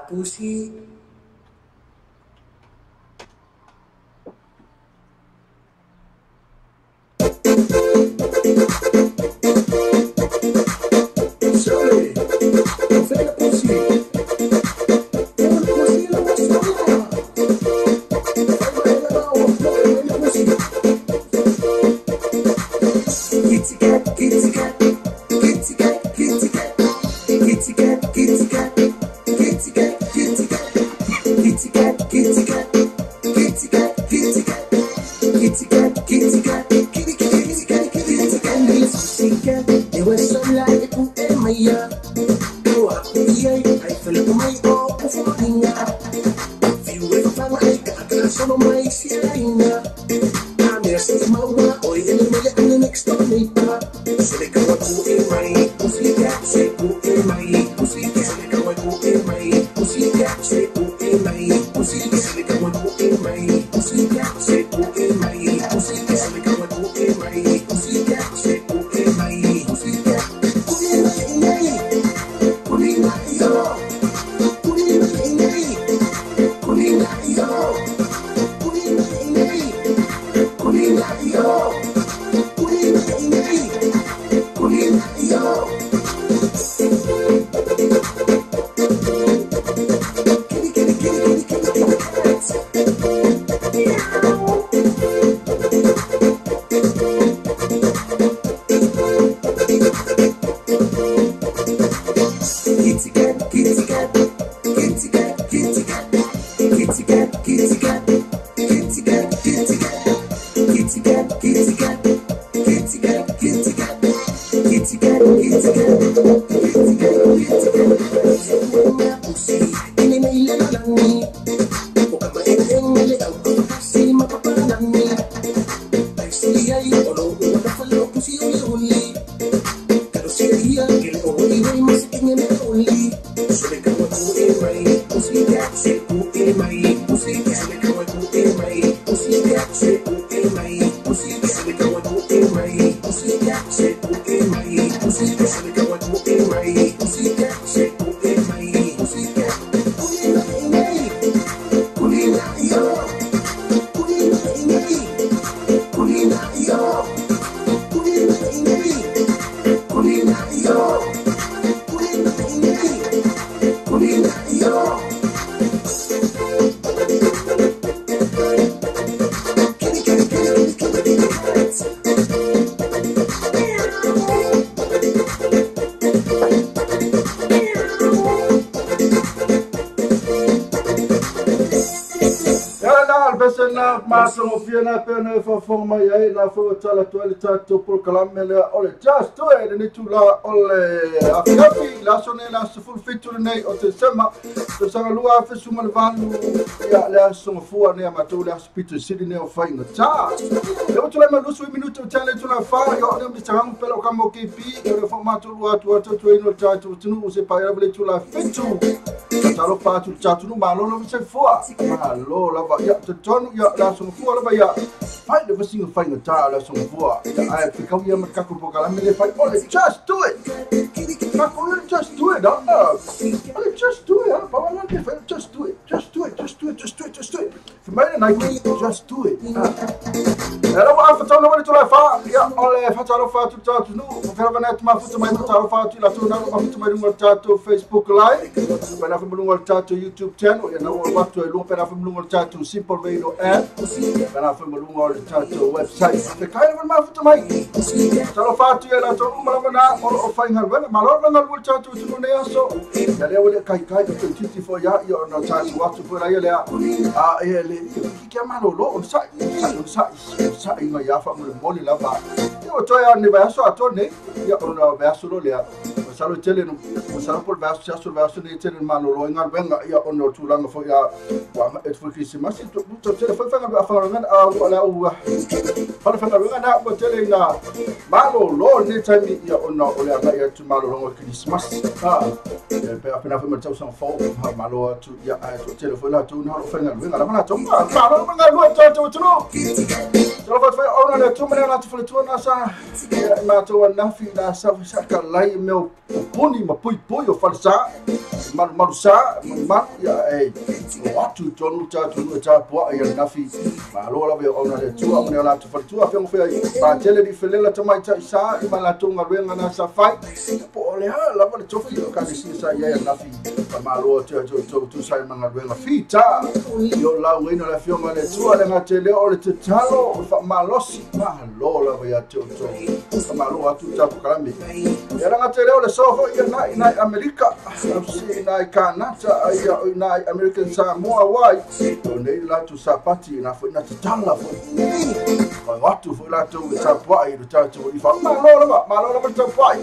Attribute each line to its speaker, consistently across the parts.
Speaker 1: Pussy. Sorry, não foi a pussy. Eu pussy não vou falar. Vai ela não, não pussy. Kitty cat, kitty cat, kitty cat, kitty cat, kitty cat, kitty cat, kitty cat. Kitty cat, kitty cat, kitty cat, kitty cat, kitty cat, kitty cat, kitty cat, kitty cat, kitty cat, music. It was so like a Maya. Go up, I feel my own for if you ever find my got some of my Sierra. I'm here saying my one, or you in the next door neighbor. So they go in my pussy cat, say go in my pussy cat, so they go in my pussy cat, say go in my pussy cat, so they go in my pussy cat, say go in my pussy cat, so they go in my pussy cat, say go in my pussy cat.
Speaker 2: Fiona pena for forma ya la for tala toileta to por kalamela ole just to e ni tula ole afiafi la sonela se full fitu nei o te sema to sanga lua fe suma le vanu ya la suma fua ne amatu la hospital city ne o fai no cha eu tula ma lusu minuto tele tula fa yo ne mi sanga pelo kamo kipi e le formato lua to to no cha to tunu se pa ya le tula fitu talo fa tu cha tunu ma lo se fua ma lo la va ya to tonu ya la suma fua la va ya fai le vasinga fai no cha la suma fua ya ai fi kau ya ma ka ko kala me le fai ole just do it just do it just do it just do it for me Nike just do it era wa fa tona wa tula fa ya ole fa talo fa tu cha tu no fa va net ma fu mai talo fa tu la tu na ma fu mai ngol cha tu Facebook live pa na fa ngol cha tu YouTube channel ya na wa tu lu pa na fa ngol cha tu simple radio app pa na fa ngol cha tu website fa kai ma fu mai talo fa tu ya la tu ma na o fa ngal wa ma lo ngol cha tu tu ne so ya le wa kai 24 ya yo no cha tu wa tu fa ya le ele que malo lo sa inga ya fa mo le lava yo to ya ne ba so atone ya ona ba so lo le masalo tele no masalo por verso ni tele malo lo ngal benga ia ono tulanga fo ia wa et fo Christmas to tele fo fanga ba fanga ngan ala u fala fanga benga na ko tele na malo lo ni tami ia ono ole anga ia tu malo lo Christmas pe apena fo matau sang fo malo tu ia to tele fo la tu no fanga benga la mana tonga malo benga lo to no so fo ona le tu mena na tu fo tu na sa ma to na fi na sa ka lai meu poni ma pui o falsa malu sa ma ya watu tonu ta po ya nafi ma lo la ve ona le tua me la tu fa tua fe ba tele di felela to mai sa ma la tunga renga na sa fai po le ha la va to fi ka di sa ya nafi ma lo tu sa ma renga fita yo la wino la fi ma le tua le ma tele o le talo fa ma lo si ma lo la ve ya to ma lo atu ta kalambi era nga tele o le sofo ia na Amerika na Canada ia na American Samoa wai o nei la tu sapati na fo na tala fo ma watu fo la tu sapai do ta tu i fa ma lo la ta pai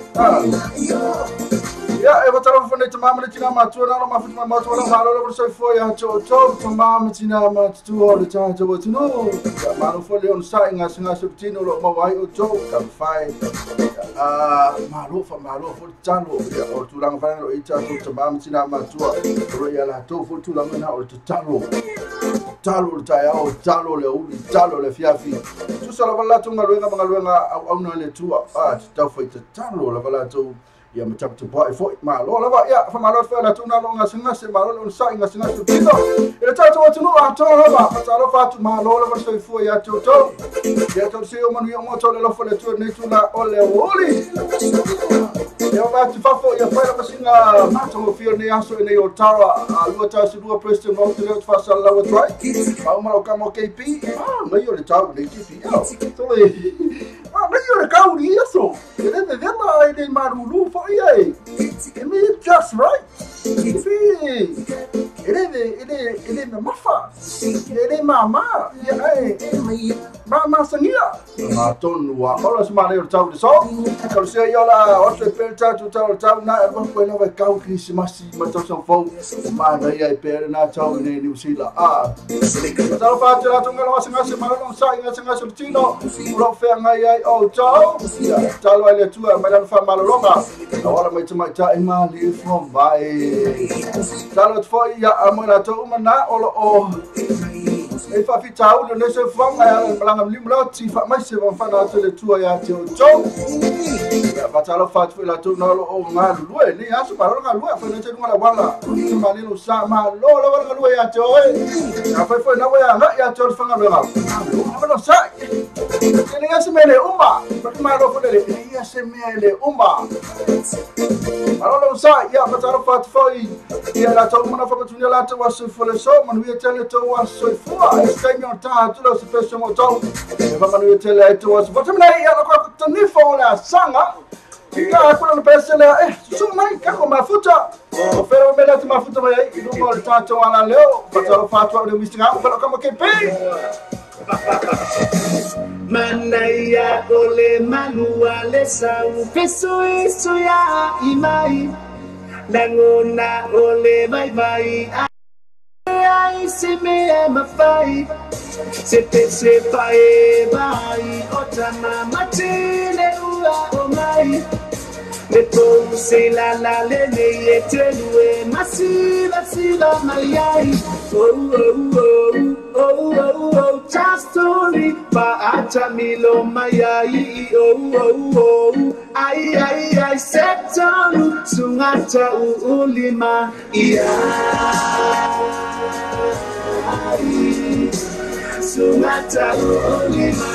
Speaker 2: ya e votava fo nei mama le tina ma tu na lo ma fu ma tu na ma lo so fo ya to mama tina ma tu o le ta tu no ma lo fo le on sa inga singa subtino lo ma wai o to ka fai malo fo talo o tu lang fa lo ita tu mama tina ma tu ro ya la to fo tu lang na o tu talo ta ya o talo le u talo le fiafi tu sala bala tu ngaluenga au no le tu ta fo ita talo la bala tu ia macam tu buat fo malo la ya fa malo fa la tu na lo ngasinga se malo lo sa ngasinga tu tino ele ta tu no ato la ba ta lo fa tu malo la so fo ya tu ya to se o manu yo mo to le lo fo le tu ne tu na ole oli ya va tu fa fo ya fa la singa ma to fio ne aso ne o tawa lu ta se du president mo te fa sa la wa try pa mo ka mo KP no yo le tawa ne KP to le no yo le ka uri eso ele de vela ele marulu fo ye me just right ele me mafa ele mama mama sangia ma tonu wa ola semana yo tau de so kalau se yo la o se pelta tu tau na e ko na va kau Christmas ma tau san fo ma na ia pere na tau ne New Zealand tau fa tu la tu ngalo singa se ma no sa inga singa se tino lo fe ngai ai o tau tau ale tu ma la fa malo longa ora mai tu mai ta e ma li from vai tau fo ia amona tu mana o e fa fitau le se fanga ya blanga limlo ti fa mai se fa na tele tua ya te o ya batalo fa tu la tu no o nga lu e ni asu para nga lu fa na te nga la wala ni mani lo sa ma lo nga lu ya te o ya fa na wa ya te fa nga lu nga no sa ni ya se mele umba pa ma lo fa le ni ya se mele umba alo lo sa ya batalo fa tu ya la tu na fa tu ni la tu wa se fo le so man wi tele to wa so fo Senhor tá tudo se fechou motor vamos no tele to was but me ya ko tani fo la sanga fica kwa no pesa le so mai ka ko mafuta o fero me la mafuta mai no mo tanto ala leo para fato de mistinga pero como que pe
Speaker 3: manaya ole manuale sa peso eso ya imai langona ole mai ai se me ama fai se pai otama matele ua o mai le to se la le ne etelue masiva sila mai ai oh just story pa acha milo mai ai ai setanu sungata ulima ia sungata ulima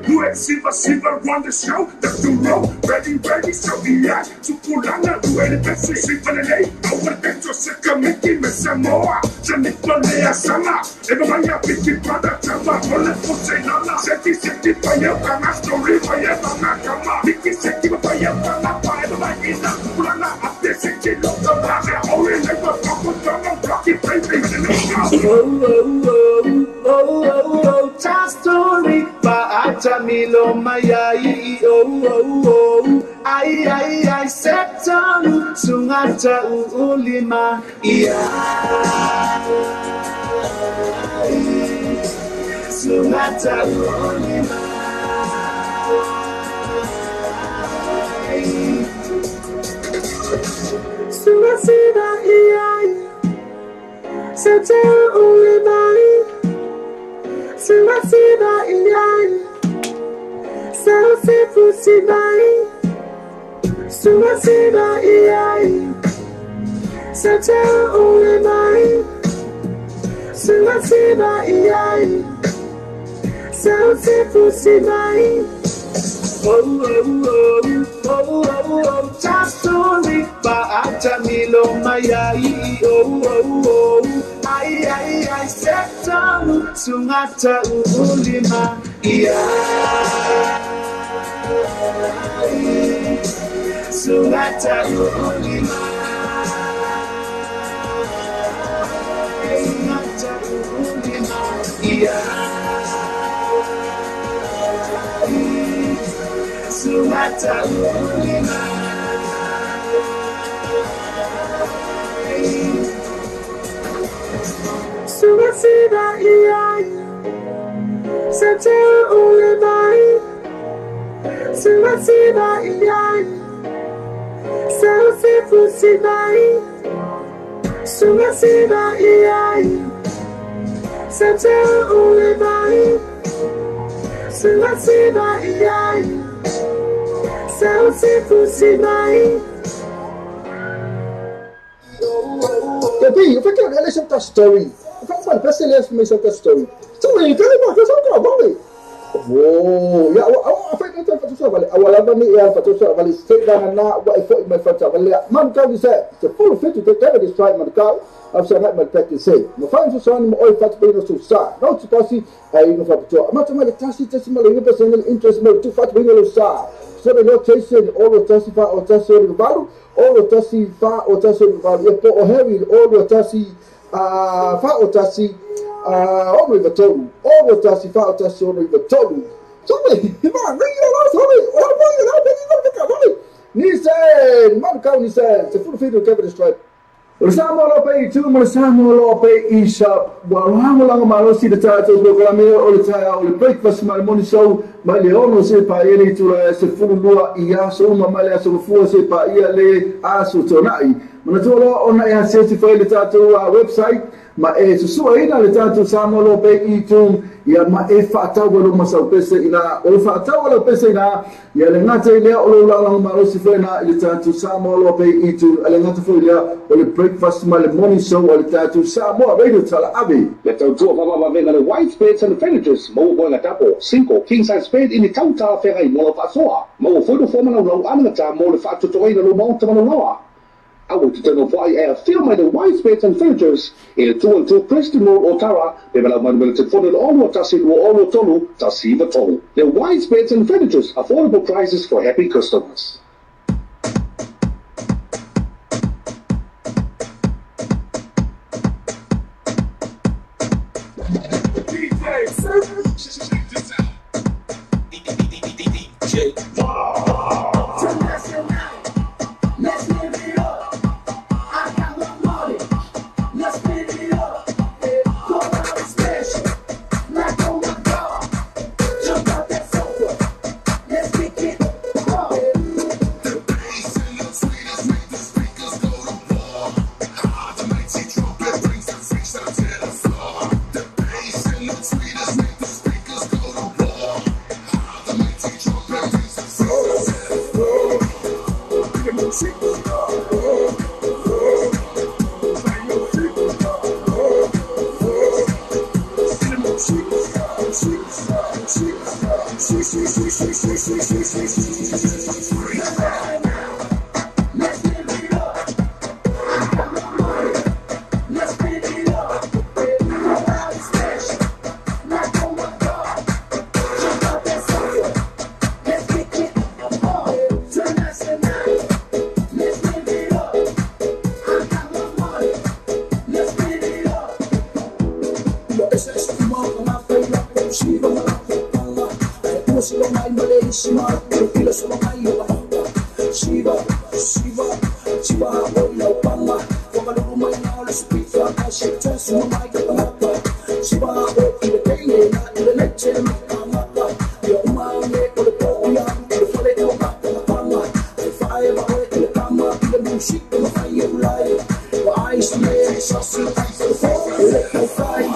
Speaker 4: Do it, silver, run the show, the roll, ready, so yeah, to pull on the way the best silver lay, over the to second making me some more, Janipolea Sama, everybody a picky brother, Tama, Ole Puselana, Seti, Paya, Kana, Story, Paya, Nakama, Mickey, Seti, Paya, Kana, Paya, Magina, Pulana, up the city, look the Baza, Ori, never talk with Dama, Blocky, Painting,
Speaker 3: oh, just story. acha milo mayai oh ai setam sungata ulima iya sungata ulima Sumasina iai Sete ulimai Sumasina iai Selfie pusimai Sumasina iai Sete ulimai Sumasina iai Selfie pusimai just story acha milo mayai ai setam sungata ulima iya sungata ulima sungata ulima iya sungata ulima Sumasina iai Sete ulimai Sumasina iai Selfie pusimai Sumasina iai Sete ulimai Sumasina iai Selfie pusimai
Speaker 2: Tapi, eu falei que ela é essa story. Eu falei, mano, presta atenção para essa story. So, ele quer levar essa coisa, vamos. Oh, ya, eu falei que eu só vale. Awal apa ni yang patut sah vale. Sedang nak buat effort in my friends vale. Man kau bisa. The full fit to take care of this time man kau. Aku sangat practice say. Mo faham susah ni mo oi fat bagi susah. Não se pode aí no fato. Macam ada tasi malah personal interest mo tu fat bagi susah. So the notation all the tasi fa or tasi baru. All the tasi fa or tasi baru. Ia po heavy all the tasi fa or tasi ono i vatolu. All the tasi fa or tasi ono i vatolu. Sorry, man, ring your last sorry. Oh boy, you know, baby, Nissan, man, kau Nissan. Se full video cover the stripe. Bersama lope itu, bersama lope isap. Walau lang malosi de tato programa oleh saya oleh breakfast malamoni show. Maleono se pa ele itu se full lua ia so mamale aso fu se pa ia le aso tonai. Manatolo ona ia certify le tato website. Ma susua ina le tato sama lope itu. Ya ma fatau lo masau pese ina o fatau lo pese ina ya le ngata ile o lo lang malosi fena le tato sama lope itu le ngata fo ile o le breakfast malamoni show o le tato sama radio tala abi.
Speaker 5: Le tautua mama venga le white spades and furnitures mo boinga tapo 5 king size bed ini tauta fera i mo fa soa mo foi do forma no ana ta mo le fatu to ina lo mo ta no loa I want to tell why I have filmed the white spades and furnitures in 212 Preston Road, Otara. They will have one relative for the all Tassi or all Tolu, Tassi Tolu. The white spades and furnitures, affordable prices for happy customers.
Speaker 1: solo mai malissima, filo solo mai io. Shiva, Shiva, Shiva, Boila, Obama, Obama, Lumaya, the speaker, I should test my mic, Shiva, the day, not the lecture, your mind, the program, the follow back to the Pama, the fire, the Pama, the music, the fire, life, the eyes, the saucy, the fire.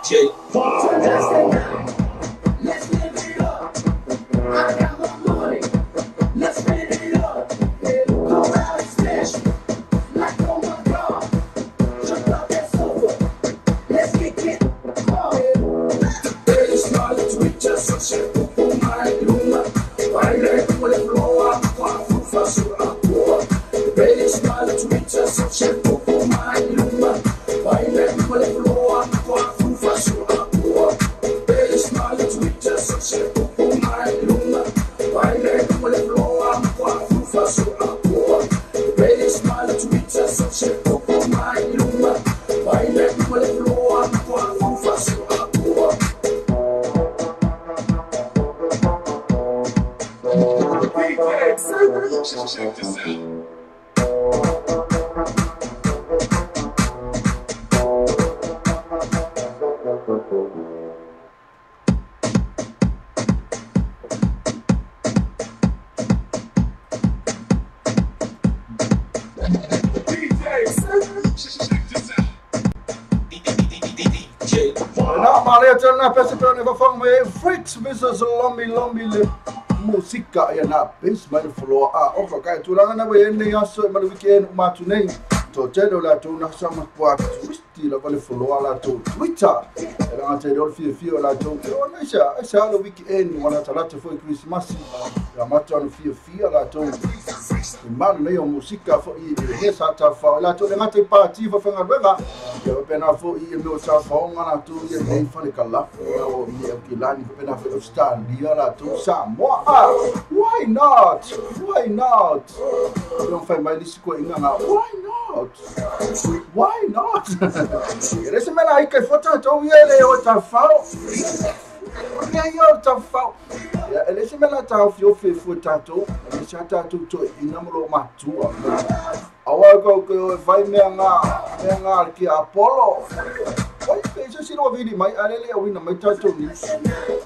Speaker 4: Check this out.
Speaker 2: Na pesa pela neva fang me Fritz versus Lombi le musika ya na base mai floor a o ka tulanga na we ne aso ma weekend ma tunei to jedo la to na sama kwa twisti la vale floor la to Twitter era ante do fio la to ona sha lo weekend wana talata foi Christmas ya mata no fio la to man me o musika fo I de sa ta fa la to na te party fo fanga bega ya pena fo I me o sa fo ngana to ye nei fa le kala o ye kilani fo pena fo stand dia la to sa mo why not don't find my list ko inga why not ese me la ke foto to ye o ta fa ya yo ta fa ya ese me la ta fio tato ese tato to inamulo matua awa ko vai me nga ki Apollo oi pese si no vidi mai alele wina mai tato ni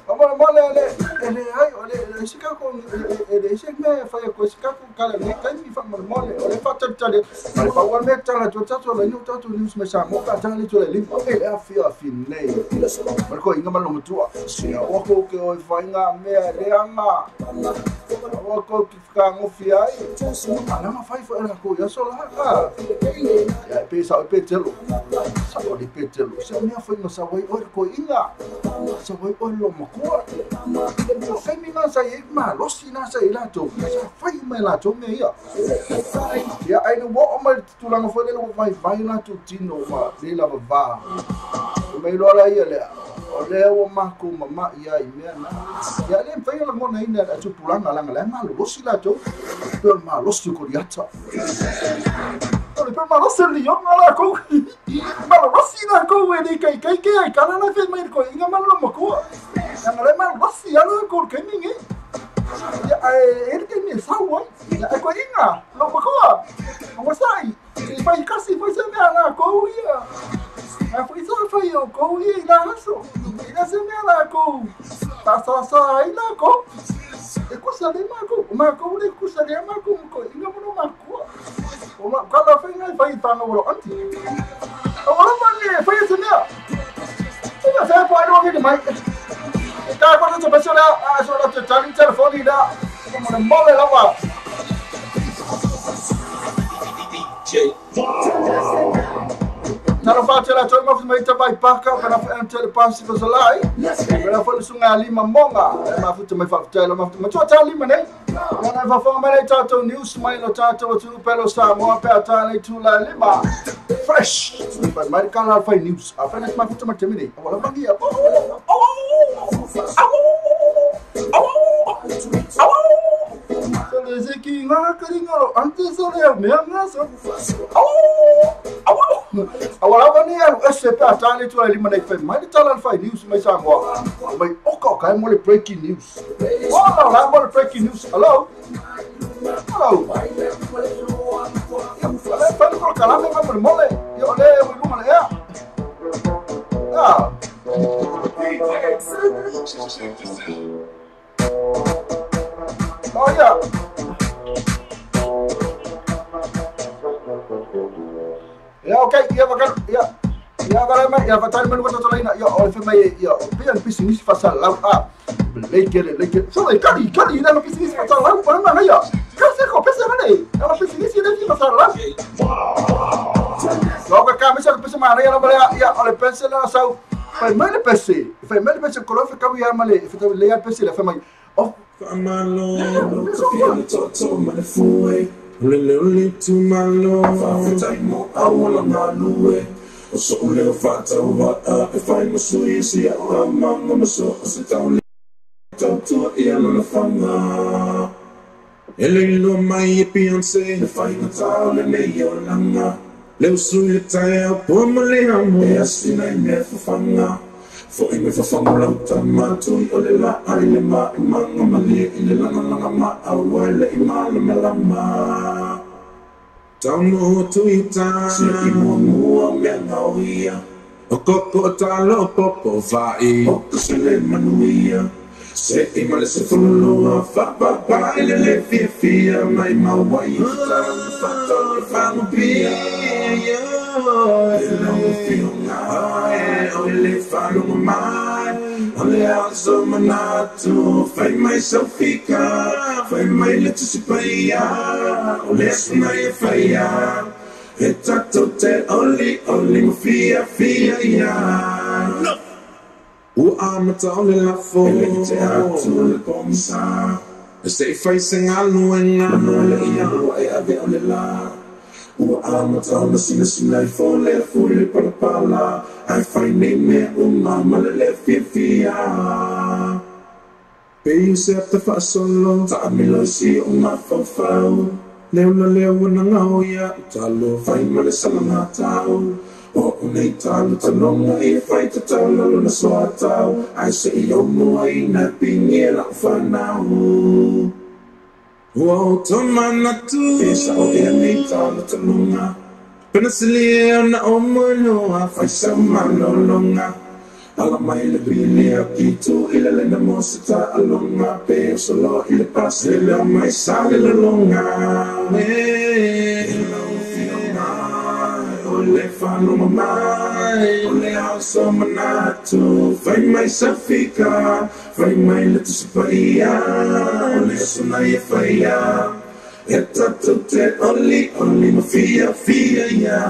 Speaker 2: amala male ele ai ole sika ko ele se me fa ko sika ko kala me kai mi fa mole ole fa tale mai pa wa me tala to tato le no tato ni me sa mo ka tale to le limpo ele afia finei per ko inga malo mutua si o ko ke o fa nga me le anga o ko ki ka ngo fia ana ma fa fo ela ko ya so la ya pesa o petelo sa o di petelo se me foi no sa wai o ko inga sa wai o lo mo ko kai mi na sa e ma lo si na sa ila to sa fai me la to me ya ai no mo ma tu la fo le vai na tu tino ma de la va me lo la ia le ole o ma ko mama ia I me na ya le fai la mo na ina tu pulanga la ma lo si la to per ma lo si ko riata ole per ma lo si li yo ma la ko ma lo si na ko we di kai ai kana na fe mai ko inga ma lo mo ko na le ma lo si ala ko ke ni ya ele ni sa wo ya ko inga lo mo ko mo sai vai kasi foi se me ala ko ia foi só foi eu ko ia na so ina se me ala ko Sa ina ko. E kusa le mako le kusa le mako ko inga mo mako. O ma kala fa inga fa ita no ro anti. O ro mane fa ita ne. Ina fa po ano ni mai. Ita ko to pesala so la tali telefoni da. Como le mole la wa. Nalo fatela to ma fuma ita bai paka para entele pasi ko salai. Para foi sunga lima monga. Ma futa me fatela ma to tali mane. Ona va fa mane tato news mai lo tato tu pelo sa mo pe atale tu la lima. Fresh. But my canal fa news. Afena ma futa ma temini. Wala bangi. Zeki ngakaringalo antes olha mesmo só. Awala bani alu SCP atali tu ali mana ife mani tala alfa news mai sangwa. Mai oko kai mole breaking news. Oh la mole breaking news. Hello. Hello. Ale falo ko kala me mole mole. Yo le wilu mole ya. Ah. Oh yeah. Ya okay, ya bakal ya. Ya agora ya fatal menu kota lain ya oleh femai ya. Pian pesimis fasal lau ah. Lekele. So kali ina no pesimis fasal lau mana ya. Kasi ko pesa mana? Ela pesimis ina di fasal lau. Logo kami sa pesa mana ya ya oleh pesa na sau. Fai mele pesa kolo fe kawi ya male fe tawi leya pesa la femai. Oh
Speaker 4: Famalo, Fiona Toto, Malafue, Lily to Malo, Fatimo, I want to Malue, or so little fata, what up if I'm a Swiss, Mamma, so sit down to a ear on the fanga. Elilo, my Beyonce, the final town and they are langa. Little sweet tire, poor Malayam, yes, in a never fanga. For him if I found out a man to Yola, I lima, Mamma, Ilama, Awala, Imala, Melama. Down to Ita, Simu, Menawia, a coco talo, popo, vai, Ocasile Manuia. Say, Imalis, Fulu, Papa, Fia, my Mawai, only follow my mind, only also manato, find myself fika, find my little sipaya, only my fire, it's a total only fear, yeah. Who am I only love for? To the bomsa. The safe facing I know and I know I have it only la. Who am I on the sinner for left fully pala? I find me mama left fia. Pay yourself the fast solo, Tamilo see on my foul. Leo na talo find my salamata. O nei talo talonga e fai te talo na soa tau. I say yo mo ai na pinge la whanau. O tomana tu Pesa o e nei talo talonga. Penasilia na o mono a fai sa malolonga. Ala mai le bile a pito ila le na mosita alonga. Pe solo ile pas ile mai sale le longa. Ole fano mamai, ole also manato. Find myself fika, find my little supaya. Ole sunai faya, eta tote only my fear ya.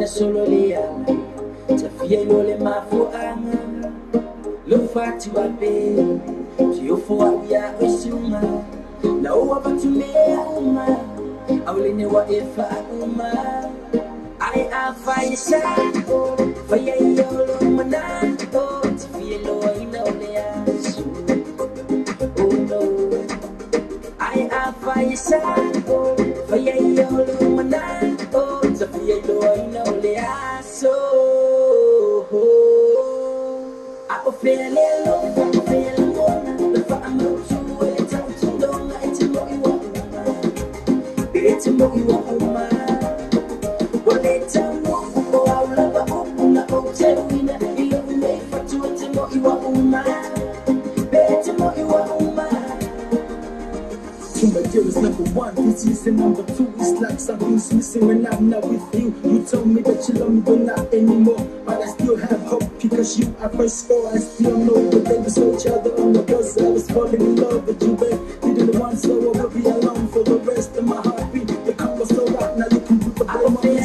Speaker 6: Solo liana, tafia ilole mafuanga, lo fati wabe, tiofu wabia usuma, na uwa batumea uma, aulene wa efa uma, ai afaisa, faya yolo mananto, tafia ilo ina olea, Number 1, this is the number 2. It's like something's missing when I'm not with you. You told me that you love me, but not anymore. But I still have hope because you are first score. I still know that they saw each other on the bus. I was falling in love with you, babe. Didn't want so I will be alone for the rest of my heartbeat. The car was so right, now you can put the blame on me.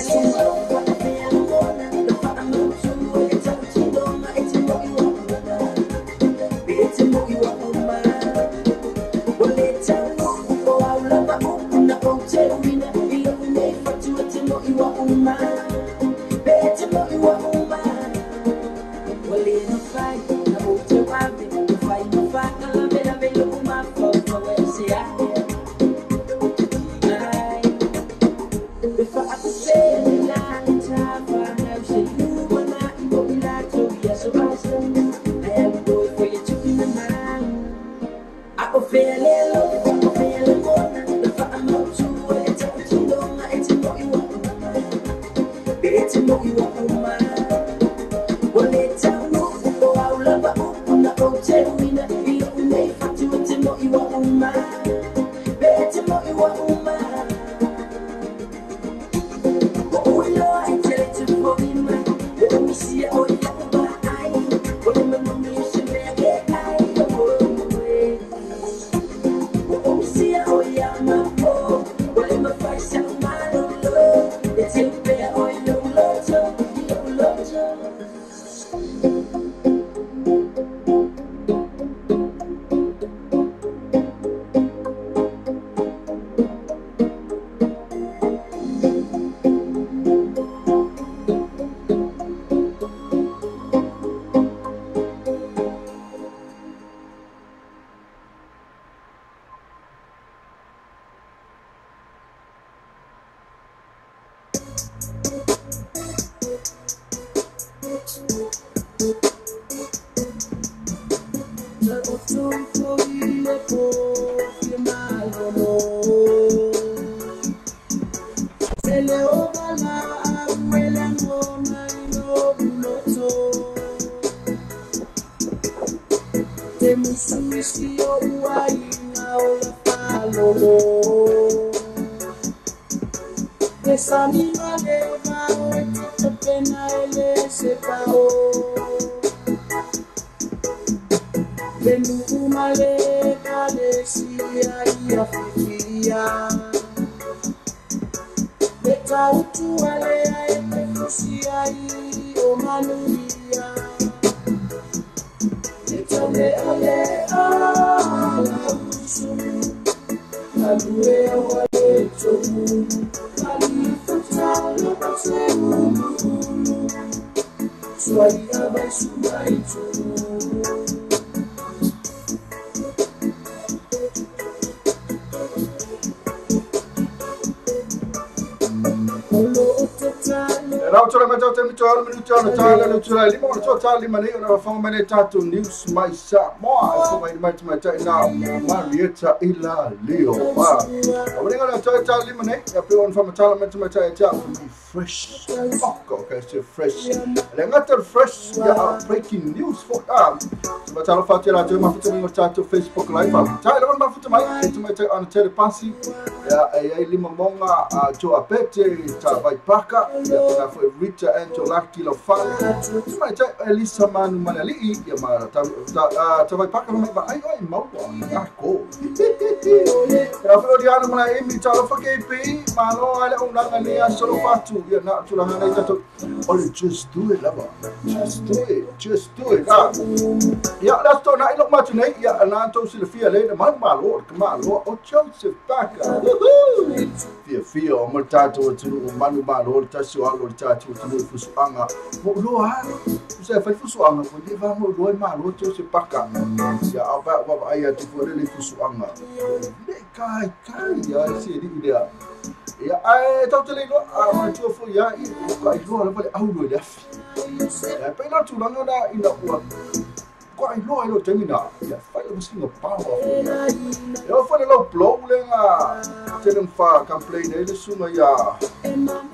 Speaker 2: News my Samoa, Marietta Ila Leo. When I tell Limone, everyone from a talent to my child fresh. Okay, so fresh. And not fresh, breaking news for but I'll find you to my Facebook Live. Tyler, my foot to my on Telepathy. A Limonga to a pete, by Paka, for Rita and to Lucky of Fun. To my Elisa Man Manali, Yamara, Tavai Paka, I know I'm cool. After when I aim each other for KP, Mano, I don't know, solo fatu, you're not to the or just do it, lover. Just do it, just do it. Yeah, that's all I don't much in it. Yeah, and I told you the fear later, my lord, come on, Lord, oh, Joseph Backer. Fear, Murtato to Manu Malo, Tassu, or Tattoo to Fusuanga. You say, Fusuanga, when you have no doing my Lord Joseph Backer. Yeah, about what I had to put really Fusuanga. Kai, I see it there. Yeah, I totally know. I want to for ya. I go about how do that. I pay not too long on that in the work. quite low, I don't tell me now. Yeah, fight the machine of power. You find a little blowing, tell them far, complain, they assume, yeah.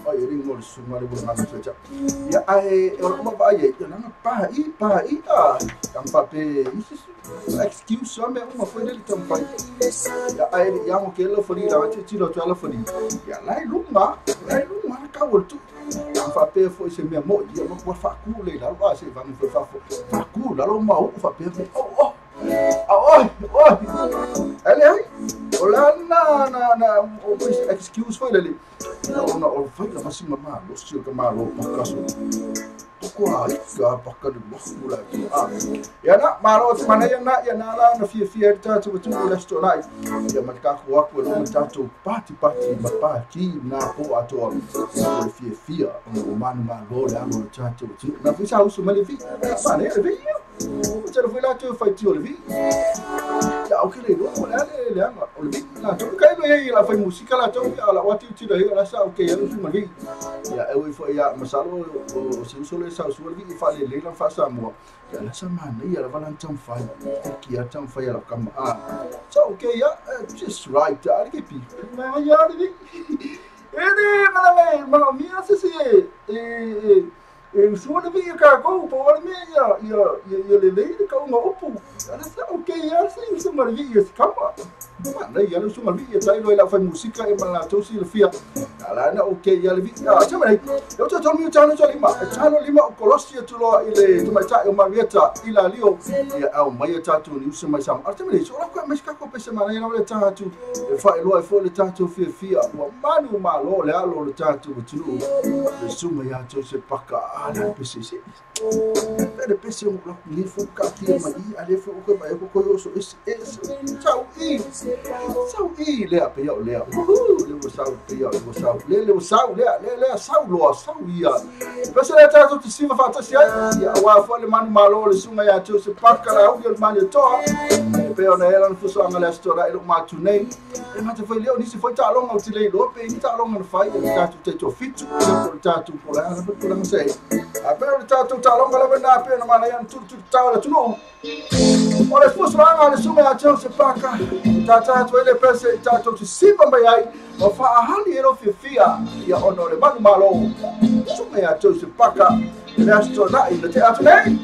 Speaker 2: Oh, you didn't know the sooner they will not switch up. Yeah, I don't know why you don't excuse some of my friend. Yeah, I am okay for the chilo for the. Yeah, like look, I can't do. I'm for pay for some more. You know what for cool later. I was if I'm for cool. I don't know for pay. Oh, excuse for the no, fight the machine of man, lost your camaro, Yana, Maros, Manayana, Yanala, and a fear tattoo to last tonight. Yamaka walk with a tattoo party, but party, Napo at all. Fear, man, Lord, I'm going to tattoo. Now, this house to many feet. Instead of like to fight your V. Okay, la musica la toca what you to the last okay, okay, yeah, away for ya Masalo or Solo South will be if I later for some more. Let's a man, yeah, a Valentine fire, take time fire come on. So, okay, yeah, just right, I'll get people. Se você vir cá com o povo, ele lê com uma opo. Okay, assim, isso maravilha, calma. Mano, ya lu sungal vi tai lo la fa musika e mala to si fia. Ala na okay ya vi. Chama nei. Eu to mi chano lima o kolosia to lo ile to mai ta o marieta ila lio ya au mai ta tu ni usama sam. Chama nei, so ko mas ka ko pesa mana ya le ta tu. Fa lo fo le ta tu fia. Wa manu ma lo le alo le ta tu tu. Le suma ya to se paka ala pesa si. Ele pesa o ni fo ka ti mai ale fo ko mai ko yo so es. Ciao i. Sau I le pe yo le. Le sau pe yo le sau. Le sau le sau lo sau ia. Pesa le ta tu si fa ta si ya wa fo le manu malo le suma ya tu se paka la o manu to. Pe ona ela fu so ngala stora ilo ma tu nei. E ma te foi le ni se foi ta longa o ti le lo pe ni ta longa fai ta tu te to fitu ta tu po la pe po la sei. A pe ta tu ta longa la na pe na ma ya tu ta la tu no. Ora sposo la suma ya tu se paka. Tata tuele pese tato tu simba mai o fa ahali ero fia ya onore manu malo sume ya tu se paka resto na ile te atu nei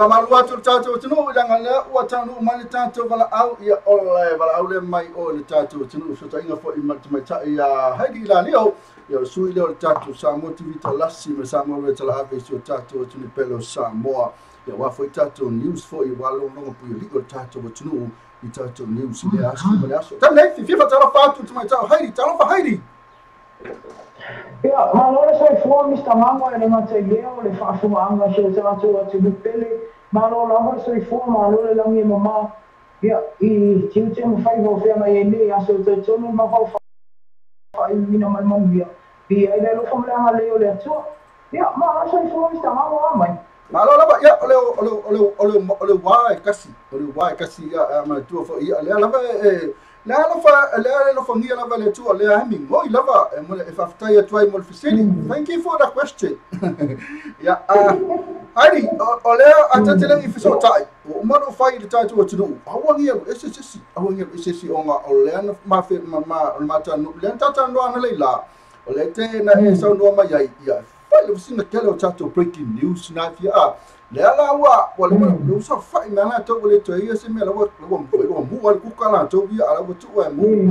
Speaker 2: Famalua tu tatu tunu dengan le wa tanu mali tatu vala au ia ole vala au le mai o le tatu tunu so tainga fo i mai ta ia haidi la leo ia sui le tatu sa motivita lasi me sa mo le tala ave so tatu tunu pelo sa moa ia wa fo tatu news fo i walo no pu i le tatu tunu i tatu news le asu le asu tam nei fi fa tala fatu tu mai ta haidi tala fa haidi
Speaker 7: ia malore so fo mista mamo e ma te leo le fa fo anga so tatu tu pele malo la so fo malo la mi mama ia i tinche mo fai vo fe mai ne aso te tono ma fa i mina mai mambia i ai le lo fo la leo le tu ia ma so fo mista mamo mai
Speaker 2: malo la ia ole wai kasi ia ma tu fo ia le la la fa ngia la le tu le hami ngoi lava mo le fa ya try mo fisili thank you for the question ya Heidi ole atatele i fiso tai o mo no fai le tai tu tu awangi ssc onga ole ma fe ma ta no le tata no ana le la ole te na e so no ma ya fa le singa kelo tatu breaking news na fia le ala wa le mo so fai na to le to ia se me la wa mu wa ku kala to bi ala wa tu wa mu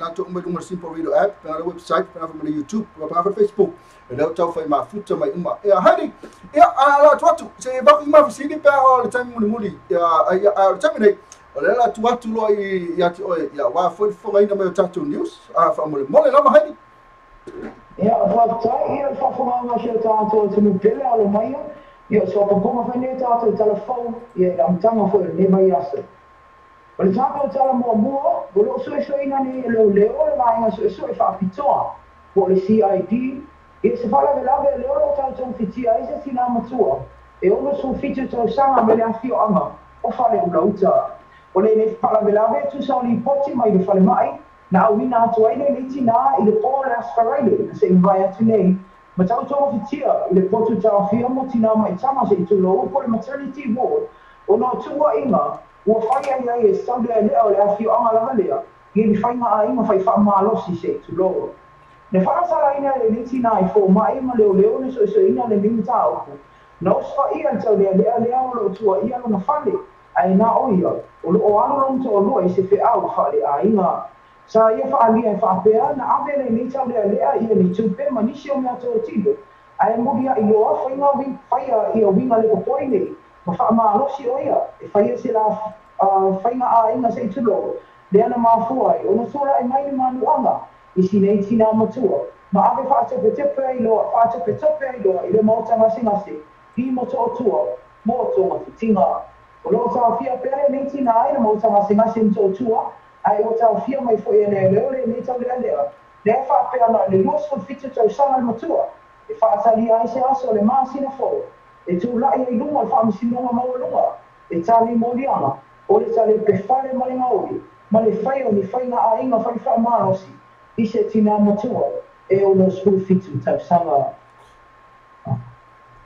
Speaker 2: la to me do simple radio app na website na from YouTube na Facebook e tau fai ma futa mai uma e hari e ala tu se ba ima fisini pa o le time muli ya time nei o le la tu lo ya ti o ya wa fo ngai na me tatu news fa mo le la ma hari
Speaker 7: ia ia fa fo ma she tatu tu no pele ala mai ia so pa ko ma fa ne tatu telefone ia am tanga fo le mai asa o le tatu tala mo lo so ina ni le mai so fa pitoa ko le CID e se fala velave le ora tau tau fitia e se sina matua e ono su fitu tau sanga me le afio anga o fale una uta o le fala velave tu sa li poti mai le fale mai na wina atu ai le tina i le po le asfaraile se vai atu nei ma tau tau fitia i le potu tau fia mo tina mai tama se tu lo po le maternity ward o no tua inga ua fai ai e sau le le afio anga lava lea i li fai ma ai ma fai fa ma losi se tu lo ne fa sala ina le niti na I fo mai ma leo ne so ina le limita o no sfa ia tau le o lo tua ia no fale ai na o ia o lo anu long to lo I se fe au fale ai nga sa ia fa ali fa pe na ave le ni tau le ia ni tu pe ma ni sio me to tilo ai mo dia I lo fa nga wi fa ia I o winga le ko poine ma whaamalosi o ia, e whaia se la whainga a inga se tulo, le ana mafua ai, ona sora e mai ni manuanga, I sinei tina matua, ma ave whaatope tepe ai loa, whaatope tope ai loa, I le mauta ngase, I mo to tua, mo to matutinga. O loo tau fia pere nei tina ai na mauta ngase mto tua, ai o tau fia mai fo e leo le nei tau lea lea. Le whaapea na le luas fo fitu tau sanga matua, e whaatali ai se aso le maasina fo, e tu lai ai lunga le whaamisinonga maua e tali molianga, o le tali pefare malinga oi, ma le whaio ni whainga a inga whai whaamarosi, I se tina matua, e o no school fitu tau sanga.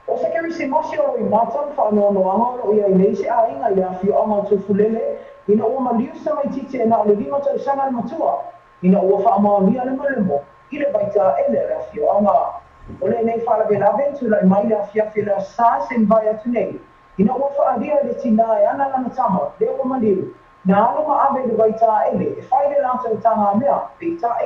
Speaker 7: O se keri se masi o I matan whaanoanoanga o ia I nei se a inga I le awhio anga tu fulele, ina ua maliu sa mai tite e na le lima tau sanga le matua, ina ua whaamawia le malemo, I le baita ele le awhio anga. O le nei whaalawe lawe tu lai mai le awhiawhi le sa se mbai atu nei, ina ua whaadia le tina e ana lana tama, le ua maliu, na alo ma ave le baita ele, e whai le lata o tanga mea, beita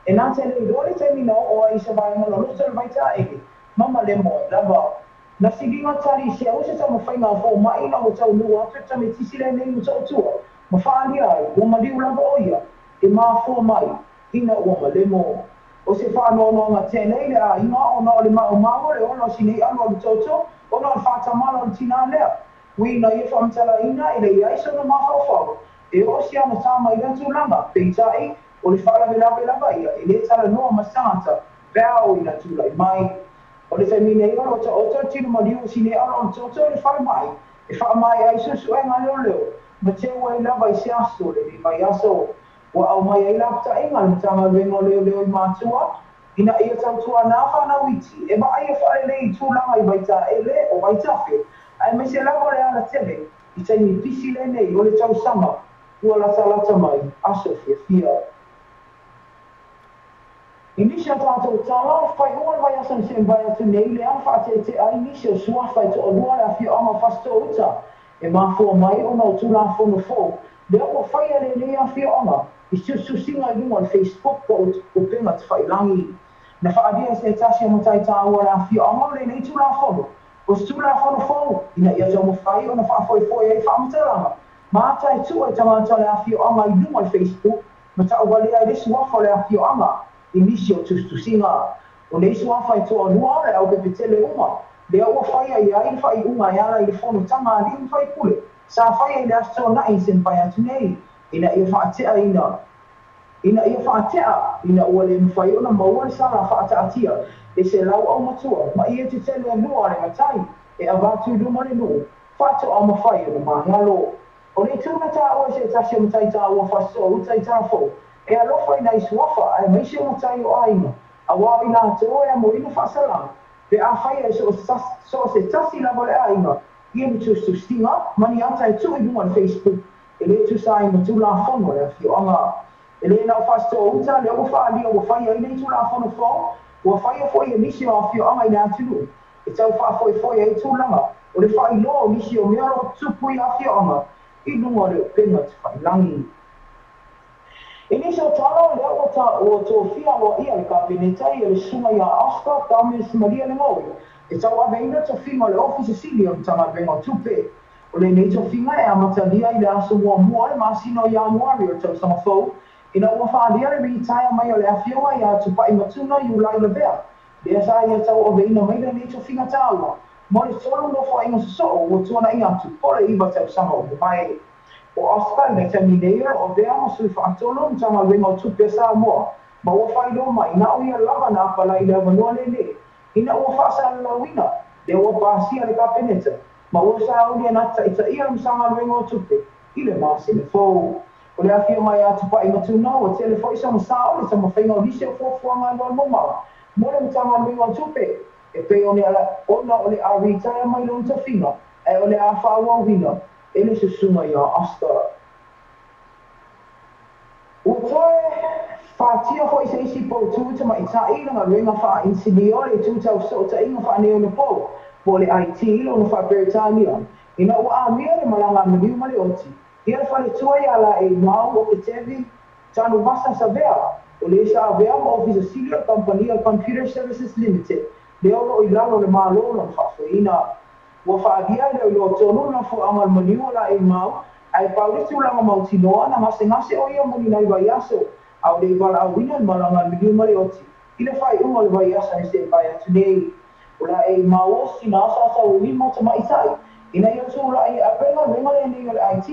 Speaker 7: e nā te lei role taimina o a isa vai ngalo luta le baita ele, mama le mo, lava. Na siginga tari se au se tamo whainga fo mai na o tau nua, te tame tisile nei mo tau tua, ma whaali ai, ua maliu lava o ia, e mā fo mai, ina ua ma le mo. O se whaanoanonga tēnei le a inga o na o le mau mau le ono sinei alo o le toto, o na o whātamala o le tina lea. Wina ia whamtala ina e le iaiso na mawhawhau, e o si ana tāma I rantu langa, peitai, o le whaalawe lava ia, e le tala noa masangata, vea o ina tūlai mai. O le whaimine I oro ta oto tino ma liu sinei alo o toto le whai mai, e wha mai ai susu e ngā leo leo, ma te ua I lava I se aso le mai aso. Wa au mai ai lapta inga le tanga rengo leo leo I mātua, ina ia tau tua nā whana witi, e ma aia whaelele I tūlanga I baita ele o baitafe, ai me se lavo le ala tele, I taimi pisi le nei o le tau sanga, ua lata mai, aso fia. Inisha tātou tala, whai ua vai asan se mbai atu nei le an whaate te ai inisha suawhai to o lua le awhia ama whasto uta, e mafua mai o nau tūla whono fō, le ua whai ale nei awhia ama, I susinga I lunga on Facebook po o penga te whailangi. Na whaadia se tasi o matai tā ua le awhia ama le nei tūla whono, o tūla whono fō, ina ia tau mo whai o na whaafoi ai whaamutaranga. Mātai tua I tangata le awhia ama I lunga on Facebook, ma ta ua lea I lesu wafa le awhia ama, Inisio tustusinga. O nei suawhai toa nua le au pepetele uma. Le au whai ai ai whai unga I ala I le whono tanga ali whai pule. Sa whai ai le asto na I sen pai atu nei. Ina ia whaatea ina. Ina ia whaatea. Ina ua le mwhai ona maua le sara whaata atia. E se lau au matua. Ma ia te tele nua le matai. E avatu luma le nuu. Whaato au mawhai o mahalo. O nei tūna tā ua se tasi o matai tā ua whaso utai tā fo. E alofa I nai suafa, e maise o matai o aina. A wā I nā tō e mo ina whaasala. Pe a whai e so se tasi lava le aina. Ia mi tu stinga, mani ata e tu I lunga le Facebook. E le tu sa I ma tu la whono le awhio anga. E le nau whasto o uta, le o whaali o whai ai nei tu la whono whao. Ua whai o whai e nisi o awhio anga I nā tunu. E tau whaafoi ai tu langa. O le whai lo nisi o meoro tupu I awhio anga. I lunga le penga te whai langi. Inisio tala le o tō fia o ia le kapenetai e le sunga ia Oscar Thomas Maria le ngoi. E tau aveina tō finga le office Sicilian tanga venga tupe. O le nei tō finga e amatalia I le aso mua e masino I Januari o tau sama fau. Ina ua whaalia le retire mai o le awhioa ia tupai matuna I ulai le vea. Lea sa ia tau aveina mai le nei tō finga tāua. Mo le solo no whainga so o tuana inga tu pole iwa tau sama o mai. O Oscar le terminator o vea mo sui whaatolo tanga ringa o tupe sa moa. Ma ua whailo mai na o ia lava na apala I le avanua lele. Ina ua whaasala la wina, le ua pāsia le kapeneta. Ma ua sa ulia nata I ta ia msanga ringa o tupe. I le maasi le fōu. O le awhia mai atu pa I matuna o te le fo isa mo sa o le sama whainga o lise o fōfuanga loa moma. Mo le mtanga ringa o tupe. E pe o ne ala ona o le a retire mai lo nta finga. E o le a whaua wina. Ele se suma ia Oscar. O toe whaatia hoi se isi po tūta ma I ta ila ngā ringa wha insinio le tūta o so ta inga wha neo na po. Po le IT ilo na wha Beritania. Ina ua a mea le malanga miliu ma le oti. Ia le whale tua ia la e mau o ke tevi tanu masa sa vea. O le sa vea ma office Senior Company Computer Services Limited. Le olo I lalo le malo na wha ina. ua fa'avia le lo tonu na fu amal maniu la e mau ai paulisi ulanga mautinoa na ngase o ia muni nai vai aso au le wala awina malanga miliu male oti ile fai unga le vai asa se vai atu nei ula e mau si na sa ui mo tama isai ina ia su la e apela venga le nei le IT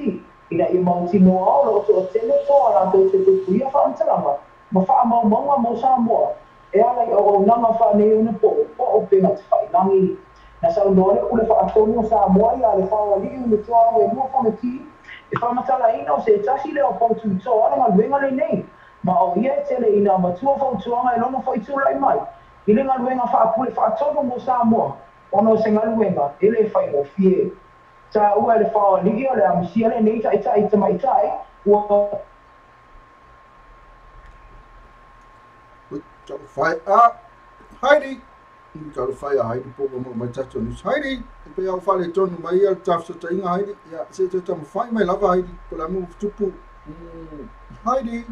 Speaker 7: ina ia mautinoa lo to tele to ala to te tuia fa antalama ma fa mo sa mo e ala i o nanga fa nei una po o pena te fai nangi na sa ndore ule fa atonu sa mo ia le fa ali una to e mo fa meti e fa matala ina o se tasi le o poutu to ala ngal venga le nei ma o ia tele ina ma tua fa tuanga e lono foi tu lai mai ile ngal venga fa apule fa atonu mo sa mo ono se ngal venga ele fa o fie ta ua le fa ali o le amsia le nei tai te mai tai ua
Speaker 2: Fai Heidi, got a fire Heidi pogo mo mai tato ni Heidi, pe au fale tonu mai al tafsa ta inga Heidi, ya se te tam fai mai lava Heidi, pola mo tupu Heidi,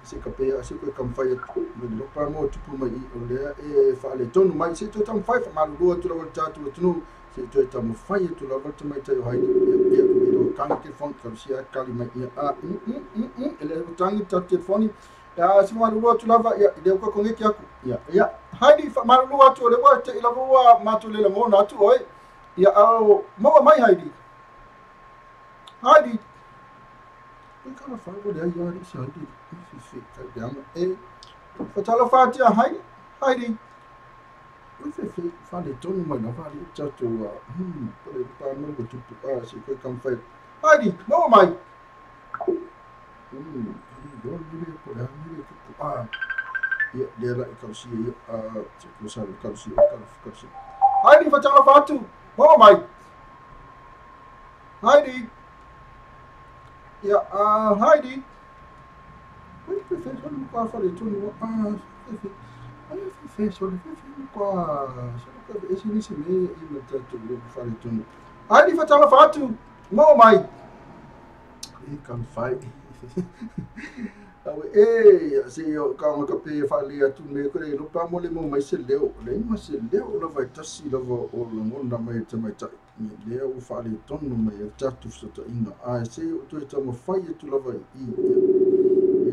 Speaker 2: se ka pe se ko kam fai me lo pa mo tupu mai o le e fale tonu mai se te tam fai fa malu lo tu lo tato tu se te tam fai tu lo tu mai tai Heidi, ya lo kan ke fon kam sia kali mai ya ele tangi tato foni ya si malu tu lava ya de ko ko ngeki aku ya Heidi fa malu tu le wa te ila wa matu le mo na tu oi ya au mo mai Heidi kana fa ko de ya ri sa Heidi fi ka de e fa tala fa ti Heidi fi fa le tonu mai na fa le tato por el pa no ko tu si ko kam fa Heidi mo mai dia lah kausi kausi Heidi facciamo fatto oh mai Heidi ya Heidi preferisco qua fare tu preferisco qua solo che si me in tanto fare tu Heidi facciamo fatto oh mai e kan fai awe se yo ka mo ka pe fa le atu me ko le pa mo le mo mai se leo lo vai tasi lo o lo mo na mai te mai tai le o fa le ton no mai tatu so to ina se to to mo fai tu lo vai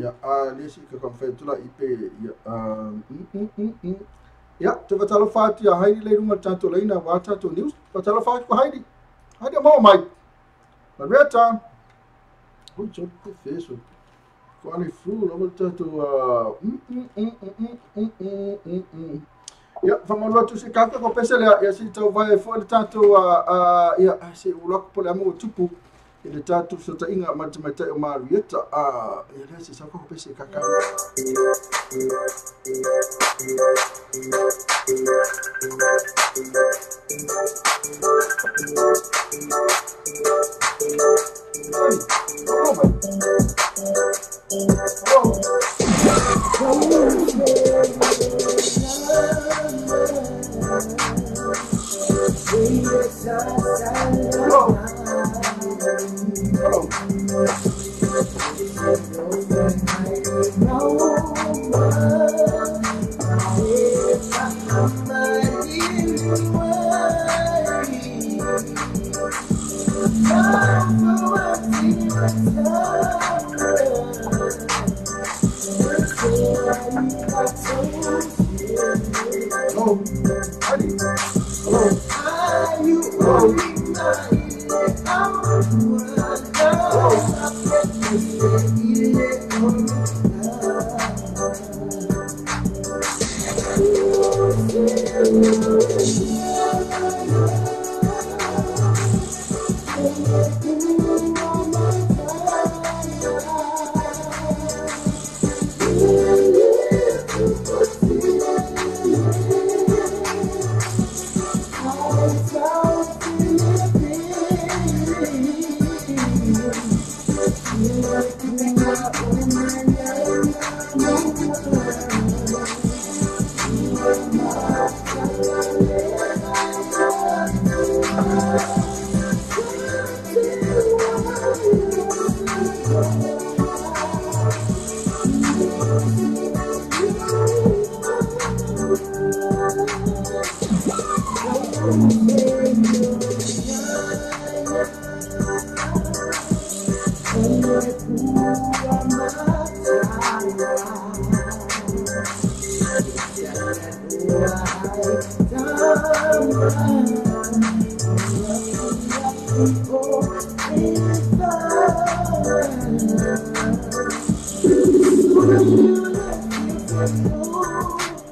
Speaker 2: ya le si ka fai tu la ipe ya te va talo fati ya Heidi le runga tanto le ina wa tato news va talo fati ko Heidi mo mai la reta o jo te feso quale fu l'ho voltato ya fama lo tu se kaka ko pese ya si to vai fo le tanto ya se u lo po le amo tupu le tanto so ta inga matemata o marieta ya le se sa ko pese kaka oh my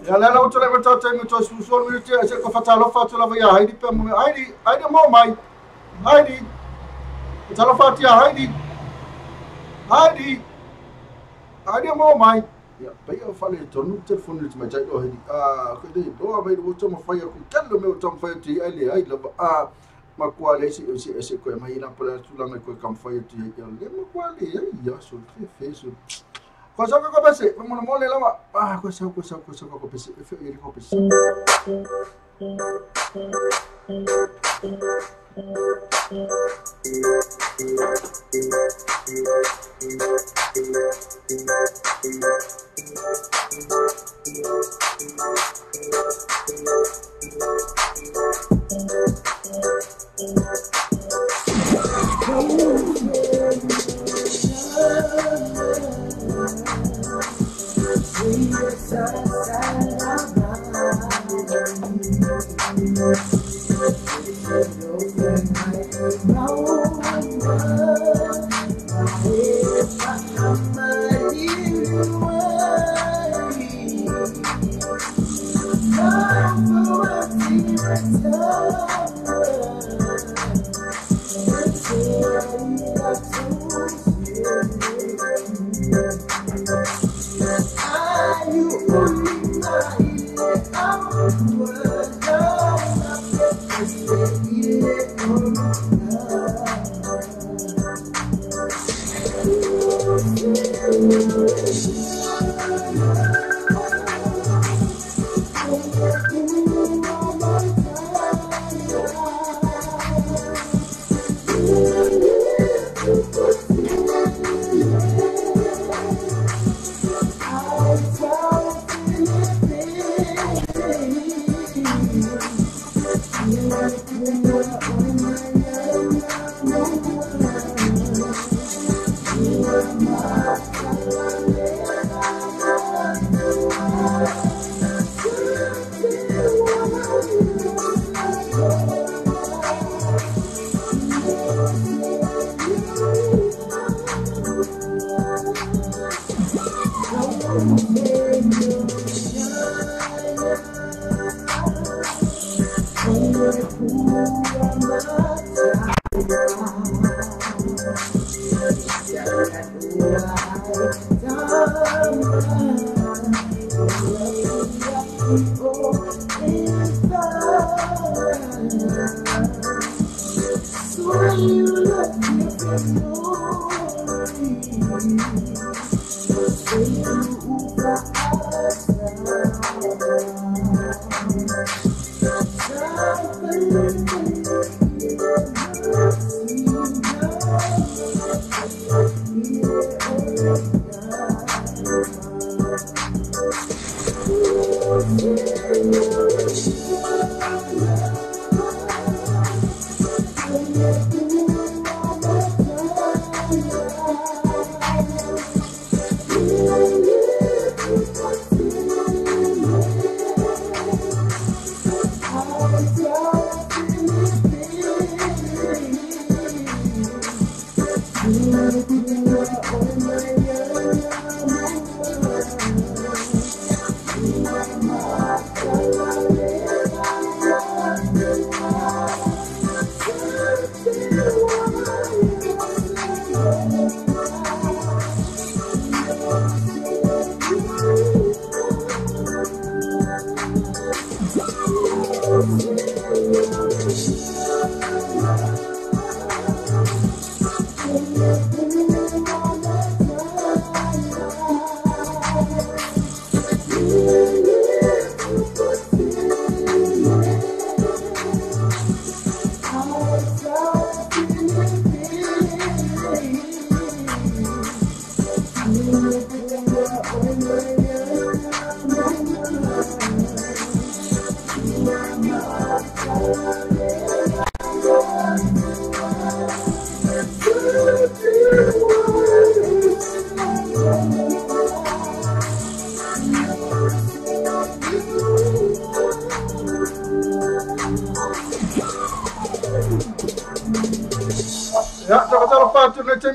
Speaker 2: Ya la la utole beto te mi to susul mi te se ko fatalo fatula via Heidi pe Heidi mo mai Heidi fatalo fatia Heidi mo mai ya pe yo fale to no telefone ti ma jai do Heidi ko de do ba do to mo fa ya ko kello me to mo fa ti ali ai la ma kwa le si ko mai na pola tulanga ko kam fa ti ya le ma kwa le ya so fe so cosa que copese, vamos a mole lama. Cosa que copese, fe copese.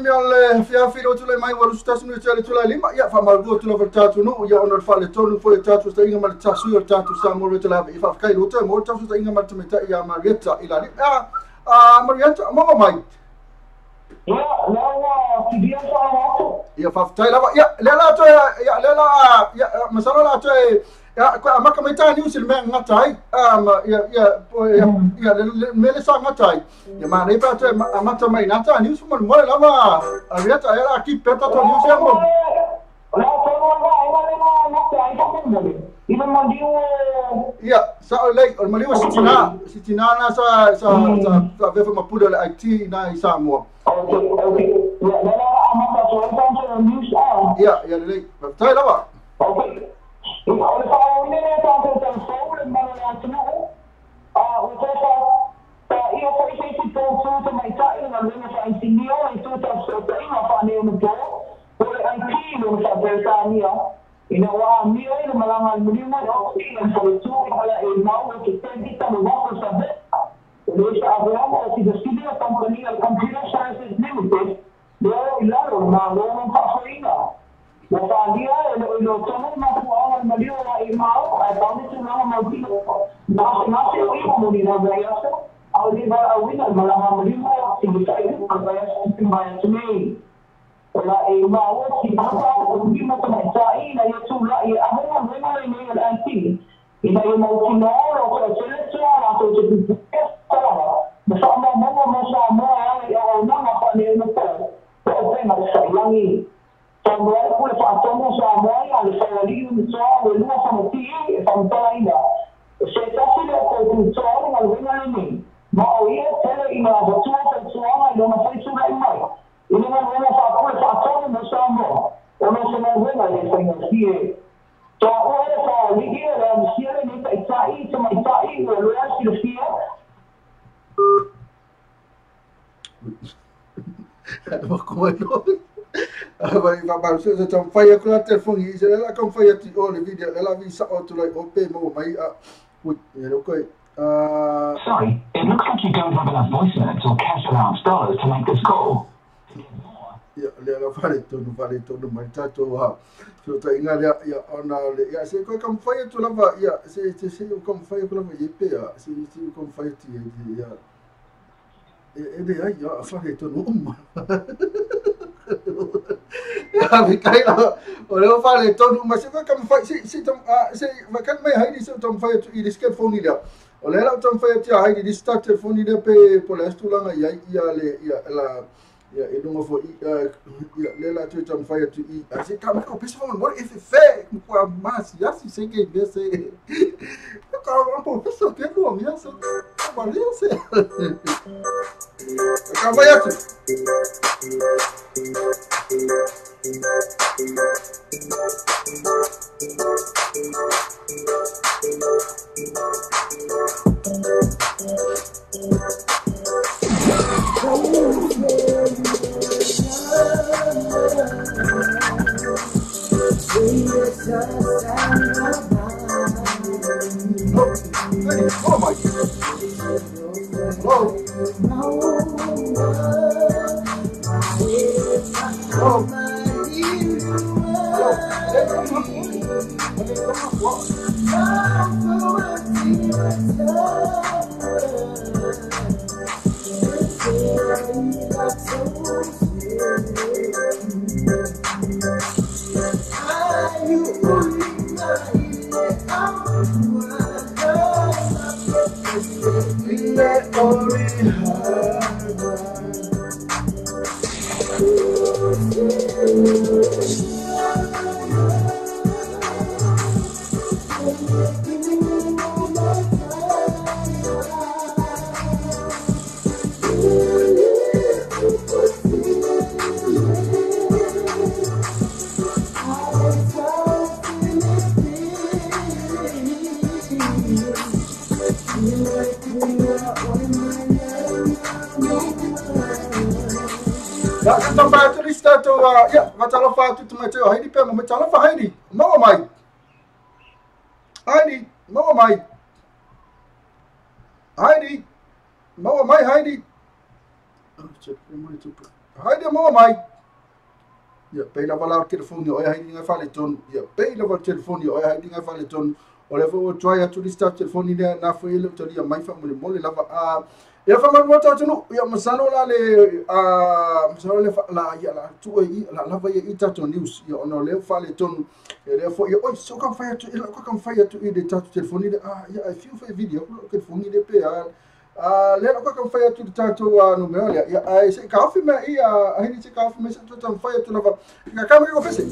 Speaker 2: mi al fiafilo tu le mai walu stas no tele tu la lima ia fa mal do tu lo tatu no ia ono fa le tonu foi tatu sta inga mal tasu ia tatu sa mo le la fa kai lo te mo tasu sta inga mal te meta ia marieta ila li marieta mo mai
Speaker 7: ia la ki dia sa auto
Speaker 2: ia fa tai la ia lela to ia lela ia masala la to ya ko amaka mai tani usil me ngatai ya mele sa ngatai ya ma nei pa to amata mai nata ni usul mo lava ariata era ki peta to ni usil mo
Speaker 7: la to mo va ngatai ka mo ina mo diu
Speaker 2: ya sa lei o mali sitina na sa vefa mapuda le IT na isa mo
Speaker 7: okay la amata so entonces news
Speaker 2: ya lei tai lava
Speaker 7: okay Olha só, o menino está tentando sobre, mas não é assim, o pessoal, eu fui feito tudo também, tá? Eu não lembro se a ensinou, e tudo está certo, eu não falei no todo, porque aqui não sabe a minha, e não há minha, ele me lama no menino, eu sei, eu falei tudo, olha, eu não, que tem que estar no banco saber, eu está havendo, se decide a companhia, Computer Sciences Limited, eu, não faço ainda. Dia lo tono na kuwa malio na imao a tawni tuna na mati na se oi mo ni na gaya so ali ba awina malama malio si sai ko gaya si mai tumi la imao si apa ni mo ta sai na yetu la i amo mo ni na anti ina yo mo tino ro ko se la to se sala ma sa mo ya na pa ni no ko na sai langi Quando era pure fatto non so a noi alle salari non so le loro sono qui e fanno ainda se tassi le condizioni al venire ma io se in una tua persona non fai su mai e non fa pure fatto non so mo o non se non vuoi le finanziarie to ora fa lì la missione di sai lo si lo sia
Speaker 2: come no vai va se tam fai con la telefoni se la con fai ti o le video la vi sa o tu lai o pe mo mai okay
Speaker 8: sorry, it looks like you don't have enough voice minutes or cash allowance dollars to make this call.
Speaker 2: le fare to mai tato ha so ta inga ya ona le ya se ko kam fai tu la va ya se kom fai ko la va ye pe ya se kom fai ti ya e ya fare to no ya vi kai la o le fare to no ma se ko kam fai se ma kan mai hai se tom fai tu i disket phone ida o le la tom fai ti hai di start phone ida pe po la stulanga ya la ya e não vou le la tu tom fai tu i se kam ko pesa phone what if it fe ko mas ya si se ke be se ko ko pesa ke no ya se valeu se acaba ya tu Oh my Ya, então vai tu lista tu ya, macam apa tu macam Heidi pe macam apa Heidi? Mau mai. Heidi, mau mai. Heidi. Mau mai Heidi. Oh, cek mai tu. Haide mo mai. Ya pela vala telefoni o haide nga fale ton. Ya pela vala telefoni o haide nga fale ton. O le fo try to start telefoni na fo ile to dia mai fa mo le lava ya fa mal mota tunu ya masano la le masano le la ya la tu la lava ya itato news ya ono le fale ton ya fo ya oi so kan fa to ko kan fa to ide tato telefoni ya I feel for video ko telefoni de pe le ko kan fa to tato no me ya ai se ka fi me ya ai ni se ka fi me se to tan fa to lava ka kamera ko fese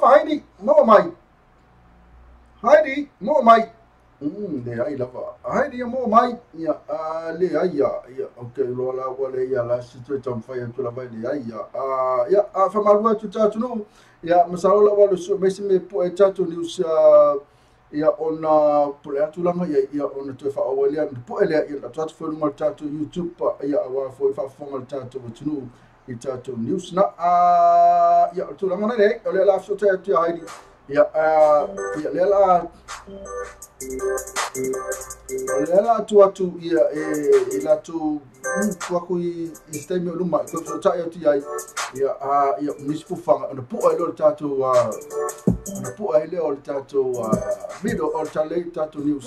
Speaker 2: Heidi, mo mai. Heidi, mo mai. Le ai lava. Heidi mo mai. Ya, le ai ya. Okay, lo la wale ya la situation fa ya tula vai le ai ya. Ya, fa malua tu tatu no. Ya, masalo la wale so me po e tatu news ya ona pole tulanga ya ona to fa awale po ele ya tatu fo no tatu YouTube ya awa fo fa fo tatu tunu itatu news na ya tulanga na le ole la so tatu Heidi. Ya lela tu ila tu kwa kui istemi luma ko so ta ya ya mispu fanga na pu ai lo tatu na pu ai le ol tatu video ol tale tatu news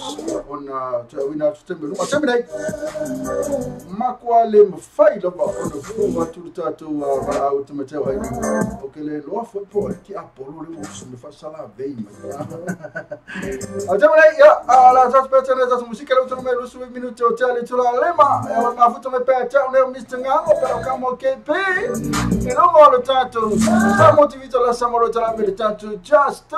Speaker 2: on to wina istemi luma semai makwa le mfai lo ba on fu tu tatu au tumeteo hai okele lo fo po ti apolo le mo fa sala vei ya la sospetta nella musica lo trovo lo su minuti hotel tula lema ya ma futo me peta un mistingango però camo che pe e non ho tanto sta motivato la samoro tra me tanto just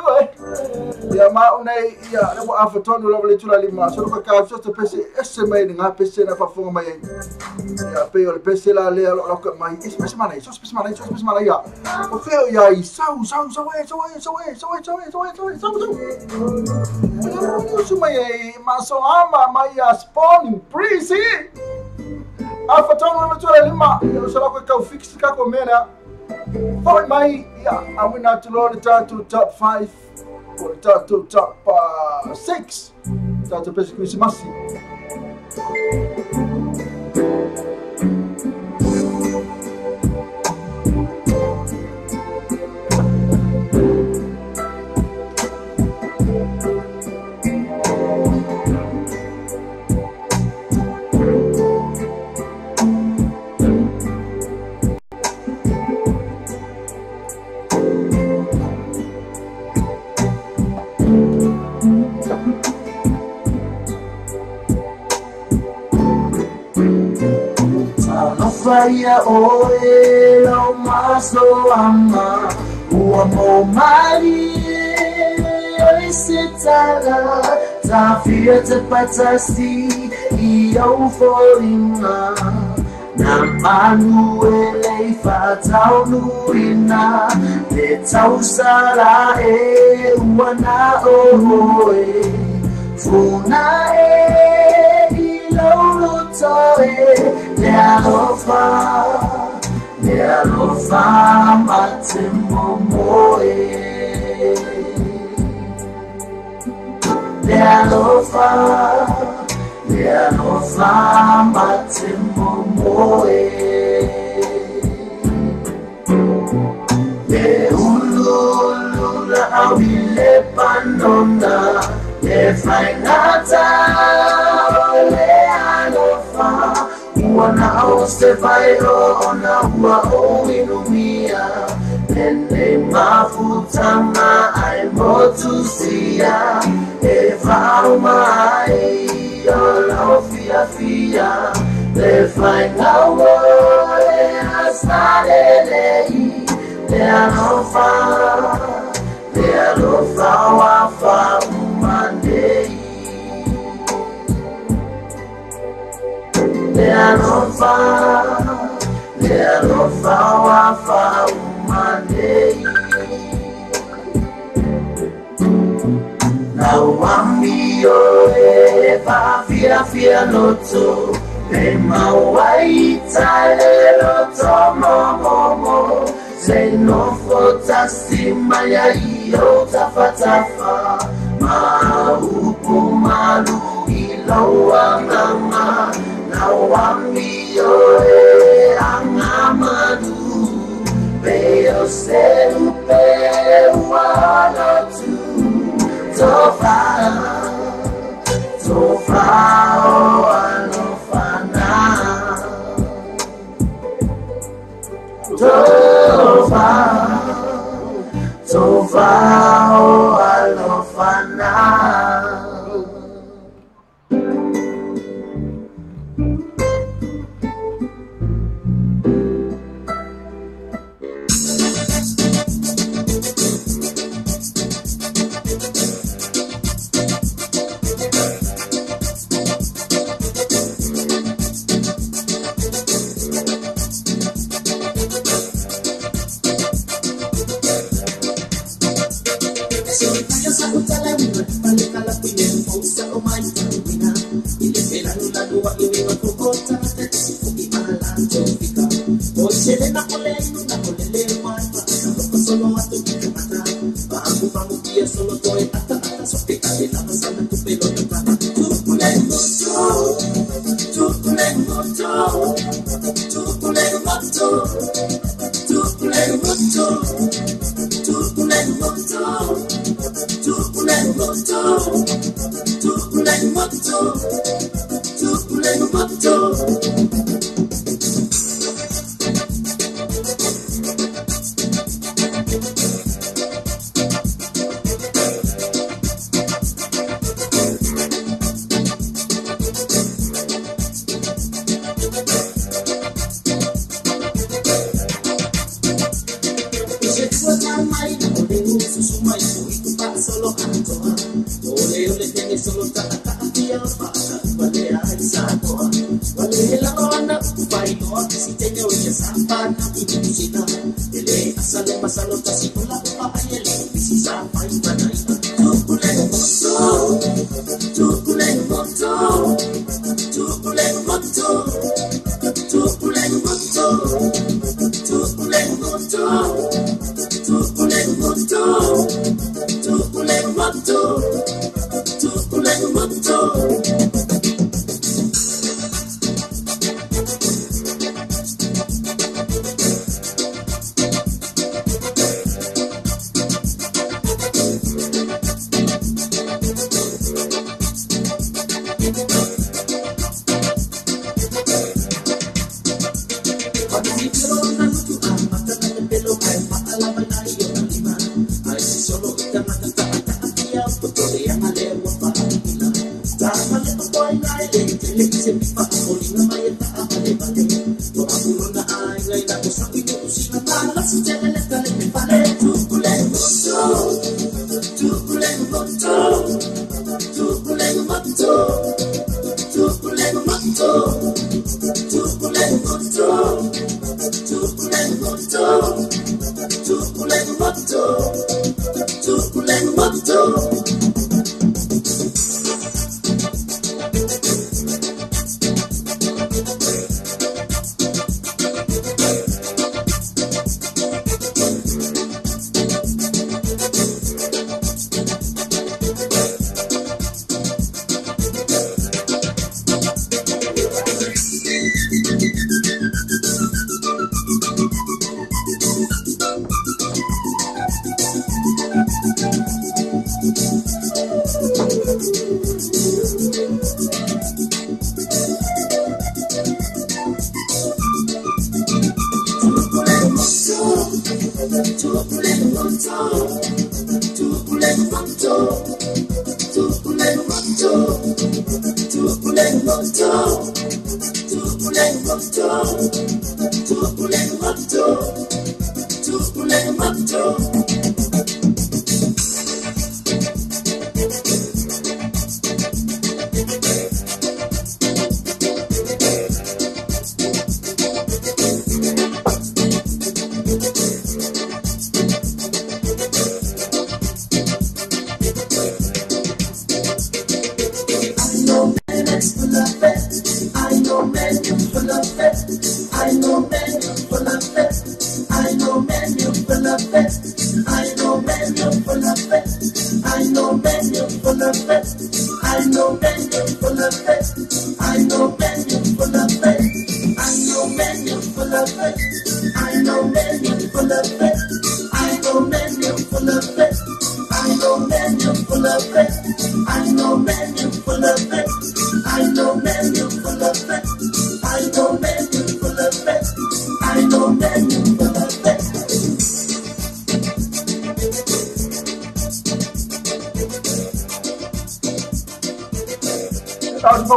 Speaker 2: ya ma unai ya no afatono lo le tula lima solo perché sto pese SMA nga pese na fa forma ya pe o pese la le lo mai spes mana ya o feo ya i sau maso ama maya spawning breezy afatono mtore lima sala ko ka fix ka ko mena for my ya amina to load to top 5 or to top 6 to pesa Christmas
Speaker 3: Fire oil o maso ama o amor Maria sitala Tafia te patasti Iyo folina Namanuele fatau nuina Le tausara e uana oe Funa e iloluto e Le alofa matemomoe Le alofa matemomoe Le ulula awile panona Le fainata le alofa Wana ose vairo ona hua o inumia Nene mafutama ai motusia E vauma ai ola fia fia Le faina wo le asare lei Le alofa wafa umandei Le alofa wafa umandei Na wambio eva fia loto E mawaita loto momomo Se no fotasi maya iyo tafatafa Maupu malu ilo angama Na wambio angamadu Peo selupe walotu Tofa o alofana Tofa o alofana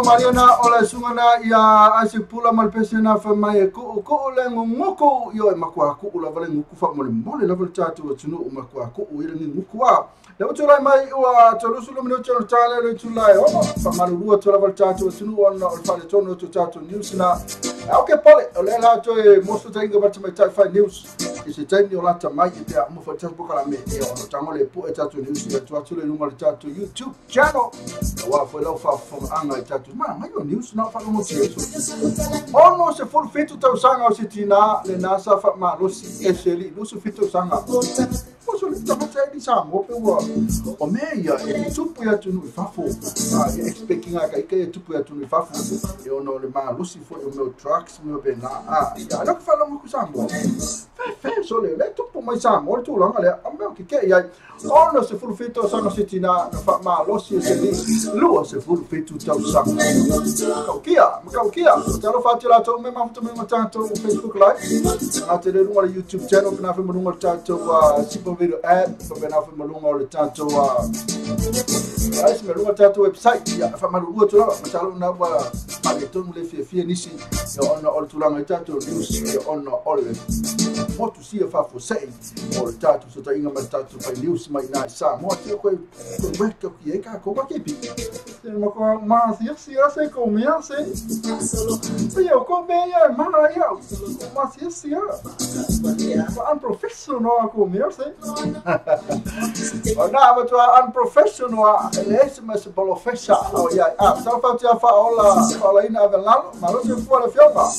Speaker 2: Mariana ola sungana ia asipula malpesena fa mai ku le ngoko yo e makwa ku la vale nguku fa mole la vale tatu tunu makwa ku ile ni nguku wa le utula mai wa tolusu lo mino tolo tale le tulai o fa malu tola vale tatu tunu ona o fa le tono to tatu news na okay pole ole la to e mosto tainga bat mai tai fa news ise tainga ola ta mai te mo fa tatu bokala me e o tango le pu e tatu news le tatu le numero tatu YouTube channel wa foi lo fa anga tatu ma yo news na fa mo tieso ono se for feito tau sanga o sitina le nasa fa ma lo si eseli lo su feito sanga posso le ta mata di samo pe wa o me ya e tupu ya tunu fa fo expecting aka ike tupu ya tunu fa fo e ono le ma lo si fo o meu trucks meu ben na ya lo fa lo mo kusamo fe so le tupu mai samo tu langa le o meu ke ya ono se for feito sanga sitina fa ma lo si eseli lo se for feito tau sanga Kaukia, telo fatu la to me mafuta me matanto Facebook live. Na te runga le YouTube channel na fe runga tanto super video ad, fe na fe runga le tanto ai me runga tanto website ya fa malu to la matalo na wa pale to le fie nisi yo ono ol tulanga tanto news yo ono ol mo tu si fa fo sei ol tanto so ta inga matanto fa news mai na sa mo te ko weka ki ka ko ba ke pi. Ma si se comienza eu comia Maria mas isso é unprofessional a comienza não tu unprofessional esse mas pelo fecha só falta fala ina avelalo mas não se for a filma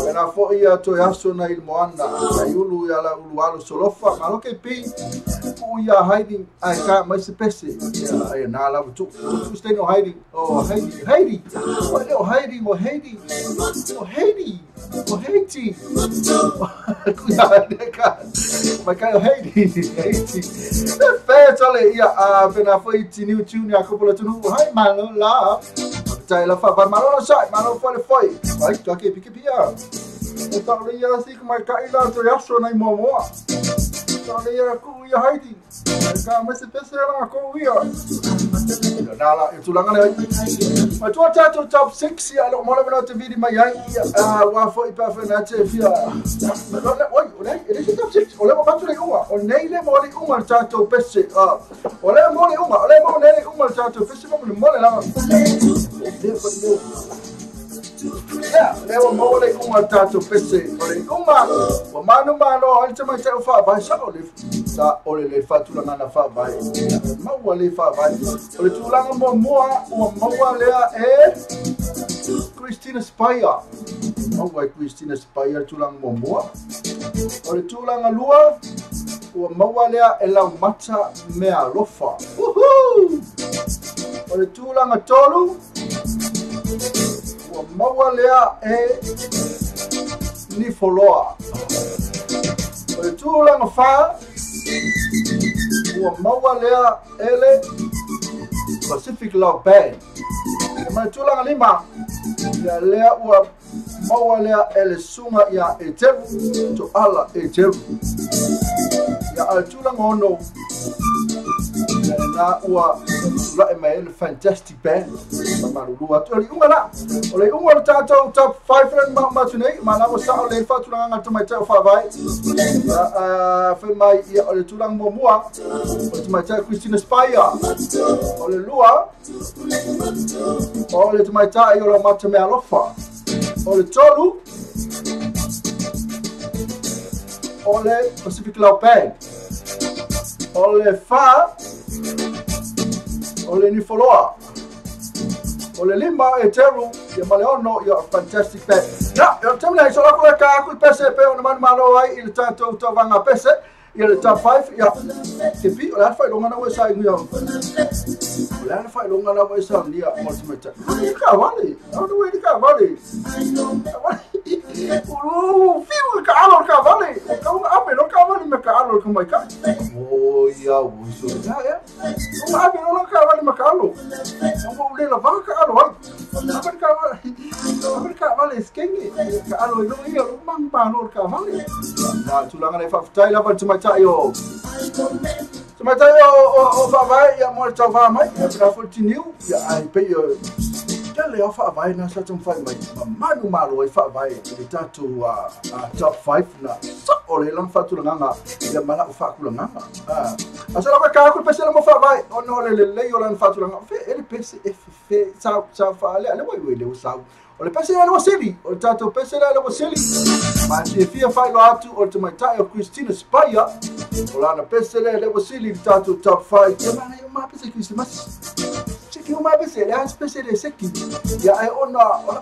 Speaker 2: era foi a tu acho na ilmoana na yulu ya la ulualo solofa mas o que pi o ia hiding ai cá mas se pense ai na lá tu stay no hiding oh hiding olha o hiding o Haiti. Mas caiu Haiti. Perfeito, olha aí. A pena foi tiniu a cúpula tu não vai malo lá. Sai lá vai malo não sai, malo foi. Vai tu aqui pique pia. Então ali assim como é cai lá tu já só na momo. Então ali aku ia Haiti. Mas se pensa lá com ia. Nala itu langan mas tu acha top 6 ya lo mola bana te vidi mai ai wa foi pa fena te fia oi ele é top 6 olha ma le uma o nei le mole uma chato pesse olha mole uma nei uma chato pesse mo mole lá Ya, leo mo le unga tato pese, ole unga, wa mano al tama ta fa vai sa ole le fatulanga na fa vai. Mau le fa vai. Ole tulanga mo wa le Christina Spire. Mau Christina Spire tulanga mo. Ole tulanga lua o mawalea e lau mata mea lofa. Ole tulanga tolu o mawalea e ni foloa. Ole tulanga fa o mawalea ele Pacific Love Band. E mai tulanga lima ya lea ua mawalea ele sunga ya eteru to ala eteru. Ya altula ngono na ua la email fantastic band mamaru dua oli ungala oli ungala tato top 5 friend ma tunei mana wasa oli fatula ngata mai ta fa vai fa mai ya oli tulang momua oli mai ta Christina Spire oli lua oli mai ta yo la mata me alofa oli tolu ole Pacific Love Band, ole fa, ole ni foloa, ole lima e teru, ya maleono ya fantastic band. Na, ya temna iso la kule ka aku pese pe ona manu malo ai il tanto to vanga pese, il top 5 ya. Kepi ole alfa longa na wesa ingu ya. Ole alfa longa na wesa ndia multimeter. Ka vale, no way ka vale. Fiu ka vale. Ape no ka vale me ka alo kuma ka. Oh ya wuso ya. No ape no ka vale me ka alo. No le la va ka alo. Ape ka vale skenge. Ka alo no ia mang pa no ka vale. Na tulanga le fa tai la va tuma yo. Tuma yo o va vai ya mo ta va mai. Ya pra continue ya ai pe yo. Le ofa vai na sa tum fai mai manu malo e fa vai e tatu top 5 na so ole lang fa tu nganga ya mala fa ku nganga asala ka ku pese mo fa vai ono le yo lan fa tu nganga fe ele pese fe sa fa ale we le sa ole pese ale wasili o tatu pese ale wasili ma se fia fai lo atu o mai tayo Christina Spire ola na pese ale wasili tatu top 5 ya mana yo ma pese Christmas uma vez ele é espécie de sequi ya ai ona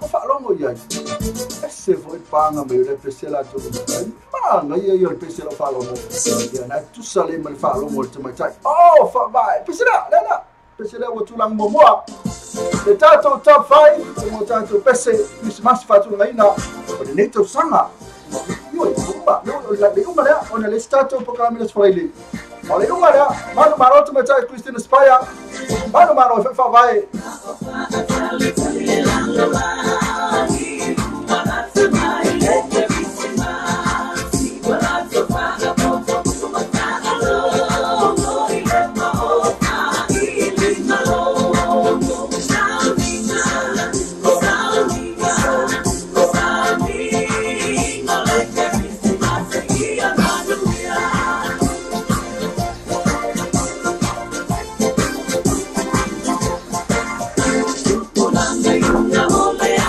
Speaker 2: fa longo ya esse foi panga meu le pese la tu panga yo pese la fa longo ya na tu sale mal fa longo tu mai tai fa vai pese la pese la o tu lang moa le tato top 5 mo tato pese Christmas fa tu ngaina o le neto sanga yo ba no la de uma la ona le stato programa les fraile olha uma lá mano maroto me tai Christina Spire mano maroto fa vai
Speaker 1: Una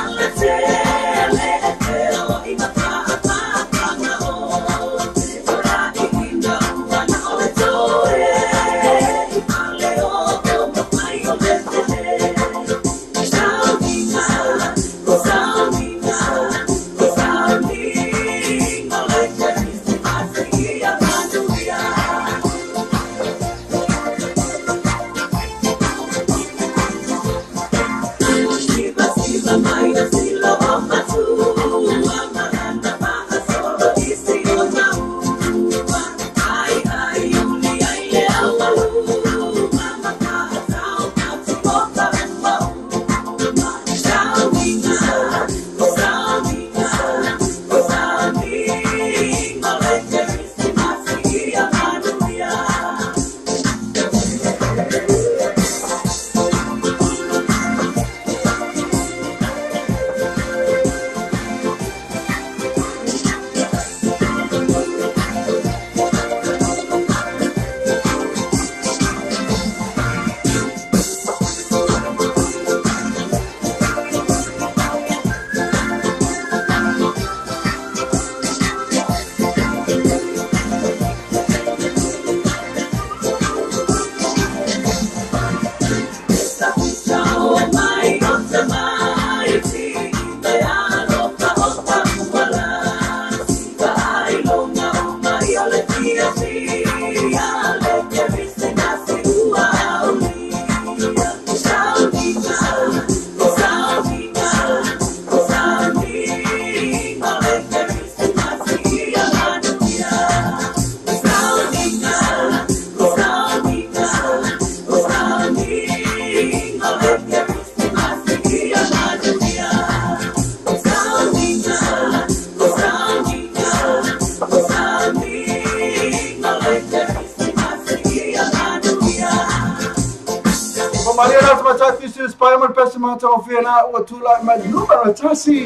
Speaker 2: spy mal pessimata o fiena o tula ma numero tasi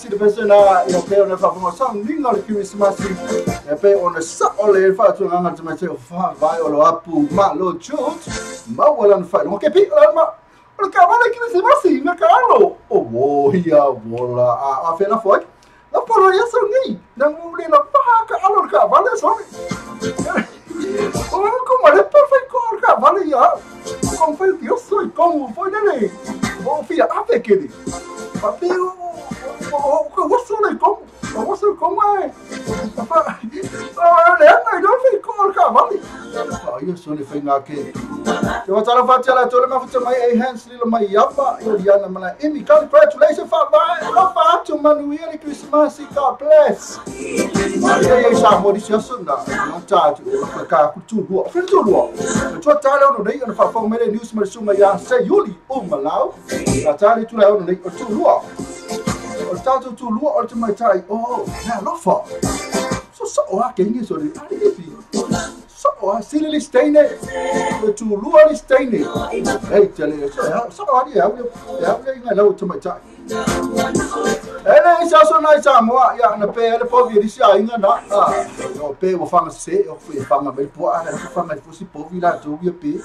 Speaker 2: de pesena e pe ona fa mo sang ninga le Christmas e pe ona sa ole fa tu nga te mate o fa vai o lo apu ma lo chut ma wala na fa no ke pi ma o ka wala Christmas na kalo o ia wala a fiena foi na polo ia so ni na ngule na pa ka alo ka wala so como é perfeito cá vale já como foi que eu sou como foi dele o filho até que ele papel o gosto de como é olha não foi como cá vale eu sou de fenga que eu vou falar fatia lá toda mas fatia mai hands lilo mai yapa eu ia na mana emi congratulations fa vai não fato manuel Christmas God bless eu já moricia sunda não tá ka kutugo fitugo to tale ono nei ona fa fa mele news ma suma ya se yuli o malau ta tale tu la ono nei o tu lua o tatu tu lua o te mai tai oh na no fa so o a ke ngi so ni so o silly steine tu lua ni steine ei tele so o ya ngai lau te mai tai ele sa so nai sa mo ya na pe ele po vi sia inga na o pe o fanga se o fui fanga bel po ana o fanga fosse po vi la tu vi pe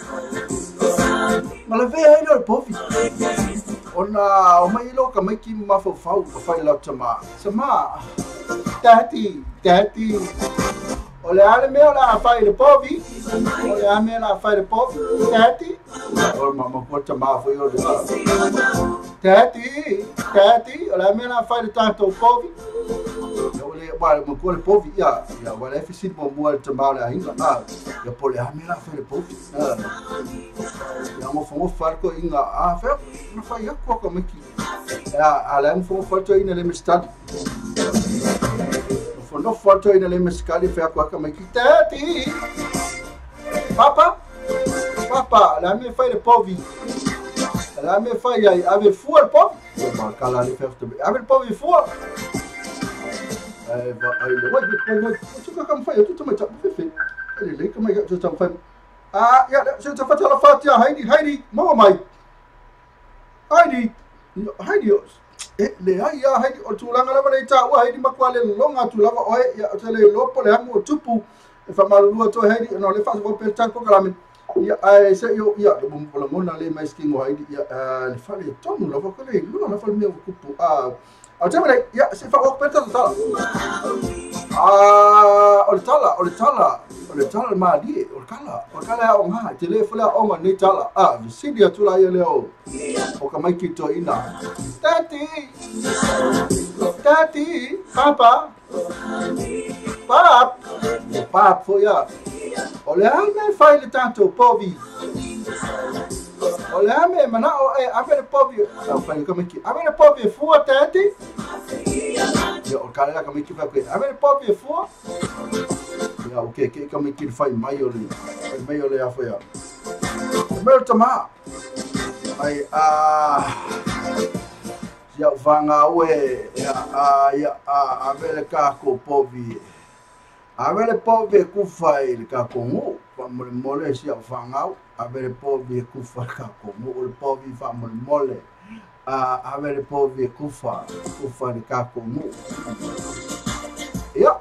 Speaker 2: ma la ve ai no po vi ona o mai lo ka mai ki ma fo fa fa la tama sama tati ole ale me la fa le po vi ole a me la fa le po tati o ma ko tama fo yo Tati, olha a minha faz tanto o povo. Eu olhei, olha, uma coisa povo, já, olha, é preciso uma boa trabalho ainda, eu olhei a minha faz o povo. Eu não fomos farco ainda, velho, não faz a coisa como aqui. Além fomos farco ainda no estado. Fomos farco ainda no estado e faz a coisa como aqui. Tati, papa, olha a minha faz o povo. La me fai ave fu al pop ma cala le ferte ave il pop fu vai tu come fai tutto ma fe ele come tu tam fai ja se tu fai la fatia Heidi mama mai Heidi le ai ya Heidi o tu langa la vai ta wa Heidi ma kwale longa tu lava oi ya te le lopo le amo tupu e fa malu to Heidi no le fa vo per tanto kalamin ya se yo ya bum mona le mais kingo Heidi ya le fa le tonu la fa kole lu la fa me kupu a te mele ya se fa o per tanto o tala ma di o kala o nga te le fula o ma ni tala visidia tu la ye le o ka mai ki to ina tati papa foi ya olha me fai le tanto povi olha me mana o avere povi fai come que avere povi fu tati io o cara come que vai avere povi fu ya o que come que fai maiole a foi ya meu tama ai ya vanga we ya avere kako povi avere povi kufai ka kongo mole si vanga avere povi kufa ka kongo o povi fa mole avere povi kufa ka kongo ya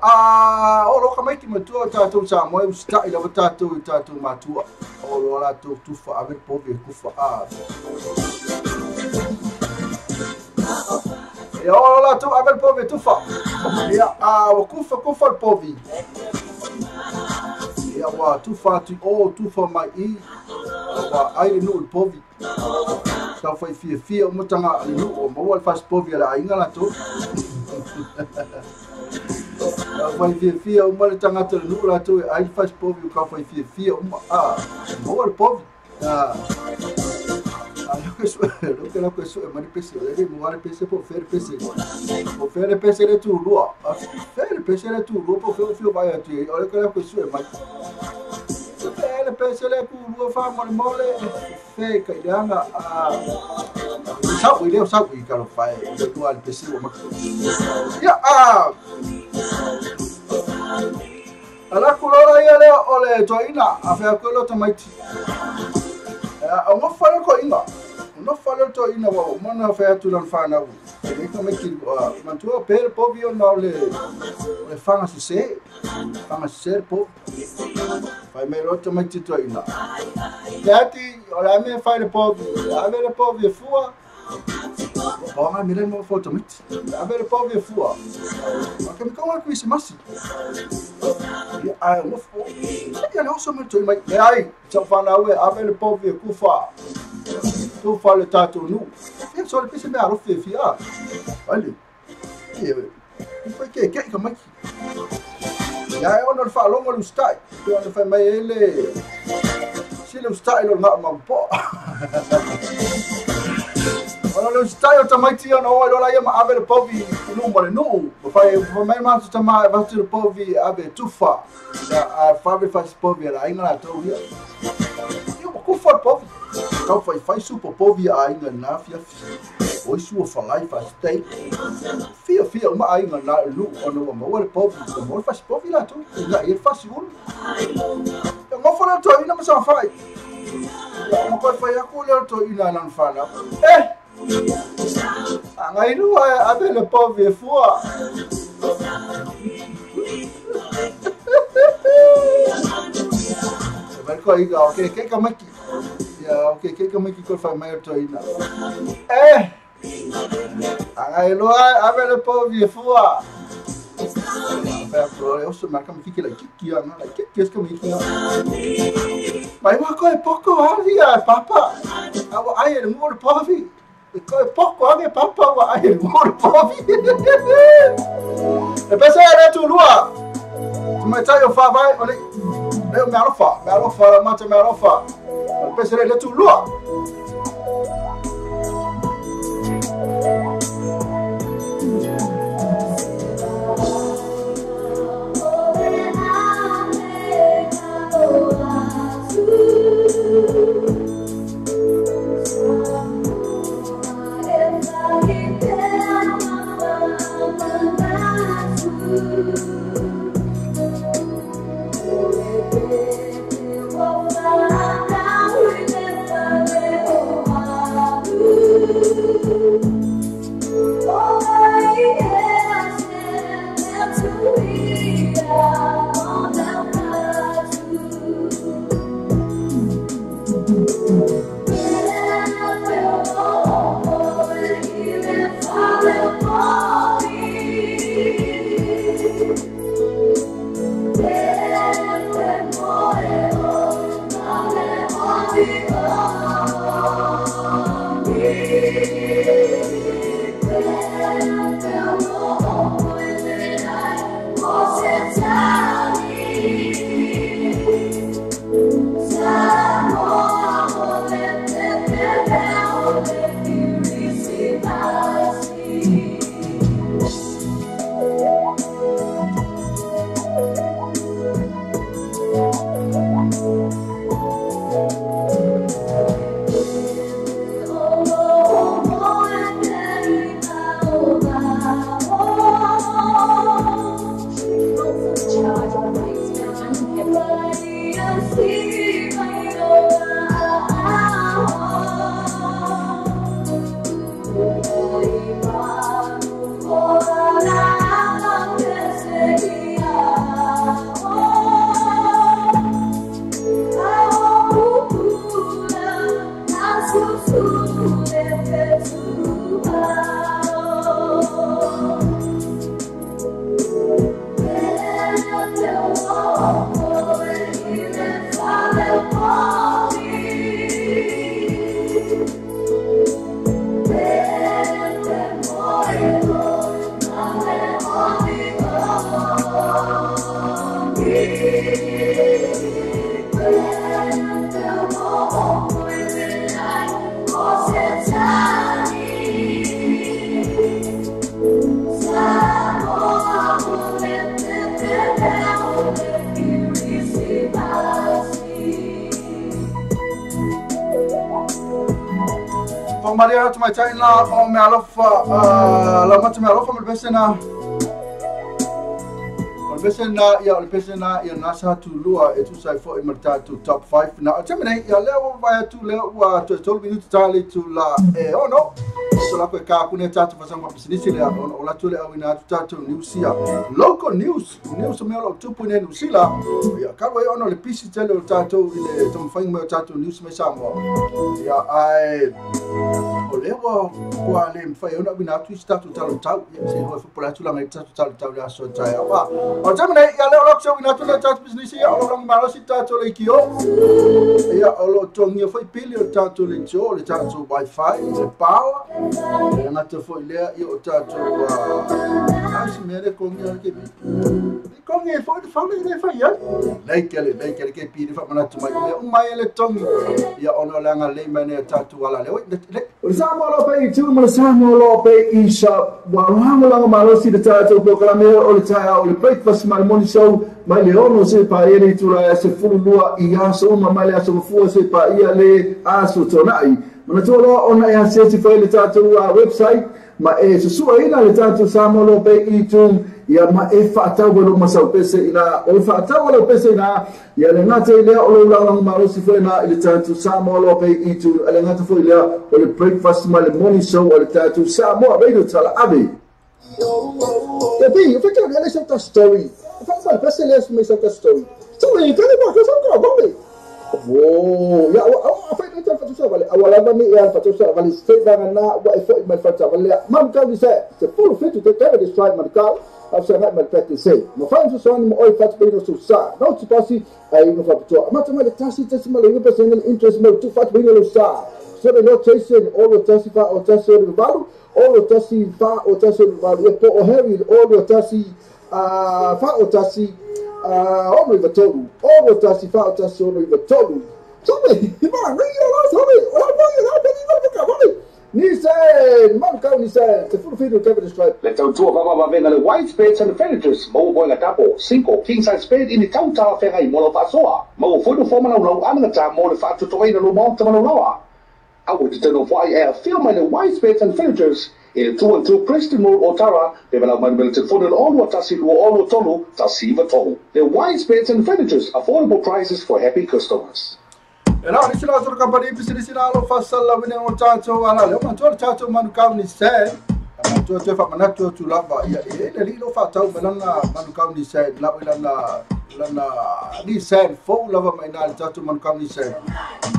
Speaker 2: o lo kama ki matua tatu sa mo sta ila tatu matua o lo la tu fa avere povi kufa e ora tu ave il povi tu fa o kufa il povi e wa tu fa mai wa ai no il povi sta fai fia mo tanga no mo wal fas povi la inga la tu fai fia mo le tanga tu no la tu ai fas povi ka fai fia mo wal povi lo que la questo è manifestato le muore pese può fare pese le tu lo fare pese le tu lo può fare vai a te ora che la questo è ma le pese le tu lo fa mole fe che danga sa qui che lo fai tu al pese ma ya alla colora io le ole toina a fare quello tomaiti Ngo fala ko inga. No fala to ina wa mana fa tu lan fa na. E ka me ki man tu per povio na le fanga se fanga ser po. Fa me rota me ti to ina. Dati ora me fa le povio, ave le povio fua. Bom, me lembro foto mit. Ave le povio fua. Ma che mi come qui si massi. Não foi. Não sou muito mais. Aí, se eu falar ave le povio kufa. Tu fala tato nu. Eu só le pisse me aro fia. Olha. Foi que como é que? Já eu não falo mal os tai. Eu não faz mais ele. Se ele os tai não mal pô. Olha os tai eu também tinha não olha lá ia ave le povio nu mal nu. Foi mais mais também vai ter povio ave tufa. A fábrica faz povio lá ainda lá tô via. Eu kufa povio. Então faz super povio ainda na fia. Oi sua falar e faz tem. Fia uma ainda na lu ou não uma povio. Não faz povio lá tu. Ele faz seguro. Eu não falo tu ainda mas só faz. Uma coisa foi a colher tu ainda não fala. Ngai lu ave le povio fua. Vai coiga, ok, que como é que ok, que como é que eu faço mais toina? Ngai lu ave le povio fua. Eu sou marca me fica aqui que es como que mas uma coisa pouco ali papa ai ele mor povio coi pouco ali papa ai ele mor povio e pensa era tu lua mas sai eu fa vai olha eu me alofa mata me alofa pensa era tu lua Maria tu mai chai na o me alofa la mata me alofa me besena o Pesena ia le pesena ia nasa tu lua e tu sai fo imata tu top 5 na temene ia leo vai tu leo wa tu 12 minutos tali tu la no so la ka ku ne tatu fasanga business le o la tu le awina tu tatu news ia local news me lo tu pune news la ia ka wa ono le pisi tele o tatu ile tom fang me tatu news me samo ia ai o leo kwa le mfai ona bina tu tatu tatu tau ia se no fo pola tu la me tatu tatu la so tai wa o temene ia leo lo so bina tu le tatu business ia o lo malo si tatu le kio ia o lo tongia foi pili o tatu le jo le tatu wifi le power e ngata foi lea i o tatu asi mere kongia ke bi kongia foi de fale le fai ia leikele ke pili fa mana tu mai mai le tongi ia ono langa le mane tatu ala le
Speaker 3: o samo lo pe tu mo samo lo pe i shop wa hamo la malo si de tatu proclame o le taia o le breakfast mal morning show mai le ono se pa ele tu la se fulu lua i aso mai le aso fu se pa ia le aso tonai mana tolo ona ia se ti foi le tatu website ma e se sua ina le tatu samo lo pe i tu ia ma e fa ta lo ma sa pese ina o fa ta lo pese ina ia le ngate le o lo la ma lo si foi na le tatu samo lo pe i tu le ngate foi le o le breakfast ma le morning show o le tatu samo radio tala ave te vi io faccio le sua story fa pese le sua story tu e che ma che sono qua oh ya apa itu tak fatus vale awalnya ni yang fatus vale state dan na wa effort mal fatus vale man kau bisa se full fit to take the strike man kau after that mal fatus say no fatus son mo oi fatus bino sa no tu pasi ai no fatus macam ada tasi mal ini personal interest mo tu fatus bino sa so the notation all the tasi fa o tasi o valu all the tasi fa o tasi o valu e o heavy all the tasi fa o tasi ono i vatolu, ono tasi wha o tasi ono i vatolu. Tome, ima, ringi o la, tome, o la mongi, la peni i waka, wale. Nisen, man kau nisen, te furu whiru Kevin Stripe.
Speaker 5: Le tau tua whawa venga le wide spades and furnitures, mau boinga tapo, 5 king size spade ini tau tawa whengai mo lo whasoa. Mau furu whamana unau anangata mo le whaatutoina lo maunta manu lawa. Awo te tano whai e a filma le wide spades and furnitures, in 212 Preston Road, Otara, they will have my telephone and all what Tassi do all what Tolu, Tassiva Tolu. Their wide spades and furnitures, affordable prices for happy customers.
Speaker 2: E la ni sila tur company business ina lo fasalla wine o tato ala le man tur tato man kam ni se tu tu fa manato tu lava ia e le lo fa tau melanga man kam ni se la lana ni se fo lava mai na tato man kam ni se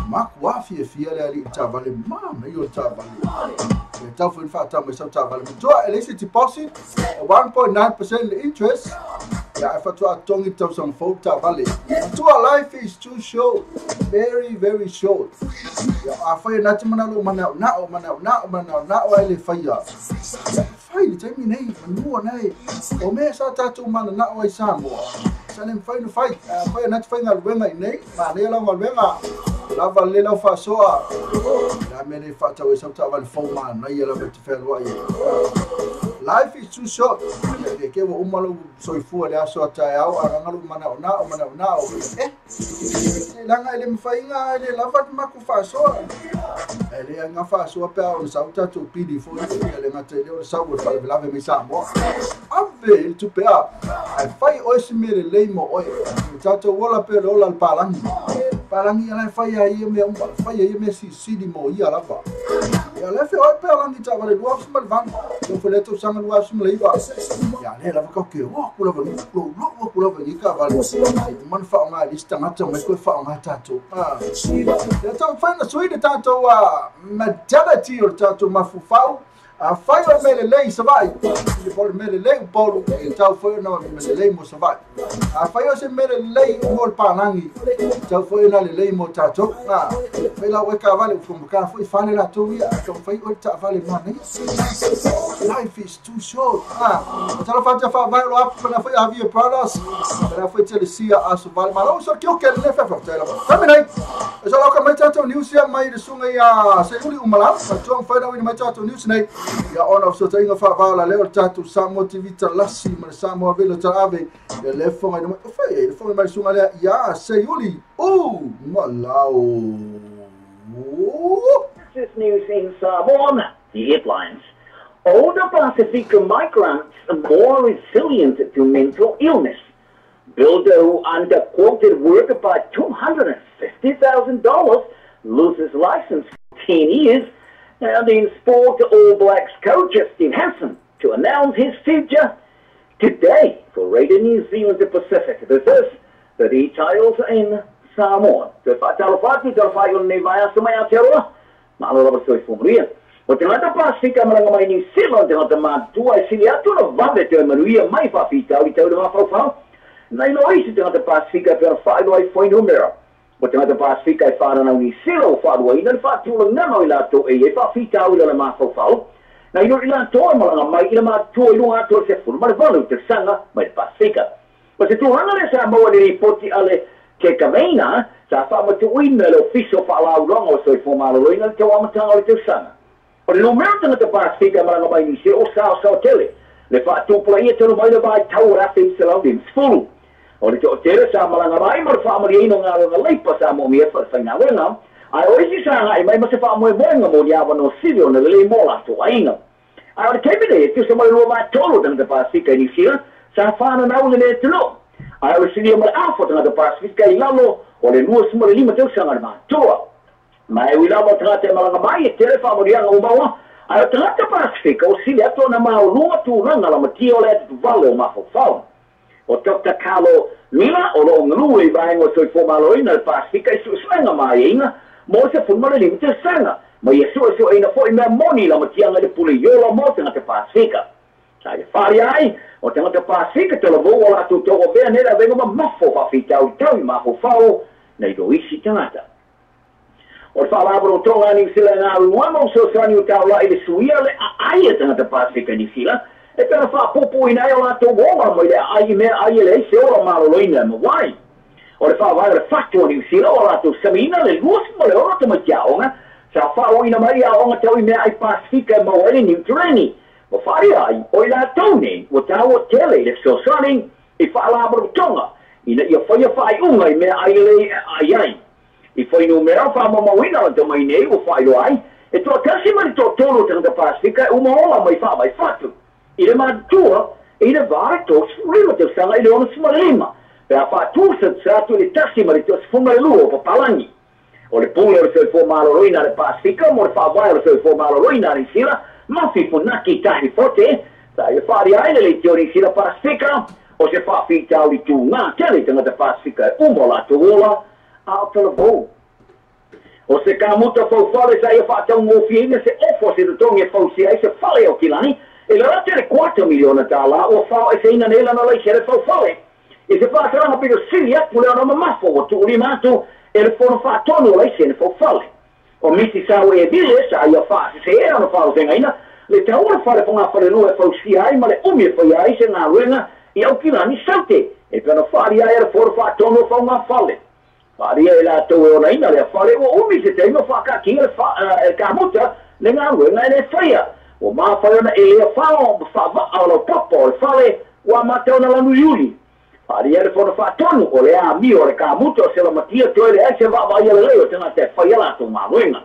Speaker 2: mak wa fi le ali ta vale ma me yo ta vale e tau fu fa tau me sa ta vale to electricity deposit 1.9% interest. Yeah, if I try to tongue it up some photo valley. To our life is too short, very, very short. Yeah, I find that now I fire. Fine, tell me name, and more name. Or may I start to man and now I some more. Send him find a fight. Fire not find out when I name, Manela Malvena. Lava Lila Fasoa. I mean, if I tell you something about 4 man, I yell about to fail. Life is too short. They gave umalo so fu le aso tayao arangalu mana na langa ile mfainga ile lavat makufaso ele nga faso pa on sauta to pidi fo ele ngate le sabu fa le lave misamo ave tu pe ai fai o simile leimo o tato wala pe lo al palangi ala fai ai me si di mo ia lava ya le fe o pe langi ta vale duaf mal van do fe le to sanga duaf mal iba ya le lava ko ke o kula va ka vale man fa nga lista ngata me ko fa nga tato ya ta fa na sui de tato mentality o tato mafufau a fai o mele lei savai e por mele lei polo tau foi na mele lei mo savai a fai o se mele lei mo panangi tau foi na le lei mo tato na pela o ka vale fu ka foi fane la tu ia ka fai o ta vale mani life is too short tau fa vai lo up na foi havia products na foi te sia aso vale malo so que o que le fa tela também eu já logo mais tato news ia mai de sunga ia se uli umala então foi na mai tato news nei ya ona so tainga fa vala leo tatu samo tivita lasi ma samo velo tave ya lefo mai no fai le fo mai sunga le ya se yuli malao
Speaker 9: This news in Samoa, the airlines. Older Pacific migrants are more resilient to mental illness builder who underquoted work by $250,000 loses license for 10 years. Now the Sport All Blacks coach Steve Hansen to announce his future today for Radio New Zealand Pacific. This is the details in Samoa. Te whatalawhati, te whai o nei vai asa mai Aotearoa. Maalora soi whumuria. O te ngata Pasifika maranga mai New Zealand, te ngata mātua e sili atu na vave te manuia mai whawhitau i tau na mawhauwhau. Nei lo isi te ngata Pasifika pēra whaelo ai whainumera. O te ngata Pasifika e whanana New Zealand o whaelua ina ni whaatula ngano i lato e whawhitau i la mawhauwhau. Na ino i lato e maranga mai i la mātua i lunga atua se furu marivalu te sanga mai te Pasifika. O te tūhanga le sa maua ni poti ale ke kameina, sa whamatuina le ofiso whaalauronga o soi whamaloloina te wamatanga o te sanga. O le numero tanga te Pasifika maranga mai nisi o sao tele. Le whaatupula ia tano mai le vai tau rafi i salau di msfulu. O le te o tere sa maranga mai mara whaamari eino ngā runga leipa sa mo mia whainga wenga. Ai oisi sa ngai mai ma se whaamoe moenga mo ni awa no siri o na lele mola to ainga. Ai o le teimine e tu sa mai lua mai tolo tanga te Pasifika i nisi sa whana nau le ne tano. Ai o le siri o mai alfa tanga te Pasifika i lalo o le lua sumare lima tau sanga le mātua. Mai ui lama tanga te maranga mai e tere whaamorianga o maua. Ai o tanga te Pasifika o sili ato na mao lunga tūranga la matia o le atu vale o mawhawhau. O Dr. Carlo Mila o lo ngalua i vaenga o soi whamaloina le Pasifika i suuslenga mai inga mo se funmare lima te sanga. Ma i sua ina fo i mea moni la matianga le pule yola mo tanga te Pasifika. Sai whare ai, o tanga te Pasifika te la voa la tu toko vea nera venga ma mafo whawhitau i tau i mawhawhau nei do isi tangata. O le whaalabaro tonga New Zealand ngā ruama o sosani o tau la i le suia le aia tanga te Pasifika New Zealand. E pēra whaapopo i nei o la tō wonga mo i le aia mea aia le eise o la maloloina ma wai. O le whaawai le whatua New Zealand o la tō samina le luasi mo le ora te matia onga. Sa whao ina mai a onga tau i mea ai Pasifika ma wai le New Terrain. Mo whare ai o i la tau nei o tau o tele le sosani i whaalabaro tonga. Ina ia whaia whai unga i mea aia le ai. I whainu mea whamamawina o te mai nei o whailo ai. E toa kasi mani tō tōro tanga te Pasifika e umaola mai whaamai whatu. I le mātua, i le vāre tō rima te sanga i le ona simarima. Pea whātua sa tu le tasi mani tō sifumare lua o papalangi. O le pule o soi fōmaloroina le Pasifika, mo le whaawai o soi fōmaloroina ni sila, mawhi funaki tahi fote, sa i whaari aile le teo ni sila Pasifika, o se whaafitau i tū ngā tele tanga te Pasifika e umola tu ola, ao telefou. O se kamuta whauwhale sa i whaatau ngōwhienga se ofo se tutongi e whausia i se whale o kilani, e le rate le 4 miliona tāla o whao e se ina nela na lai sere whauwhale. E se whaataranga pito siri atu leo na mamafo o tuuri mātu e le whono whaatonu lai sere whauwhale. O misi sawe e vile sa i a whaase se era na whao venga ina, le taura whale po ngā whale nua e whausia ai ma le umi e whai ai se ngā ruenga i au kilani saute, e pēna whaari ai e le whono whaatonu o whao ngā whale. Wharia e la tau e ona ina le whale o umi se teima whaakaki e kamuta le ngā ruenga e le whaia. O mawhaiona e lea whao whaavaa o lau papa o le whale wa matau na lanu iuli. Wharia le whono whaatonu o le ami o le kamuta o se la matia toi le aise whaavaa ia le leo tena te whaia la tau maruenga.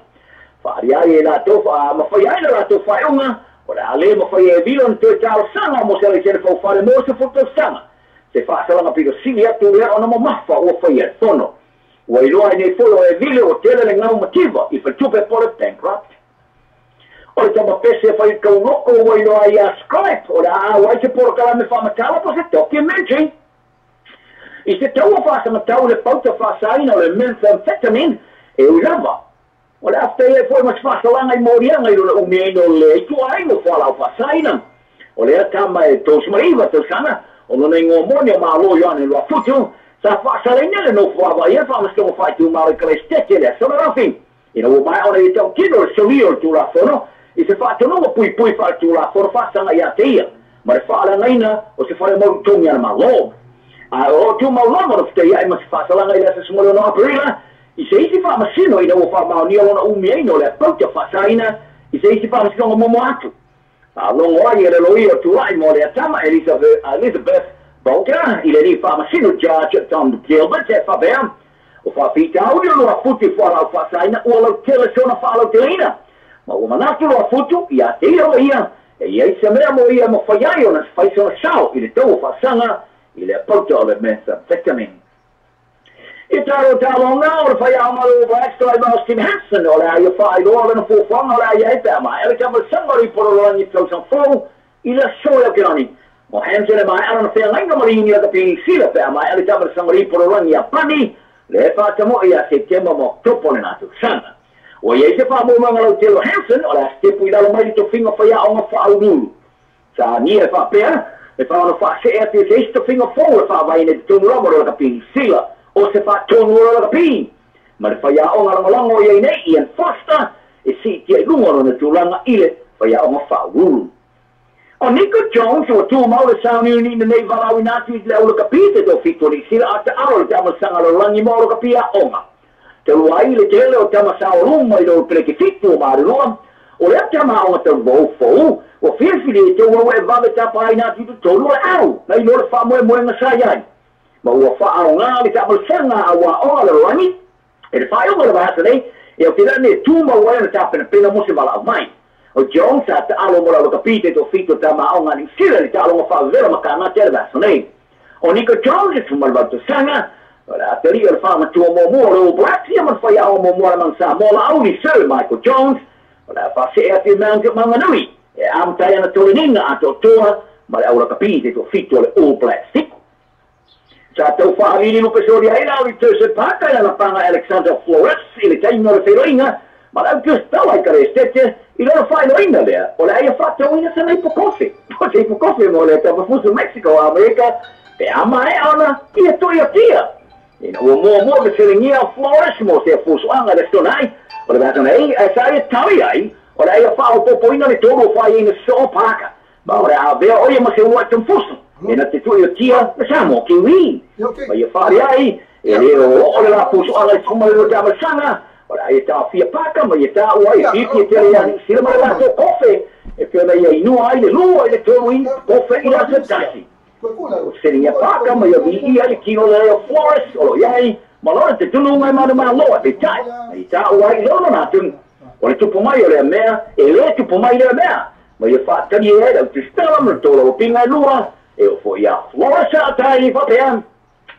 Speaker 9: Wharia e la tau mawhaia e la tau whaionga o le ale mawhaia e vilon toi tau sanga mo se le sere whau whale mo se whutau sanga. Se whaasalanga pito sili atu lea o na mamafa o whaia e tono. Ua iloa e nei wholo e vile o tele le ngau mativa i whatupe pole bankrupt. O le tama pese e whai kaunoko o iloa i a Skype o le awai se poro kala me whamatala po se documentary. I se taua whasangatau le pauta whasaina o le methamphetamine e uilava. O le after e fwoi mas whasalanga i morianga i rona umeino le i tua aino whalau whasaina. O le atama e tos maiva tau sana o lona ingo moni o malo yoane lua futu. Sa whaasalaina le no whawa ia whamastonga whaitu mara kare stete le asona rafi. Ina o mai ona i tau kino le soli o tūra whono. I se whaatononga pui whaitu la whono whaasanga ia te ia. Ma le whaalangaina o se whare mau tongi ana malo. O tu mau lama no whtai ai ma se whaasalanga i le asa sumole no aprila. I se isi whaamasino i na o whaamao ni ona umiaino le pauta whaasaina. I se isi whaamasinonga momo atu. Longo ai e le loi o tūrai mo le atama Elizabeth Bolger, i le ni whaamasino Judge Tom Gilbert e whabea. O whaapita au ni loa futi whaarau whaasaina ua lau tele sona whaalau telina. Ma ua manatu loa futu i a te ia o ia. E ia i se mea mo ia ma whaiai o na whaisona sao i le tau whaasanga I le pauta o le mesa thickening. I talo now if I am a little black so I lost Tim Hansen or I find all in a full fun or I hate that my every time somebody put a run you throw some full you just show up on it. Well Hansen and my I don't feel like nobody in the penny seal up there my every time somebody put a run you funny le fatamo ya September mo topo na tu sana. O ye se fa mo mangalo telo Hansen or I step with all my to finger for ya on a foul. Sa ni e fa per e fa ono fa se e te finger forward fa vai ne tu rubber ka penny seal. O se fa tonu ora pi ma fa ya o ngalango ye nei Ian Foster e si te lungo na tulanga ile fa ya o fa ru o Nico Jones o tu mau le sound ni nei vala ina ti le o ka pi te do fitori si ata aro te ama sanga lo rangi mo ka pi a onga te wai le te le o te ama sa o rum mai do preke fitu ma ro o le te ama o te vo fo o fili te o e va ta pa ina ti to lo au nei lo fa mo na sa ya ma ua whaarunga li ta malsanga a ua oa le rangi. E le whae o le bahasa nei, e o te rane tūma ua na tāpena pena mose mala au mai. O Jones a ta alo mora loka pite to fito ta maonga ni sira li ta alo ma whaavera ma ka ngā tere bahasa nei. O Nico Jones e tūma le bauta sanga, o le ateri o le whaama tua mōmua le o Blacks ia man whaia o mōmua le mansa mola au ni Sir Michael Jones, o le whaase e ati manga nui, e amtai ana tolinina ato toa, ma le au loka pite to fito le All Blacks. Sa tau whaariri no pesori ai lau I tau se paka I ana panga Alexander Flores I le taino le wheroinga ma lau tios tau ai kare estete I lona whaeroinga lea o le aia whatauina sa nei pokofi o te pokofi mo le tau mafusu Mexico a Amerika pe ama e ana I e toi a tia ina ua mua me serengia Flores mo se fusu anga le stonai o le batana ei a sa ia taui ai o le aia whao popoina le toro whaeina so paka ma o le a vea oia ma se ua tamfusu e na te tui o tia na sa mo kiwi ma ia whaare ai e le o le la pusu ala I tuma le o sanga o le ai ta fia paka ma ia ta ua I piti e tere ani sira ma le lato kofe e pia ia inua ai le lua I le tonu I kofe I la se tasi o seringa paka ma ia vi ai le kino le o Flores o lo iai ma lora te tunu ngai manu ma loa te tai I ta ua I lona na tunu o le tupu mai o le mea e le tupu mai le mea ma ia whaatari e lau te stela ma le tola o pinga lua e o foi a Flores a tai fa pean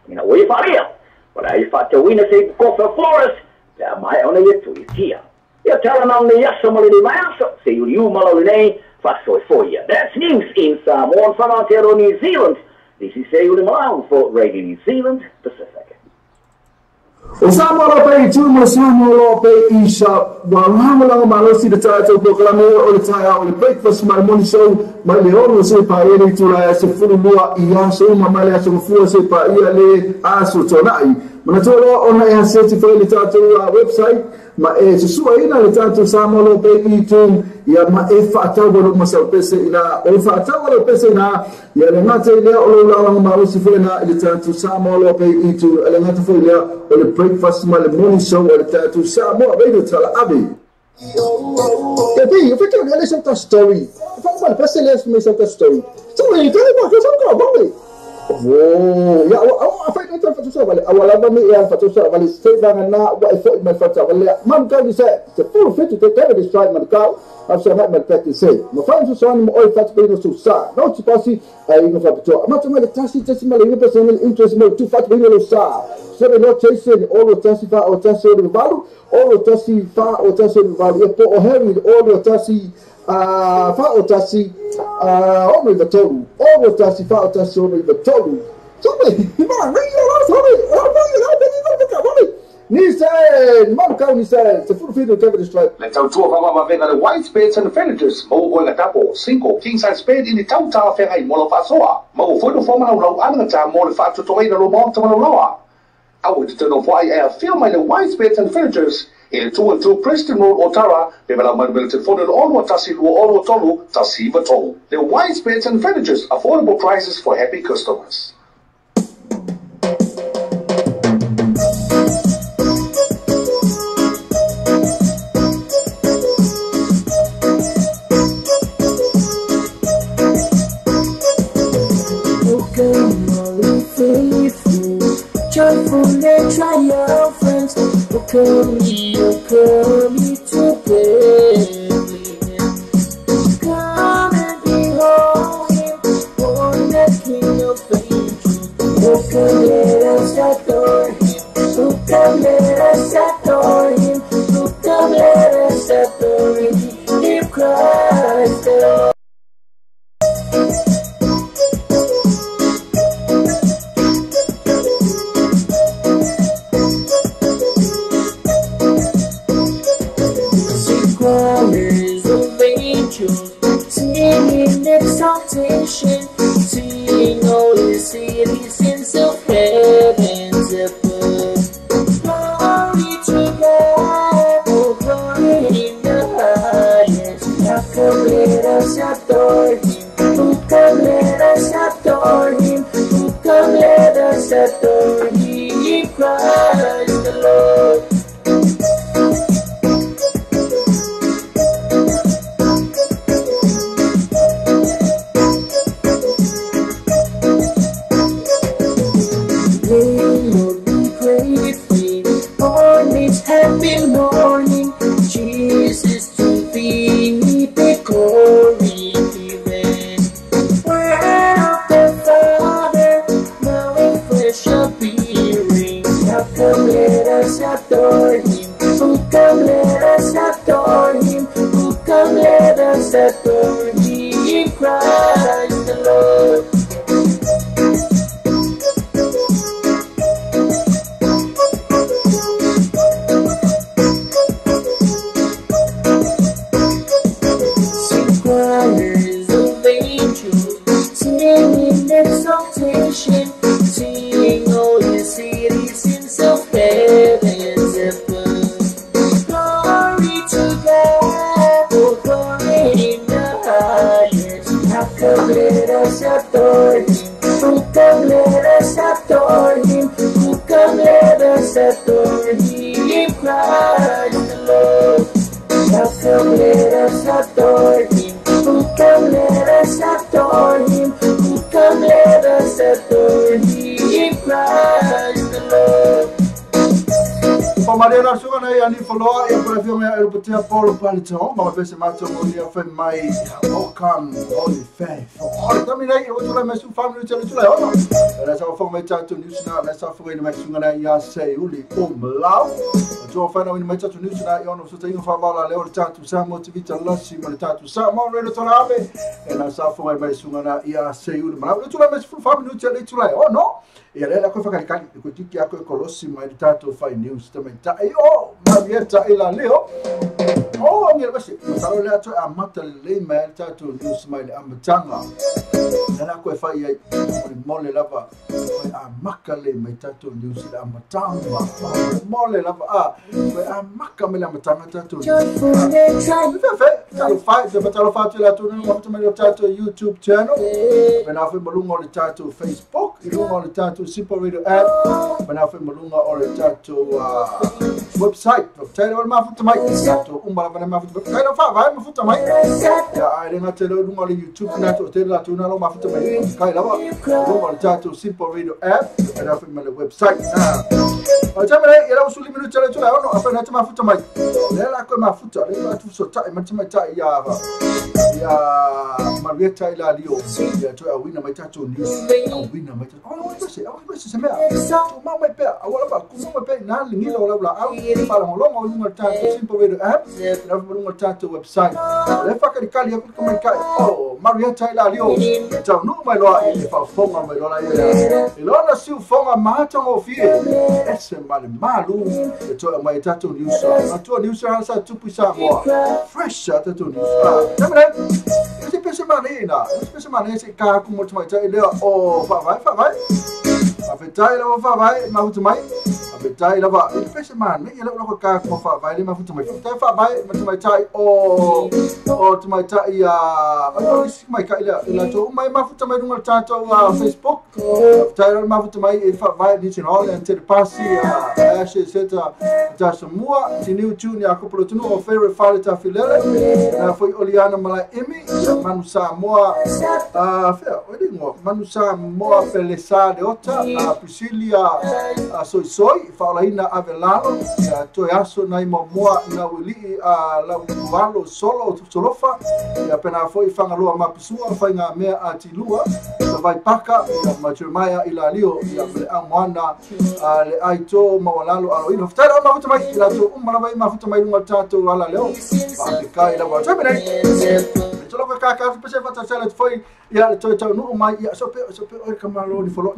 Speaker 9: ina o I faria para ai fa te wina se kofa Flores ya mai ona ye tu tia ya tala na le yasa mo le mai so se you malo nei fa so foi that's news in Samoa from Aotearoa New Zealand this is say you malo for Radio New Zealand Pacific
Speaker 3: o Samoa lo pe tu mo Samoa lo pe isa wa ngamo la malo si de tato proclame o le taia o le breakfast my morning show mai le ono se pa ele tu la se fulu lua I aso ma mai le aso fu se pa ia le aso tonai mana tolo ona e se ti foi le tato website ma e se sua ina le tato Samoa lo pe I tu ia ma e fa tawo lo ma sa pese ina o fa tawo lo pese ina ia le ngate le o lo la malo si foi na le tato Samoa lo pe I tu le ngate foi le o le breakfast my morning show o le tato Samoa radio tala abi Tapi, eu fiquei olhando essa story. Eu falo, mano, parece que ele é essa story. Então, ele tem uma coisa que vamos ver. Oh, ya, a fight itu fatu sa balik. Awal ni yang fatu sa balik. Saya jangan nak buat effort mai fatu balik. Man kau ni saya, full fit to take the strike man kau. After that man practice say. Ma fatu sa ni mo oi fatu pino susah. Não se passa aí no fatu. Mas também tasi mal ini personal interest mo tu fatu pino susah. Sabe não chase all o tasi fa o tasi o valu, all o tasi fa o tasi o valu. E o heavy all o tasi fa o tasi ono i vatoru. Ovo tasi fa o tasi ono I vatoru. Tome, ima, ringi o las hori. Ni said, man kau ni said, se furu fidu Kevin Strike.
Speaker 5: Le tau tua mama venga le white spades and the fenitors. Mau o nga tapo, 5 king size spade in the tau ta fenga I molo fasoa. Mau foi no forma no anga ta mo le fatu to ina lo monta mo loa. I would to know why I feel my white spades and fenitors. In 2 and 2 Preston Road Otara, they will have mobility for the all what tasi lu all what tolu tasi vatolu. The white spades and fenitors, affordable prices for happy customers.
Speaker 6: Joyful and triumphant, welcome ye today. Come and behold him, born the King of Angels.
Speaker 10: exaltation, seeing all the citizens of heavens above. Glory to God, oh glory in the highest. Now come let us adore Him. Oh come let us adore Him. Oh come let us adore Him, Christ the Lord. Happy morning, Jesus, to thee the glory given. Word of the Father, now in flesh appearing. Now come let us adore Him. Oh come let us adore Him. Oh come let us adore Him, Christ the Lord. Exaltation, seeing all the citizens of heavens above. Glory to God, oh glory in the highest. Now come let us adore Him. Oh come let us adore Him. Oh come let us adore Him, Christ the Lord. Now come let us adore Him. Oh come let us adore Him. Come let us adore Him, Christ the Lord.
Speaker 2: Mariana Sugana yani follow e por filme e potia Paulo Palito, ma pese mato monia fe mai welcome holy faith. Ora tamine eu tu me su family tele tu lá. Ela só foi meter tu news na essa foi no Sugana ia sei uli lau. Tu fa no meter tu news na eu no so tenho favala le ora tu sa motivita lassi ma tu sa ma re to lave. Ela só foi mais Sugana ia sei uli ma tu me su family tele tu lá. Oh no. E ela ko fa kali ko tiki ako kolossi ma tato fai news também tá aí oh Marieta ila leo oh ngira basi salo le ato amata le ma tato news ma le amatanga ela ko fa ia mole lava amaka le ma tato news le amatanga mole lava amaka me le amatanga tato talo fa la tu no ma tato YouTube channel bena fa malungo le tato Facebook ilungo le tato Simple Radio app bena fa malungo o le tato website tayo wal mafuta mai tato umbala bena mafuta tayo fa vai mafuta mai ya ai nga telo lungo le YouTube na to telo tu na lo mafuta mai kai lawa lungo le tato Simple Radio app bena fa mal website jamele ila usuli minu tele tu la no afa na mafuta mai lela ko mafuta le tu so tai mai tai ya Marieta ila lio ya to awina mai tato news awina mai tato oh se mea tu mau mai pe awala ba ku mau pe na lingi lo la au para lo mo lungo tato Simple Radio app na lungo tato website le fa ka kali ya ku mai kai oh Marieta ila lio tau no mai lo e fa fonga mai lo la ya e lo na siu fonga ma ta mo fi esse male malu to mai tato news na to news sa tu pisa mo fresh tato news tamai esse pessoal esse carro com muito mais ele oh vai afetai la fa vai ma muito mais afetai la va il pessoal mano ele lo carro com fa vai ele ma muito mais fa vai muito mais tai oh tu mai tai olha isso mai kai la to mai ma muito mais no tato Facebook afetai ma muito mais ele fa vai dice no ante passi ashe seta ta semua tiniu tuni aku perlu tunu o fair file ta filele foi Oliana mala emi manu Samoa manu Samoa Felisa de Ota Priscilia soisoi faulaina avelano to yaso na moa na wili la walo solo solofa ya pena foi fangalua mapsua fainga mea atilua vai paka maturmaya ila lio ya amwana le aito mawalalo aloino ftara mafuta mai ila to umana mai mafuta mai lunga tato wala leo kai la wata bene lo ka ka pese fata sala foi ya to no mai ya so pe o kamalo ni follow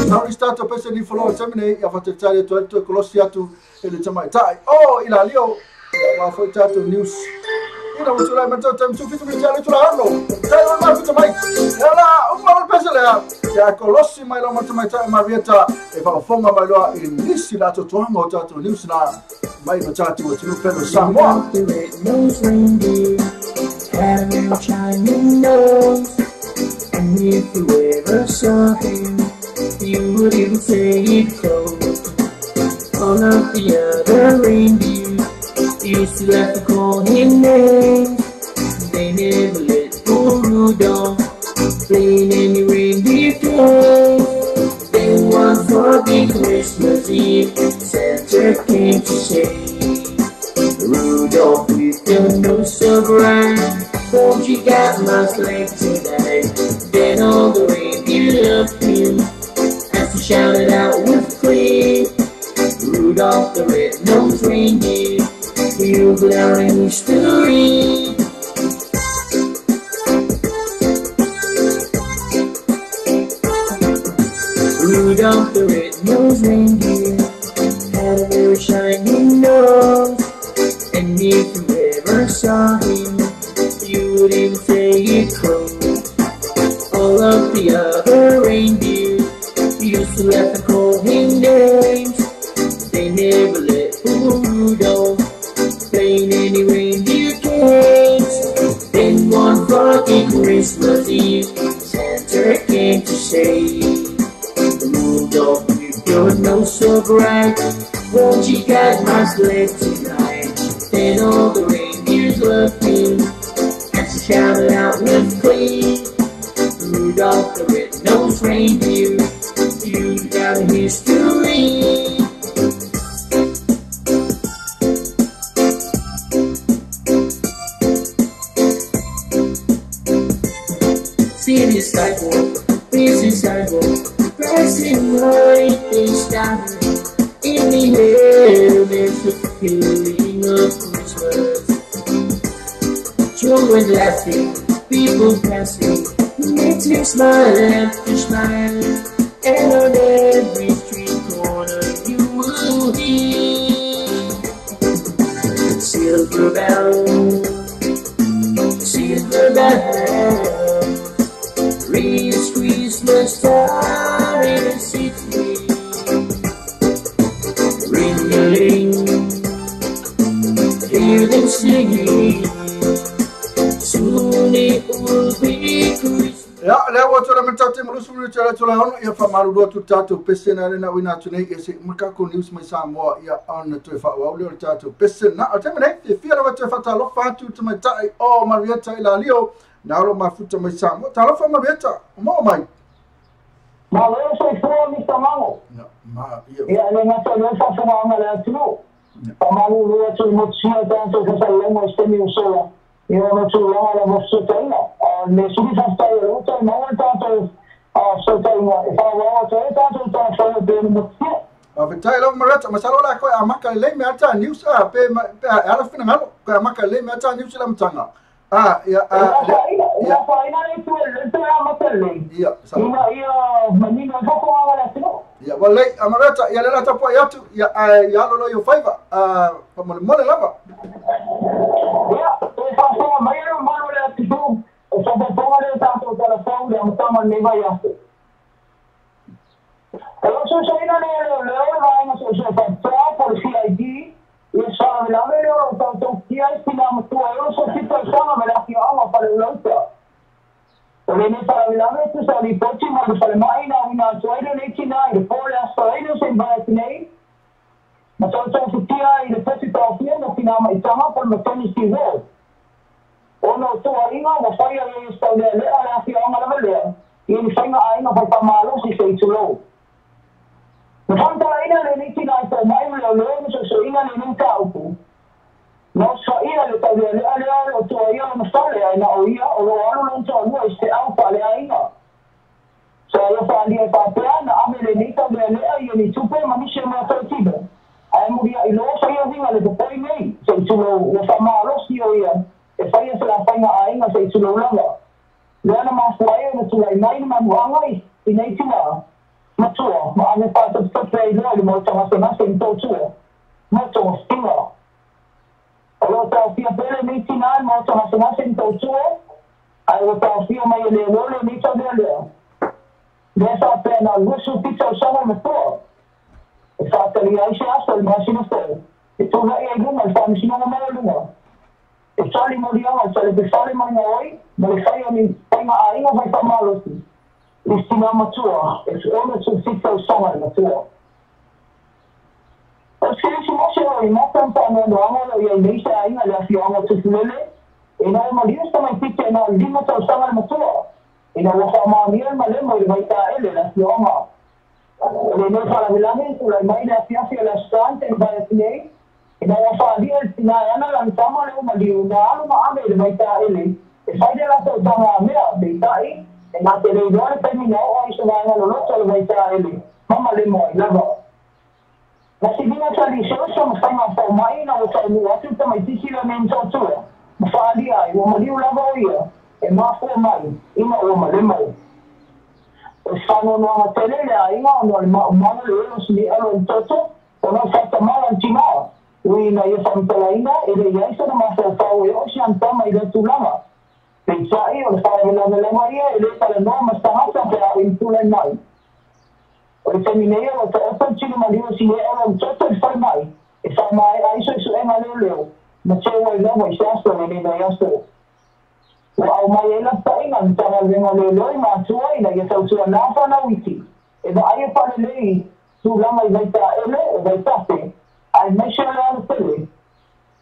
Speaker 2: now we start to pese ni follow semene ya fata sala to kolosiatu ele tamai tai oh ila lio wa foi tato news ina utula mento tem tu fitu mitale tula no tai lo ma fitu mai ela uma pesela ya kolosi mai lo mata mai ta marieta e fa fonga mai lo in nisi la to toanga o tatu niusna mai no tatu o tulu pelo Samoa
Speaker 10: had a shining nose, and if you ever saw him, you wouldn't say it close. All of the other reindeer used to have to call him names. They never let poor Rudolph play in any reindeer game. Then one foggy Christmas Eve, Santa came to say, Rudolph with your nose so bright, won't you got my sleigh tonight? Then all the reindeer loved him as he shouted out with glee, Rudolph the red-nosed reindeer, you go down in history. Rudolph the red-nosed reindeer had a very shiny nose, and if you ever saw him, you wouldn't say it close. All of the other reindeer used to have to call him names. They never let poor Rudolph play in any reindeer games. Then one foggy Christmas Eve, Santa came to say, Rudolph, with your nose so bright, won't you guide my sleigh tonight? Then all the reindeers loved him as he shouted out with glee, Rudolph the red-nosed reindeer, you got a history. City sidewalk, busy sidewalk, pressing right things down. In the air, there's the feeling of Christmas. Children laughing, people passing, makes me smile after smile. And on every street corner you will hear silver bells, silver bells, reach Christmas time in the city. Ring-a-ling, hear them singing, soon it will be Christmas.
Speaker 2: ya le wa tola mentate mo lusu tala tola ono ia fa maru do tatu pesena na wina tune ia se maka ko news mai Samoa ia on to fa wa le tatu pesena atemene e fia wa te fa talo fa tu te mai o Marieta ila lio na lo mafuta mai Samoa talo fa Marieta mo mai
Speaker 7: ma le so fo mi tamamo
Speaker 2: ma
Speaker 7: ia le na to le fa fa ma le tu pa malu lo to mo sia tanto che sa le mo stemi usola io non so la vostra tela ne subi fa sta io to ma tanto so tela e fa wa to tanto fa bene mo
Speaker 2: Vitai lo Marieta masalo la ko amaka le me ata news pe ala fina ngalo ko amaka le me ata news la mtanga ya
Speaker 7: fa ina le tu le amaka le
Speaker 2: ya
Speaker 7: io manino fa ko ala tu
Speaker 2: ya wale Marieta ya lela tapo ya tu ya lo yo favor pa mo le lava
Speaker 7: ya fa so mai mo le tu so ba po le tanto telefone ya mtama ne va ya Allora, se io non ero l'euro, se io faccio per CID, io sono la vero, tanto chi è stiamo tu, io sono tutto il sono, me la chiamo a fare l'altra. Perché ne fare la vero, tu sai, poi ci mando fare mai una tua ne poi la storia se va nei. Ma tanto tutti ai le pezzi da offrire fino a mai chiama per mettermi sti vuoi. O no, tu hai una fai io sto lì alla chiama la vero. Io mi fai una per malo si sei tu lo. Quando ina le niti na to mai lo lo so ina le nunca upu. No so ina le tau le ale to ia no sale ina o ia o lo alo non to no este au pale ina. So io fa lì pa piano a me le nita le io ni tupe ma mi scema to tibe. Ai muria i lo so io vinga le poi nei. So tu lo fa malo si o ia. E fai se la fai na ina se tu lo lava. Le ana ma fai no tu lai mai ma muangai i nei tina. Matua, ma hanno fatto tutto il giorno, molto ma se non sento tuo. Molto stilo. Alo tau fia pele ni tina mo tau masing-masing tau tua. Alo tau fia mai le lole ni tau lea. Desa pena lusu pizza sama matua. Sa tali ai se asa le masina sto. Itu la ia guma sa masina na mai lunga. E sali mo dia ma sali be sali mai oi, ma le sai ani pai ma ai ma vai pa malo si. Istina matua, e ona su pizza sama matua. O se mo se oi ma tanta no no amo ia nei sa ai na le fio amo tu lele. E na ma dia sta mai pizza na lima tau sama matua. E na wa ma mia ma le mo vai ta ele la fio amo. Le no fa la velame tu la mai la fia la stante in vai nei. E na wa fa dia tina ana la tama le ma liu na ma ame le vai ta ele. E fai de la tau tama mea de tai. E na te le dole pe mi no o se va na lo lo vai ta ele. Mama le mo lava. Na si vinga tali so ma fai ma fa mai na o sa mu atu ta mai tisi la men so tu. Ma fa dia ai o ma liu lava o ia. E ma fo mai ina o ma le mai. O whano noa tele le a inga o noa ma le ero sini alo in toto o noa whata maa antinaa ui na ia whamtala inga e le iaisa na maa whau e o si antama i le tūlanga pei tai o le whae la lema ia e le tala noa ma stahata pe au in tūlai mai o le teminea o ta opa tino ma liwa sini alo in toto i whai mai e whai mai aiso isu enga leo leo ma te wai lewa i seasto le nina iasto au mai ela tainga tanga lenga le loi ma tua ina ia tau tua nafa na wiki e ba ai pa le lei tu lama i vai ta ele e vai tate ai mai se le ana tele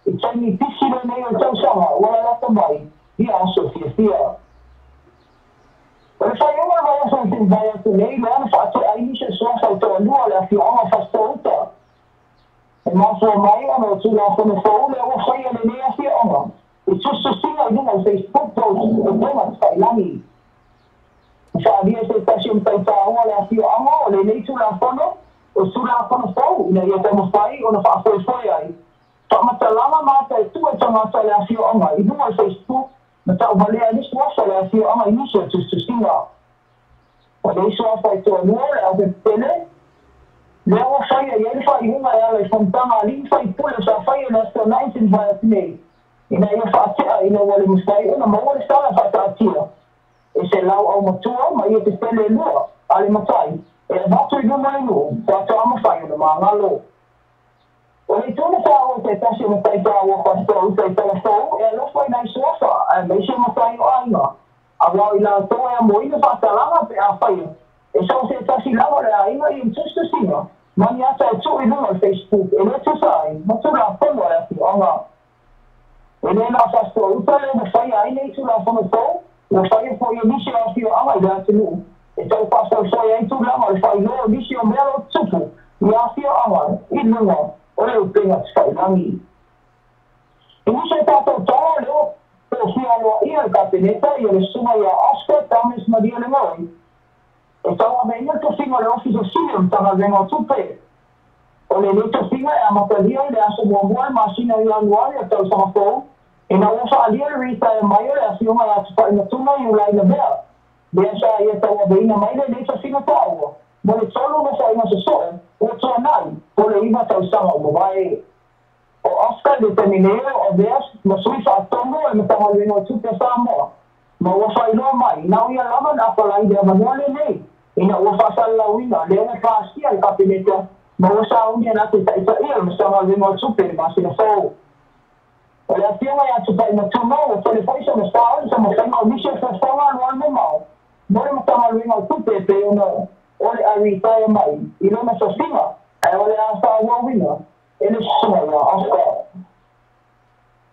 Speaker 7: e tani tisi le nei o tau sama wala lata mai ia aso fia o le whai unga mai aso i vai atu nei le ana whaate ai nise sua sau toa lua le afi anga fasta uta e mafua mai ana o tu la whane whau le o whai ale nei afi anga it's just a thing I do on Facebook post the women say langi. Sa dia se passion tai tau ala fio amo le nei tu la fono o su la fono fo ina ia tamo fai ona fa foi ai. Ta mata lama mata tu e tama ta la fio amo I do on Facebook na ta vale ai sto sa la fio amo I so to singa. O le so fa to no la de tele. Le o fai ai fa una ala fontana ali fai pula sa fai na sto 19 vai nei. Ina ia whaatea ina wale mustai una ma wale stala whaataatia. E se lau au matua ma ia te tele lua ale matai. E vatu I numa inu whaato ama whai una maa ngalo. O le tūna wha o te tasi o matai tā ua whastou te telefou e alofai nai suafa a me se matai o ainga. A wau I la toa e mo ina whaatalanga pe a whai. E so se tasi lawa le a inga I tustu singa. Mani ata e tu I numa Facebook e le tu sai ma tu la whanua e fi anga. E le na fasto uta le na fai ai nei tu la fono fo, na fai fo ia nisi a fio ama I da tenu. E tau fasto fai ai tu la ma fai no nisi o melo tupu, I a fio ama, I lunga, o le upenga fai langi. E nisi tato tawa leo, po fia loa ia le kapeneta, I le suma ia Oscar Tamis Maria le moi. E tau a me ina to finga le office silium tanga venga tupe. O le leto finga e amatalia I le aso muamua masina I anuari a tau sama fo. E na ufa alia le rita e mai o le afiunga e atupa ina tuna I ulai na bea. Bea sa ia tau a beina mai le leto finga taua. Mo le tolu na sa ina se soe, o tua nai, o le ima tau sama o mawai. O Oscar de termineo o veas, ma sui fa atongo e matanga luenga o tupe sa moa. Ma ufa iloa mai, na uia lama na apalai de amanua le nei. Ina ufa sa lauina, le una faastia le kapineta. Ma wasa unia na te taita ia ma sama le mo tupe ma sina fo. O le afiunga ia tupa ina tuma o telefoisa ma stao sa ma whainga o nisha sa whainga anuan me mau. More ma tama luenga o tupe pe ona o le aritaya mai. I lona sa singa, e o le asa awa wina. E le sunga ia Oscar.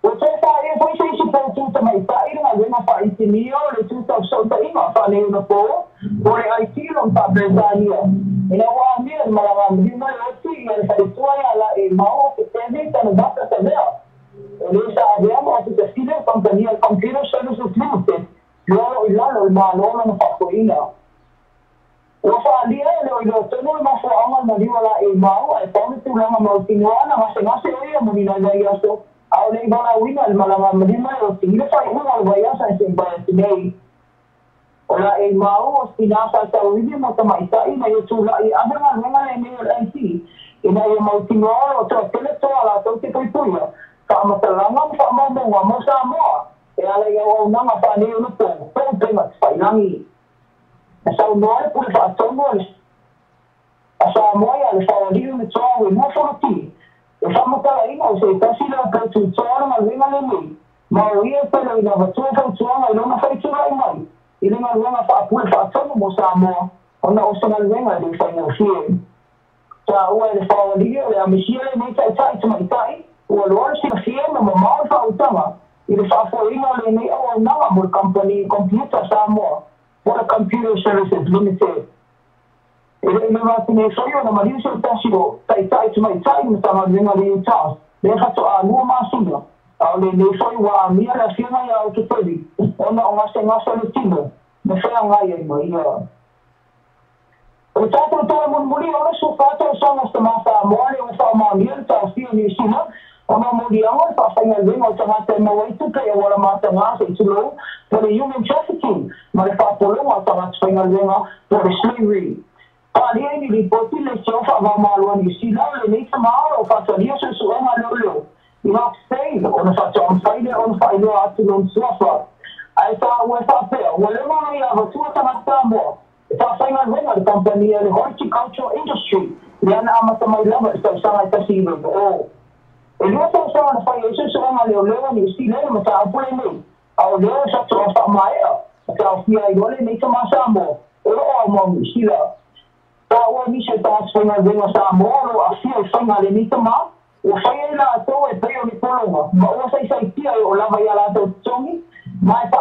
Speaker 7: O te wha e fai se isi pō tūta mai ta ira luenga wha iti mio le tūta o sauta inga wha ne una pō. O le aitilo mpa Brezania. Ina wā mea malanga mdima oti I le whaitua ia la e mau ke tene tanu bata ta mea. O le sa aveama o te file compania Computer Services Limited. Loro I lalo I mālona na whakoina. O whaalia e leo I leo tonu I mafo anga maliwa la e mau e paune tūlanga mautinoana ngase o ia munina nai aso. Au le bala wina le malanga mdima oti. Ile whai unga le waiasa e se mbaya tinei. O la e mau o spinasa tau hidi mo tamaitai na i tula I adanga luenga le neo le IT. Ina i mautinoa o toa teletoa la tau te puipuia. Whamatalanga, whamamonga, mo Samoa. E ala ia o nanga whane o nupo, pōpenga whailangi. E sau noare pule whaatono a Samoa ia le whawaliu le toa e mua whamati. E whamatala ina o se tasi leo kaitu toa na winga le mei. Ma o ia pele ina watua kautuanga i lona whaitura i mai. I lenga luanga whaapule whaatono mo Samoa. Ona o sanga luenga le whainga fie. Ta ua le whawaliu le amisia le mei tai tamaitai. Ua loa le sina fie na mamao whautanga. I le whaafoina le nei au nanga mo le company computer Samoa. What a Computer Services Limited. E le me wati nei whaio na mariu se tasi o tai tamaitai na tanga luenga le utas. Le whato a lua maasina. Au le nei whaio wa a mia la whianga ia o te peri. Ona o ngasa le tino. Me whea ngai ai mai ia. O tātou toa munmuri o le su whātou sanga sa masa a moare o whaamānia le tā whia ni sina. Ona muri anga pa whainga ringa o tangata e mawaitu kei a wala mata ngā se tulo po le human trafficking ma le whaapolonga o tangata whainga ringa po le slavery. Pālia ni li poti le sio whaamālua ni sina le neita maara o whātaria su suenga leo. I hak stay ona whātou am whaile on whailua atu lon suafa. Ai tā ue whāpea, ua lewa nei a watua tangata moa. E tā whainga ringa le company le horticultural industry le ana amata mai lava e tau sanga e tasi i o. E lua tau sanga na whai e susuanga leo lewa ni usi leo ma tā apule nei. Au leo sa tu a whaamaea. A tā whia i role nei ta masa mo. E roa o mau usi la. Tā ua ni se tā whainga ringa sa mo ro a whia i whainga le ni ta ma. O whai e la atou e peo ni polonga. Ma ua sai tia o lava i ala atou tongi. Ma e sa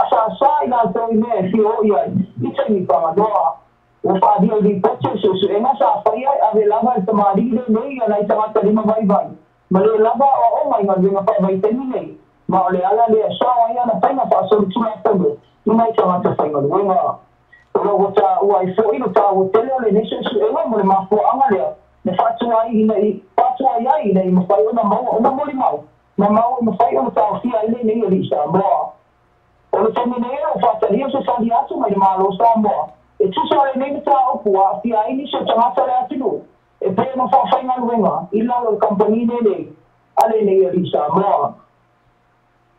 Speaker 7: i la atou i mea e whia o iai. I tai ni pangadoa. O whaadia di poche susu. E nga sa whai ai ave lava e tamari le nei a nai tangata lima vai vai. Ma le lava o mai ngā ringa whai vai teni nei. Ma o le ala le sawa ia na painga wha sori tuna tono. I mai tangata whainga luenga. Oro o ta ua i fo ino ta o tele o le nesu su ewa mo le mafo anga lea. Ne whatua iai nei ma whai ona maua ona mori mau. Ma mau ma whai ona ta o fia ile nei o li sa moa. O le temi nei o whataria se sali atu mai le malo sa moa. E tusa le nei ta opu a fia ini se tangata le atinu. E pēna whawhainga luenga, I lau o company nei, ale nei a risa moa.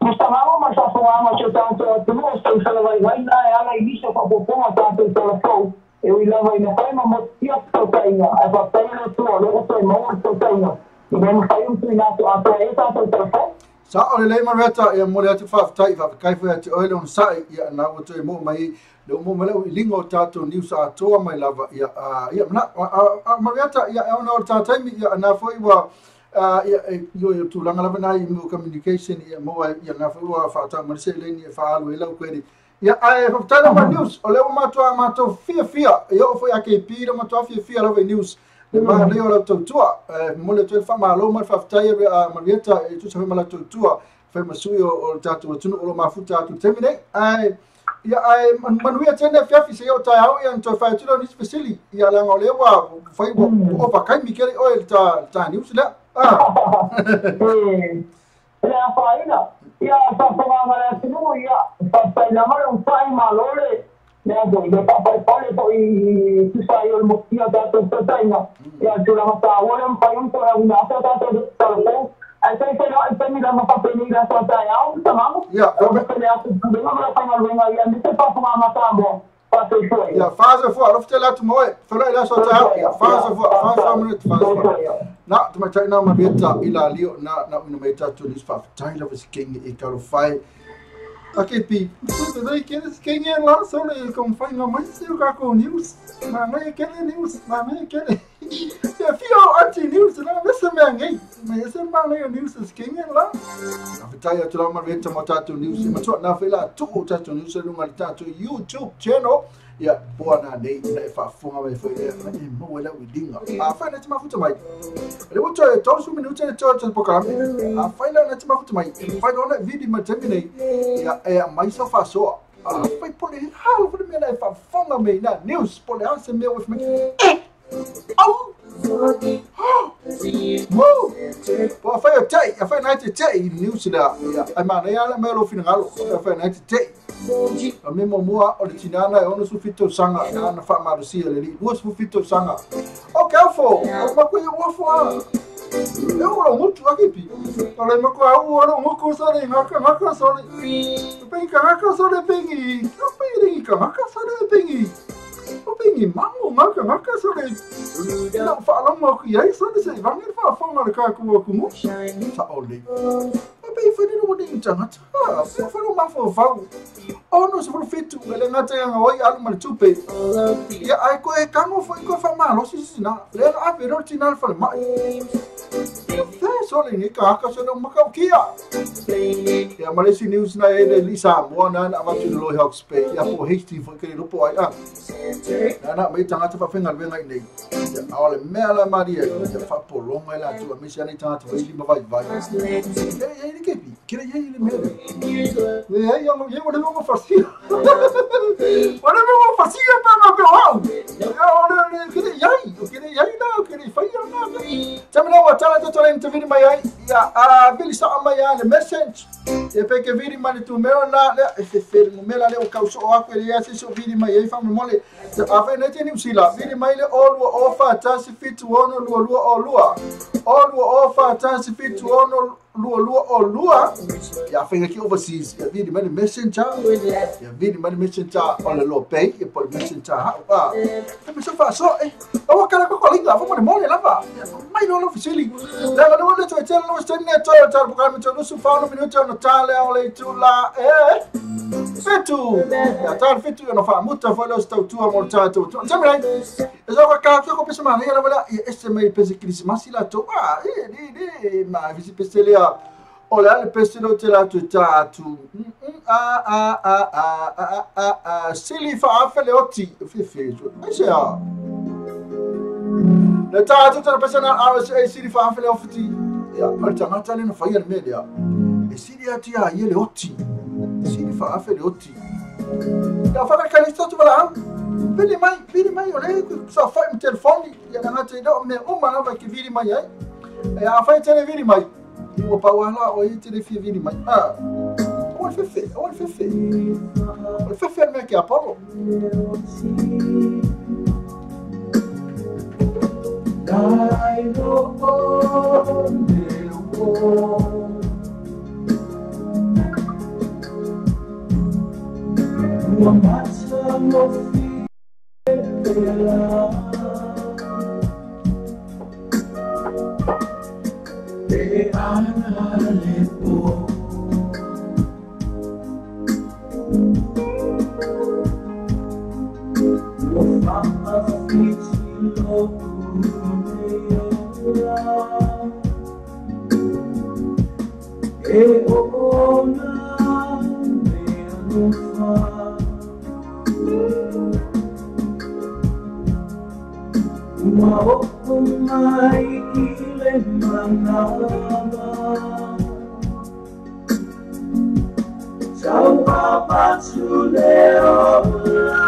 Speaker 7: Mista ngāma ma whawhanga se tātou atunu, o stau whalawai waina e ala I nisa whapoponga tātou telefou, e ui lawa I na whaima mo tia tau tainga, e whawhainga tua, lego toi maua tau tainga. I mena whaium tui nātu atoa e tātou telefou.
Speaker 2: Sa o le leima reta ia mole atu whawhatai, whawhakaifu atu oile on sai, ia nā wato e mo mai, le mo maleu I lingo tātou niu sa atoa mai lava, ia mana, mariata, ia ona o tātaimi, ia nā fwoi wa, ia yo tūlanga lava nai I mo communication, ia moa, ia nā fwoi wa whātau marise leni, ia whaalu e lau kweri. Ia ai whawhatai lava news, o leo mātou fia, ia o fwoi ake pira mātou fia lava news, le maha leo lau tautua, mole tue whamalo mai whawhatai mariata, e tu sa whamala tautua, whamasui o tātou atunu, o lo mafuta atu temine, ia ai manuia tene fiafi se o tai au ia to fai tulo ni specially ia langa o lewa fai o pa kai mi kere o el ta news la
Speaker 7: la faina ia fa ngala tinu ia fa la mala un fai malole ne do de pa pale to I tu sai o mo ia da to taina ia tu la ta wala un fai un to una ta to I say no, I tell me that my papa need that so I am tamam.
Speaker 2: Yeah.
Speaker 7: Okay.
Speaker 2: Ja, fase voor, of te laten mooi. Verlei dat zo te helpen. Fase voor minuut, fase voor. Na, tu mai tai na ma beta ila lio na una mai tatu nis fa. Tai la was king e karo fai. Aqui pi. Tu dai que eles quem é lá só le com fai na mai se o com news. Ma mai que news, ma mai que. Ja, fio anti-news, na lesa me ngai. Mas esse mal aí news is quem é lá. Na vitai tu lá ma beta mo tatu news, ma tu na fela tu tatu news no ngal tatu YouTube channel. Ya, boa na nei na fa funga vai foi e mo wala widinga. A fa na tima futa mai. Le wo tsoe tosu minutos e tsoe programa. A fa na tima futa mai. Fa na vídeo ma terminei. Ya e mai so fa so. A fa pole hal for me na fa funga me na news pole hanse me with me. Au! Woo! Pô, foi o tei, foi na tei news da. Ai mana ia me lo finalo. Foi na tei. A mesmo mua original é onde sufito sanga na fa marusia ali. Duas sufito sanga. O que foi? Uma coisa boa foi. Eu não muito aqui pi. Olha me kwa u ora mo ko sa ni ngaka sa ni. Pe ngaka sa ni pengi. No pe ri ngaka sa ni pengi. O pengi mango ngaka sa ni. Não fala mo que aí só dizer, vai me falar na cara com o sa oli. Pe foi no mundo internet. Foi no mafo fau. Oh no se foi feito, ele ngata yang oi alu mal tupe. Ya ai ko e kamo foi ko fa malo si na. Le a pero tinal fa mai. Solo ni kaka so no makau kia. Ya Malaysia News na ele lisa mo na na avatu lo help space. Ya po hasty foi que lupo ai a. Na mai tanga te fa fenga venga nei. Ya ole mela Maria, ya fa polonga ela tu a misia nei tanga te vai lima vai. Ya ni kepi. Kira ya ni mela. Ya ya mo mo fasia. Ora mo fasia pa ma pe au. Ya ora kira ya na kira fa ya na. Tamina wa tala to tole te vini mai ai. Ya a bili sa mai ai message. E pe ke vini mani tu mero na le e fe mo mela le o kauso o aku ele ya se so vini mai ai fa mo mole. A fe ne teni usila vini mai le all offer tasi fit wono lua. All offer tasi fit wono lua. Ya fe ke overseas. Ya vini mai messenger. Ya vini mai messenger on lo pay e por messenger ha. Fa so fa so e. O kala ko linga fa mo mole lava. Mai no officially. La no le to tell no stand ne to bukan to su fa no minuto no tale ole tu la fetu. Ya tal fetu no fa muta fa lo sta tu amor tato. Sempre ezo ka ko pesa mana ya la esse mai pesa Christmas la to ma visi peselia. Olha le peselo te la tu tatu. Silly fa afele oti fe. Aisha. Le tatu te persona RSA silly fa afele oti. Ya, alta tale no fa ya media. E silly ati ya yele oti. Silly fa afele oti. Ya fa ka lista tu bala. Vidi mai ole só faz o telefone e na ngata do me uma nova que vidi mai ai. Ya fa tele vidi mai. O pau lá o aí tele vidi mai. O fefe. O fefe me que apolo. I know one matter no fear. They are lepo. No mama feet low. E ona me anufa. Uma oku mai ile manaba. Ciao papa tule ola.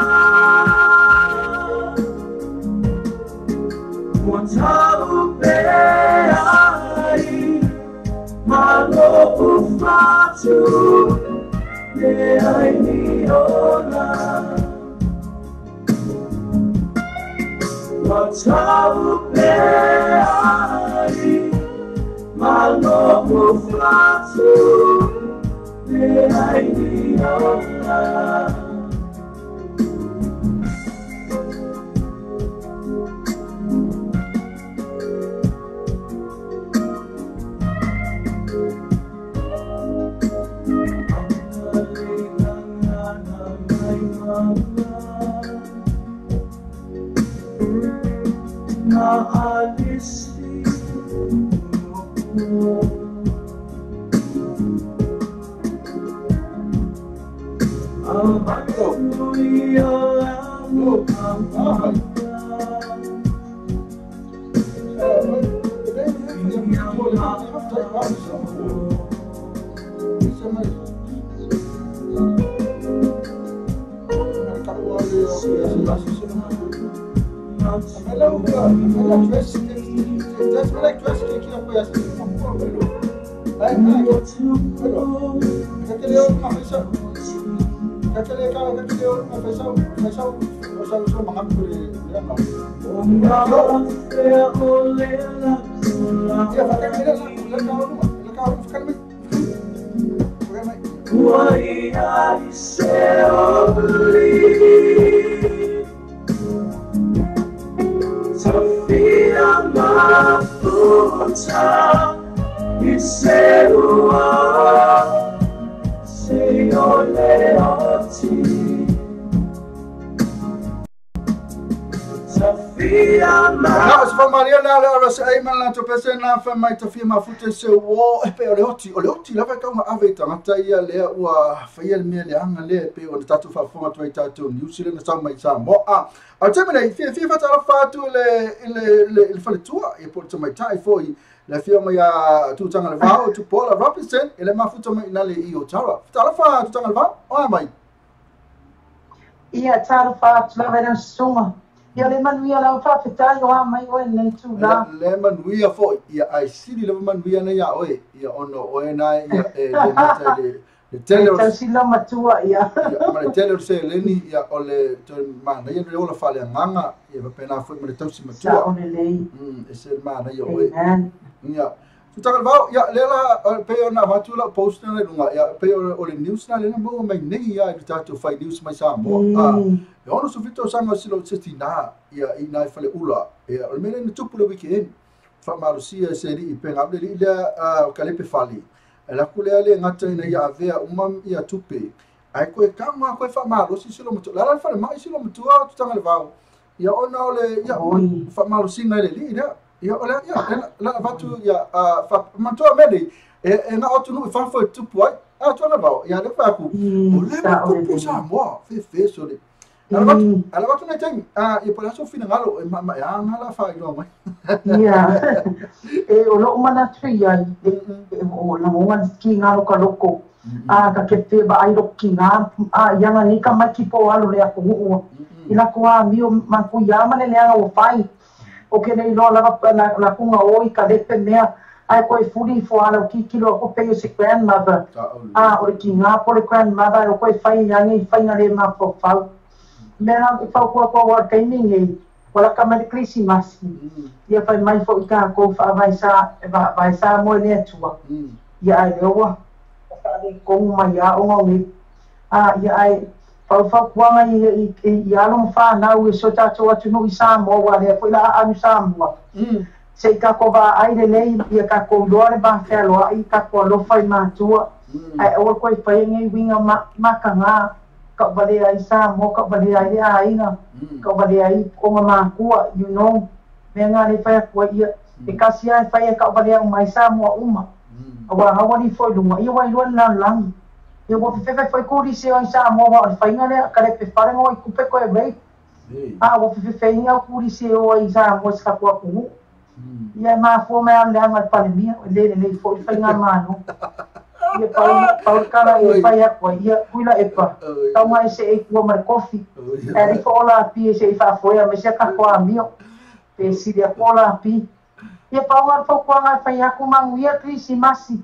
Speaker 2: Montau ai malo ufatu ne ai ni ona. Montau ai malo ufatu ne ai ni ona. That was from Mariana Laras Ayman la topese na fa mai tafia mafuta se wo pe ole hoti lava ka ma ave tangata ia le ua faia me le anga le pe o tatu fa fonga tu tatu New Zealand sa mai sa mo a temene fia fa tala fa tu le faletua e po mai tai foi la fia mai a tu tanga le vao tu pola represent ele mafuta mai na le I o tara tala fa tu tanga le vao o mai
Speaker 11: ia tala fa tu la vera suma ia le manuia la fa fetai o mai o nei tu la
Speaker 2: le manuia foi ia ai sili le manuia na ia oe ia ono oe na ia le mata le tele
Speaker 11: o sila matua ia
Speaker 2: ma le tele se leni ia ole to mana ia le ola fale nganga ia va pena foi ma le tausi matua
Speaker 11: o le lei
Speaker 2: e se mana ia oe ia tu tagal vau ia le la pe ona matu la post na lunga ia pe ole news na le na mo mai nei ia i tatu fai news mai sa mo e ono su vito sanga silo sestina ia ina fale ula e o mele ni tupu le weekend fa marusia se ri pe ngable li le kalepe fali e la kule ale ngata ina ia avea umam ia tupe ai ko e kama ko fa marusi silo mutu la la fale mai silo mutu tu tanga le vau ia ona ole ia fa marusi ngai le li ia ole ia la vatu ia fa manto mele e na otu no fa fa tupu ai tu tanga vau ia le fa ku ole ko sa mo fe so le ala watu na time e pala so fina ngalo e ma ya ngala fa ilo mai
Speaker 11: ia e o lo mana tria o la monga ki ngalo ka loko ka ke te ba ai ro ki nga yanga ni ka mai ki po alo le aku o ila ko a mio ma ku ya mane le o fai o ke nei lo la ku nga o I ka de penea ai ko e furi fo ala ki kilo ko pe se grandmother o ki nga po le grandmother o ko e fai yangi fai na le ma po fau mera fa ko wa training e wala ka mai krisi mas ia fai mai fo ka ko fa vai sa mo le tua ia ai lewa ka ni ko mai ya o ngi ia ai fa ko ngai ia lo fa na u so ta to atu no isa mo wa le foi la anu sa mo se ka ko va ai le nei ia ka ko do le ba fa lo ai ka ko lo fai ma tua ai o ko fai ngai winga ma ka nga ka vale ai sa mo ka vale ai ai na ka vale ai ko ma kua you know me nga le fa ko ia e ka sia fa ka vale mai sa mo uma wa ha wa ni foi lunga ia wa luan lan lang ia wo fe foi ko ri se ai sa mo wa fa nga le ka le pe fa ngo ku pe ko e rei wo fe nga ku ri se o ai sa mo sa ko ku ia ma fo me an le nga pa le mia le foi fa nga ma no ia pau kala e fai ako ia kuila e pa tau mai se e kua mar kofi e rifo ola api e se i whaafoia me se kako a mio pe siri a kola api ia pau ngar pau kua ngai fai aku mangu ia krisi masi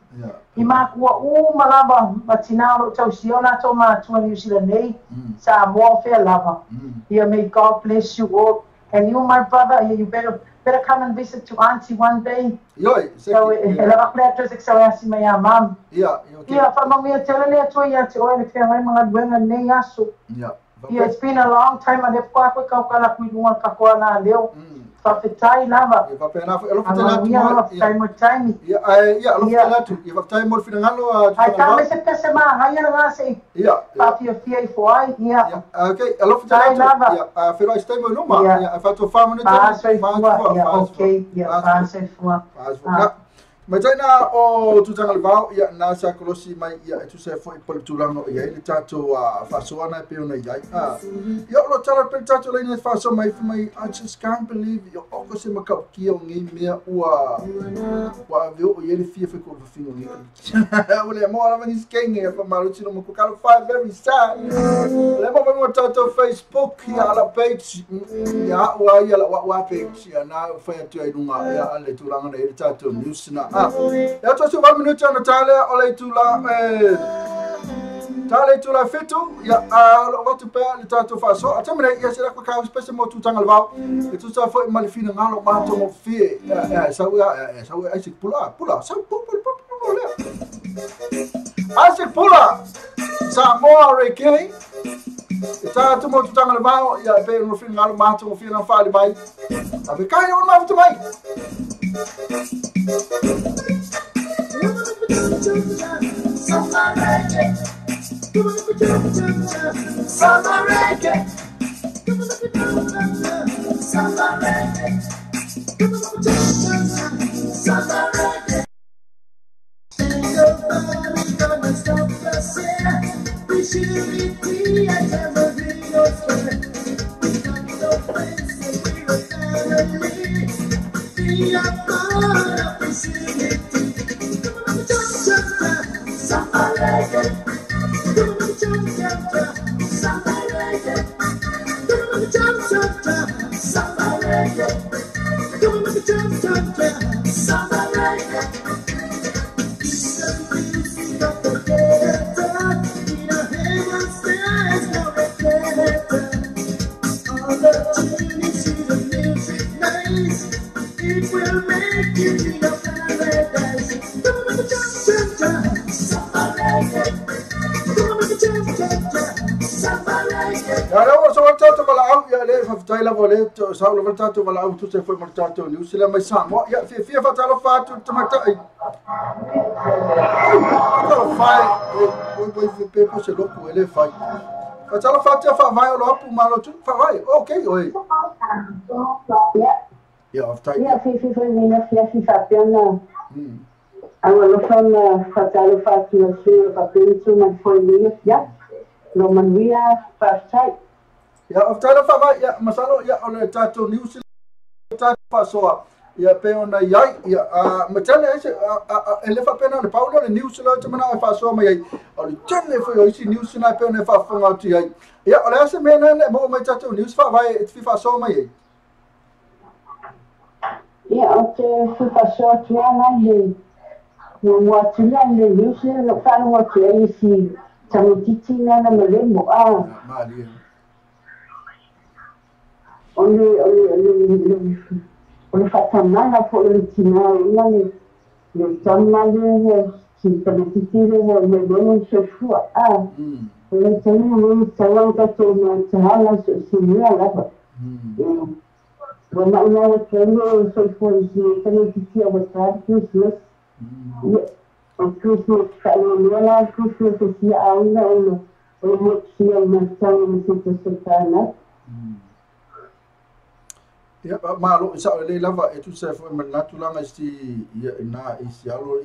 Speaker 11: i maa kua malava matinaro tau siona tau maa tua New Zealand nei sa moa fea lava ia may God bless you all and you my brother you better come and visit to Auntie one day. So, ela vai ter que ser assim meia mam. Ia, para mamãe tele le tu ia te olha que vai mga duenga nem aso. It's been a long time and if kwa ka kala kuinua ka kwa na leo. Fa fetai lava.
Speaker 2: Ia pena elo
Speaker 11: time.
Speaker 2: Ia elo tu. Ia time mo fina ngalo.
Speaker 11: Ai ka me se pese ma hai na ngase.
Speaker 2: Ia.
Speaker 11: Pa fia foi. Ia.
Speaker 2: Okay, elo fetai lava. Ia, fero stay mo no ma. Ia fa to fa mo ne.
Speaker 11: Okay, ia fa se fua.
Speaker 2: Mai taina o tutanga vau ia na sa kolosi mai ia tu se foi pol tulango ia ile tato fasoana pe ona ia ia lo tala pe tato le ne faso mai I just can't believe yo oko se maka ki o ngi mea wa veo ia le fia fe ko fingo ngi ole mo ala vani skenge fa malu tino mo kalo fa very sad le mo tato Facebook ia ala page ia wa page ia na fa tu ai dunga ia ale tulanga na ile tato news na ya to se 1 minuto na tale ole tula Tale tu la fetu ya watu pe le tatu fa so atamre ya sira ko ka spese mo tu tanga lva e tu sa foi malfina ngalo ma to mo fie sa ai sik pula sa pula asik pula sa mo reke ta tu mo tu tanga lva ya pe mo fina ngalo ma to mo fina fa li mai ave kai on ma tu mai
Speaker 1: Samba reggae. Samba reggae. Samba reggae. Nobody gonna stop us here. We should be free and never be no sweat. We got no friends and we were family. We are part of this unity. Samba reggae. Samba reggae. Samba reggae. Samba reggae. It's the music of the ghetto. In a heaven stands no regrettor. All the tunes to the music nice. It will make you feel a paradise. Samba reggae.
Speaker 2: Ya no so tato bala au ya le fa tai la vole to sa lo tato bala au tu se foi martato ni usila mai samo ya fi fa talo fa tu tamata ai no fai oi fi pe po se lo ku ele fai fa talo fa te fa vai lo apu malo tu fa vai okay oi ya of tai
Speaker 11: ya fi ni na fi fa pena Agora fan fatalo fatto su papel su man foi ya lo manvia pasai
Speaker 2: ya of tai fa vai ya masalo ya ole tato ni usila tato fa so ya pe ona yai ya matane ele fa pena le paulo le news la tamana fa so mai o le tene foi o si news na pe ona fa fonga tu yai ya ole se mena ne mo mai tato news fa vai et fa so mai
Speaker 11: ya o te fa so tu ana le no moatila le news no fa no moatila si tamutiti na na malemo
Speaker 2: Maria
Speaker 11: Ole fatamana po le tina le tamale ki tamutiti le malemo se fua le tamale le tawanga to na tala se nia la When I was training, so for the Christmas, on Christmas, Christmas is here, I know, next year, my son is Satana.
Speaker 2: Ya malo isa le lava e tu se foi manatu langa sti na isi alo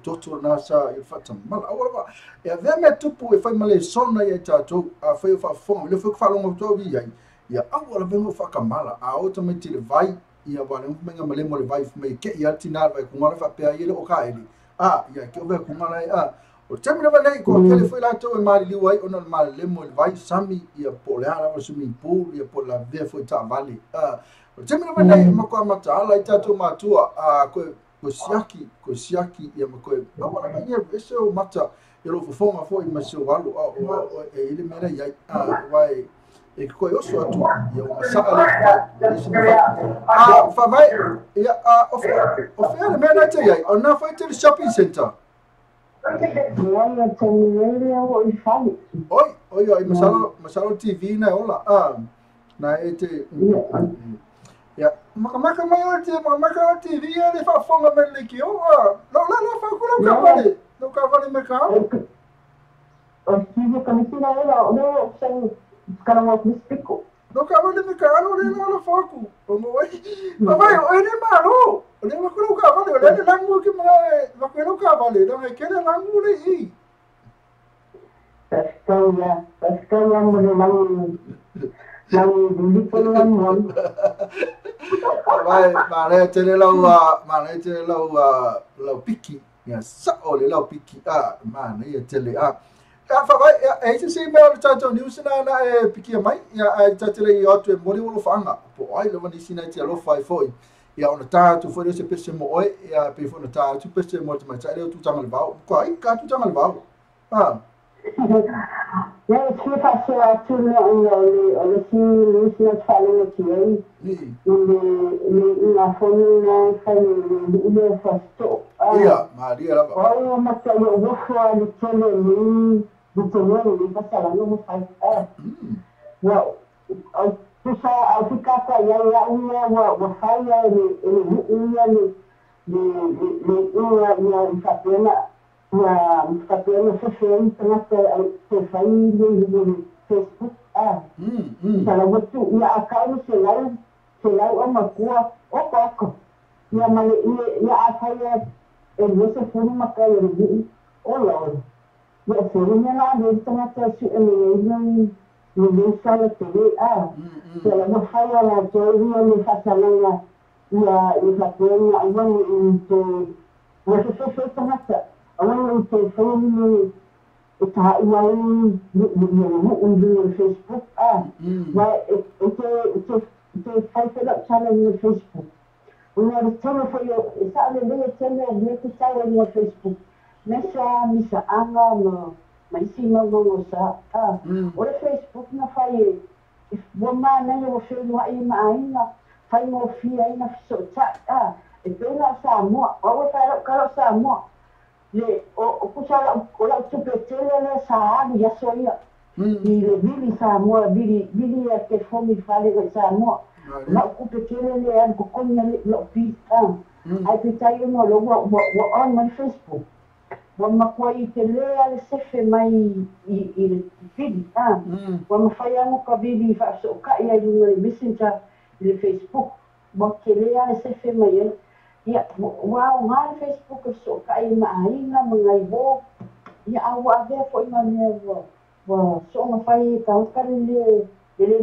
Speaker 2: toto na sa il fatam mal awala e veme tupu e foi male sona ye tato a foi fa fom le foi fa longo to vi ya awala vemo fa kamala a automatic le vai ia wale menga male mo le vai me ke ya tina vai ku ngala fa pe ile o ka ele ya ke ve ku ngala o temina vale ko ke le foi la to e mali li wai ona mal le mo le vai sami ia po le ala o sumi pool ia po la ve foi ta vale Temina vale mako mata ala tato matua ko siaki ia mako awala ngia ese o mata ilo fofonga fo i maso walu e ile mera ia vai e ko yo so atu ia o masala fa vai ia of le mera te ia ona foi te shopping center oi masalo TV na ola na ete ya maka mai maka TV ele fa fonga mele ki o la fa no ka vale mercado
Speaker 11: o TV camisina ela no sei cara mo explico
Speaker 2: no ka vale mercado le no foco como vai ele malo ele va con ka vale ele langu ki va con ka vale no e queda langu le i
Speaker 11: Pescaya mo langu hindi ko lang mo.
Speaker 2: Mane tele lau piki ya sa ole lau piki mane ya tele ya fa vai e se me o tato news na e piki mai ya tatele yo to mori wo fanga po ai lo vani sina ti lo fai foi ya ona tato foi se pese mo oi ya pe fo na tato pese mo mai tele tu tangal ba ko ai ka tu tangal ba
Speaker 12: Yeah, it's if I saw a tune on the scene, it's not following it here. In a phone, in for stop.
Speaker 2: Ia, Maria la.
Speaker 12: Oh, mas eu vou falar de telefone, do telefone, vai falar não faz. Well, tu sai ao ficar com a o faia ele Kapena sosial tengah selesai di Facebook kalau betul ya akal selalu amat kuat apa ya mana ya apa ya bisa pun makai lebih orang ya sebenarnya lah di tengah sosial lebih salah tu kalau saya lah jadi ni fasalnya ya Kapena awal itu masih sesuatu tengah awal itu saya itahawan di Facebook itu saya channel di Facebook. Una channel saya sabe dia channel dia saya di Facebook. Misa anga maisima ngosa ora Facebook na fai boma na yo felu ai maina fai mo fi ai na so chat e pena sa mo o fa kalau sa mo le o kusala ola tupetele le sa ya soia le bili sa mo bili ke fomi fale sa mo la tupetele le an ko konya lo pi ai pitai no lo on my Facebook wama kwa itele ale sefe mai i bili wama fai amo ka bili fa so ka ia du messenger le Facebook mo kele ale sefe mai ya wow ngal Facebook so kai mai na mga ibo ya awa ave foi na meu so ma fai ta kan le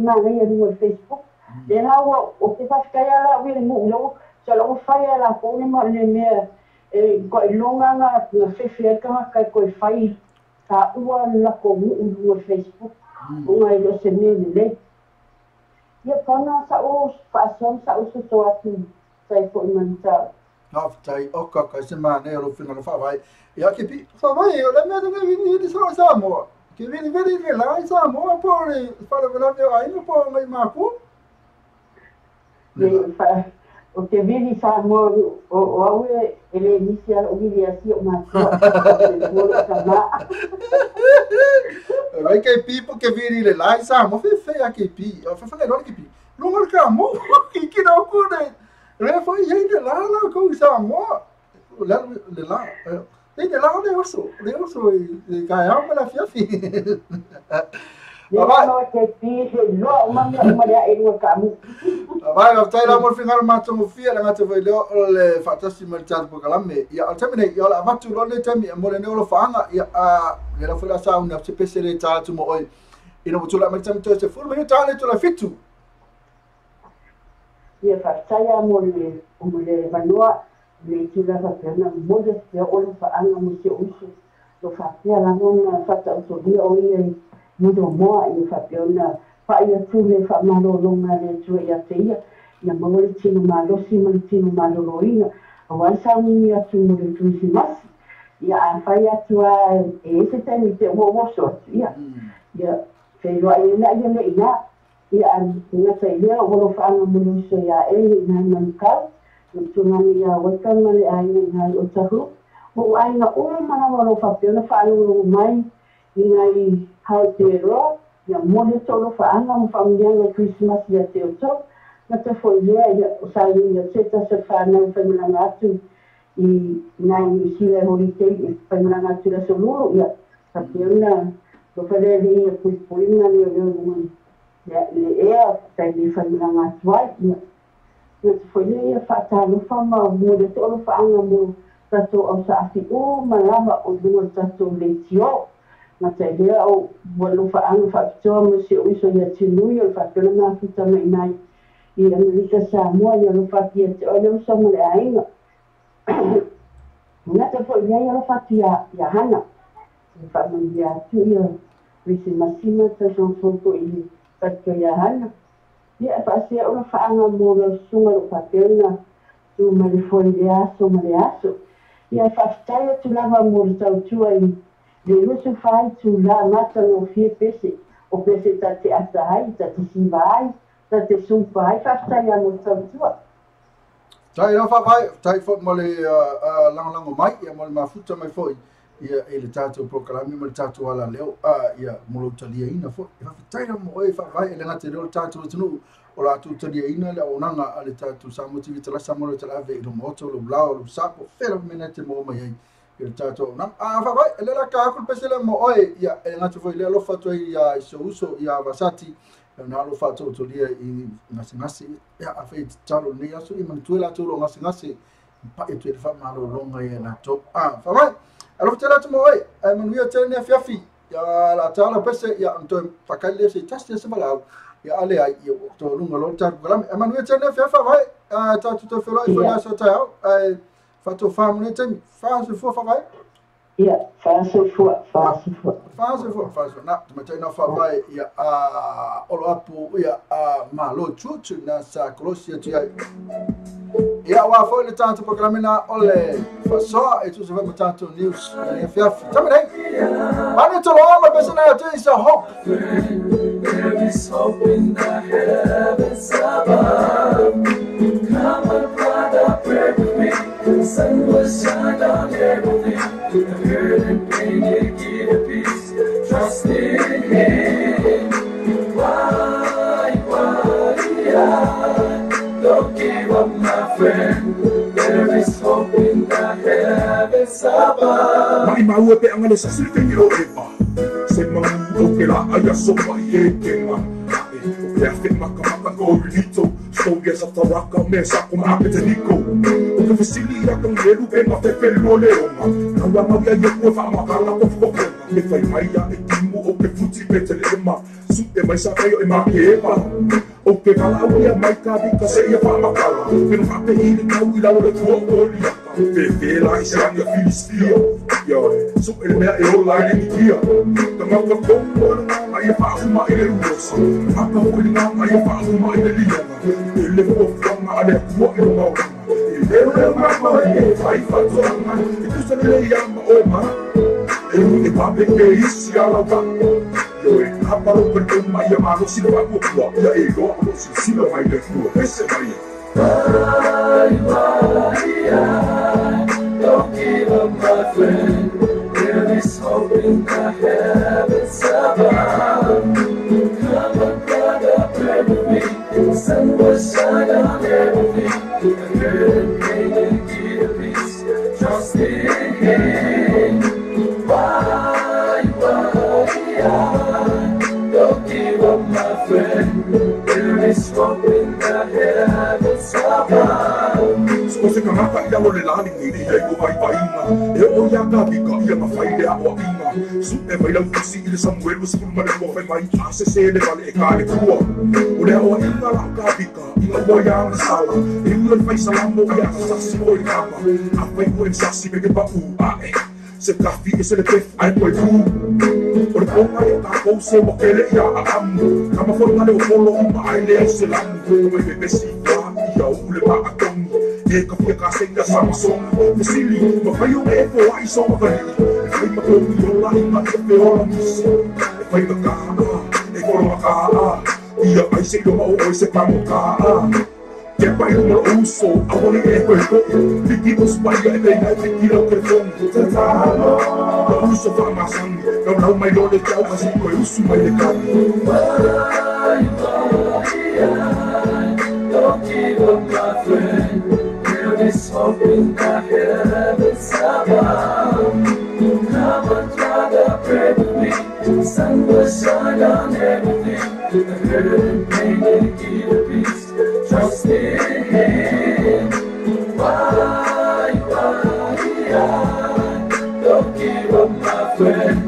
Speaker 12: na ya no Facebook le na o te faz kai ala vi mo lo so lo fai ala ko ni ma le me ko longa na fefe ka kai ko fai ta ua la ko no Facebook o ngai lo se le ya kana sa o fa sa so atu sai foi manta
Speaker 2: tai oka ka se mane lo fina lo fa vai ya ke pi fa vai o la me de vini di sa mo ke vini vedi le la sa mo po le fa lo la ai no po mai ma ku
Speaker 12: o ke vini sa mo o awe ele inicial o vini asi o ma
Speaker 2: vai ke pi po ke vini le la sa mo fe ya ke pi fa fa le ke pi lo mo ka mo ki no ku de le foi gente lá com essa amor lá gente lá le oso e caiu para fiafi
Speaker 12: vai no que pide lo mami maria e no camu
Speaker 2: vai vai lá mo final mato mo fia la ngato vai le fatasi mal chat po kalame ya altamine ya la matu lo le tami mo le no fanga ya le la fula sa una spesiale chat mo oi ino mo tula matam to se fulu ta le to la fitu
Speaker 12: ia faataya mo le manua le tula faapena mo le te o le faaga mo se usu lo faapea lagona faataʻotolia o ia i lo moa i faapeona faia tu le faamalōloga le tue ia te ia mau le tino malosi ma le tino malōlōina auai saunini atu mo le tuisimasi ia afai atu a ese taimi te uoso atu ia feiloaʻi ena ia leʻina ia ngata ia o lo fa no mo so ya na mankau tu ngani ya wakan male ai na o tahu o ai na o mana lo fa pe na fa no mai ngai how te ro ya mo le to lo fa ana mo familia no Christmas ya te o to na te foi ya o sa ya se ta se fa na fa na ngatu i nai si le holiday fa na ngatu la solo ya fa pe na lo fa le ni pui na ni o le tai ni famila ngatuai ia foi ia faatalo fama mo le tolo faanga mo tato o sa afi o malama o dua tato le tio na tai lea o walo faanga faatoa mo se o iso ia tinui o faatolo na fita mai nai i Amerika Samoa ia lo fatia te o le usa mo le ainga na te foi ia lo fatia ia hana faamania atu ia risi masima ta sonfonto i Porque ya hana ya pasti ona faanga mo le sunga lo papena tu me le foi de aso ya fa style tu lava mo tau tu ai le se fai tu la mata no fie pese o pese ta te atai ta te sivai ta te sumpai fa ta ya mo tua
Speaker 2: tai no fa vai tai fo mo le lang mai ia mo le mafuta mai foi ia ele tatou proklami mo le tatou ala leo ia mo lo talia ina fo fa tai no mo e fa vai ele ngate le tatou tunu o la tu talia ina le onanga ale tatou sa mo tivi tala sa mo le tala ve no moto lo lao lo sapo fela menete mo mai ai il tatou na fa vai ele la ka ko pesele mo oi ia ele ngate foi le lo fa to ia so uso ia vasati na lo fa to lia I ngasi ia a fe talo ne aso I man tuela to lo ngasi pa e tu fa malo longa ia na top fa vai alo tela to moi ai man wia tele fiafi ya la tala pese ia anto fakale se tasti se bala ia ale ai to lunga lo tar bala man wia tele fiafa vai ta to felo I fa so ta ai fa to fa mo ne tem fa se fo fa vai
Speaker 12: ia fa se fo
Speaker 2: na matai na fa vai ia olo apu ia malo chuchu na sa krosia tia ia wa fo le tanto programina ole fa so e tu se va tanto news e fiafi tamai ana to lo ma pesana te is a hope
Speaker 1: there is hope in the heavens above come on brother pray with me the sun will shine on everything the hurt and pain they give a peace trust in him why don't give up my friend there is hope in the heavens above
Speaker 4: mai mau pe anga le sasir te yo eva se mau o ke la aya so mai e ke ma o ke afe maka ko rito so yes of the rock me sa ko ma pe te niko o ke fisili ya ko le lu pe ma te pe lo le o ma na wa ma ya ko fa ma ka la ko ko me fai mai ya e timu o ke futi pe te le ma su e mai sa kai o ma ke pa o ke kala o ya mai ka di ka se ya fa ma ka la me no fa pe I ka u la o le ko o li Pe la isa ya filistia yo so ele me e o la ni kia ta ma ko ko ma ia fa uma ele rosa ma ko o ni ma ia fa uma ele lia ele ko ma ale ko ele ma ele ma e fai fa to ma e tu se le ia ma o ma ele pa pe ke isi ala ka yo e apa ro pe ma ia ma no si lo ko ko ya e lo si lo mai de ko ese mai
Speaker 1: don't give up my friend there is hope in the heavens above come on brother pray with me the sun will shine on everything the hurt and pain and give peace trust in him why don't give up my friend there is hope in the heavens above
Speaker 4: so se kamata ia lo le lani ni ai ko vai vai ma e o ya ka bika ia ma fai le a o ina su e mai la fusi ile Samuel was from mare ko fai mai ase se le vale e ka le tua o le o ina la ka bika ina mo ya na sala e le fai salamo ia sa si o ina ma a fai ko en sa si me ke pa u a e se kafi e se le pef ai ko fu o le ko mai ka ko se mo ke le ia a am kama fo na le o polo ma ai le se la mo me be si ka ia o le ma a e ka pia ka senga sama so me sili ma fai o e fo ai so ma fai fai ma ko yo la ma e pe o e fai ma ka e ko ma ka ia ai se lo ma o se pa mo ka ke pai no uso a woni e ko ko piki os pai e dei na piki lo ke fon ta no uso fa ma san no mai lo le tau ma si ko uso mai le ka
Speaker 1: don't give up my friend there is hope in the heavens above come on brother pray with me the sun will shine on everything the hurt and pain and give a peace trust in him why don't give up my friend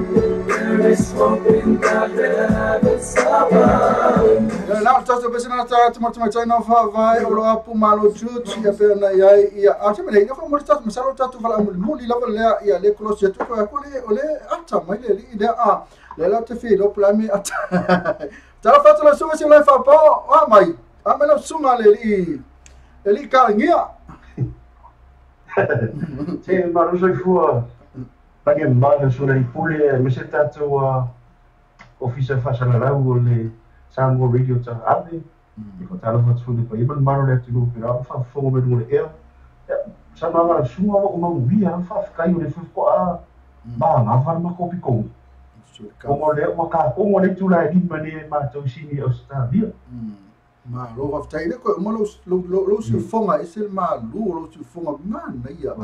Speaker 1: there is hope in the heavens above
Speaker 2: na tato pesina ta tuma tana fa vai o apu malo chuchi ya pena ia ata me le fa mo tato masalo tato fala muli la le ia le close tu ko le ole ata mai le ida le la te fi lo plami ata ta fa la suma se la fa po mai a me la suma le ka ngia
Speaker 3: te maro so fu
Speaker 13: Pagi mana sudah dipulih, mesti tahu officer fasalalau oleh sango radio tak ada. Kalau tahu hot sudah pai ban maro le tu pero fa fogo me dule sama mara semua uma via fa caiu le fu a ba ngafar ma kopi ko. Como le maka como le tu la di mane ma tu sini Australia.
Speaker 2: Ma lo va ftai le ko mo lo su fonga ese ma lo su fonga man ia.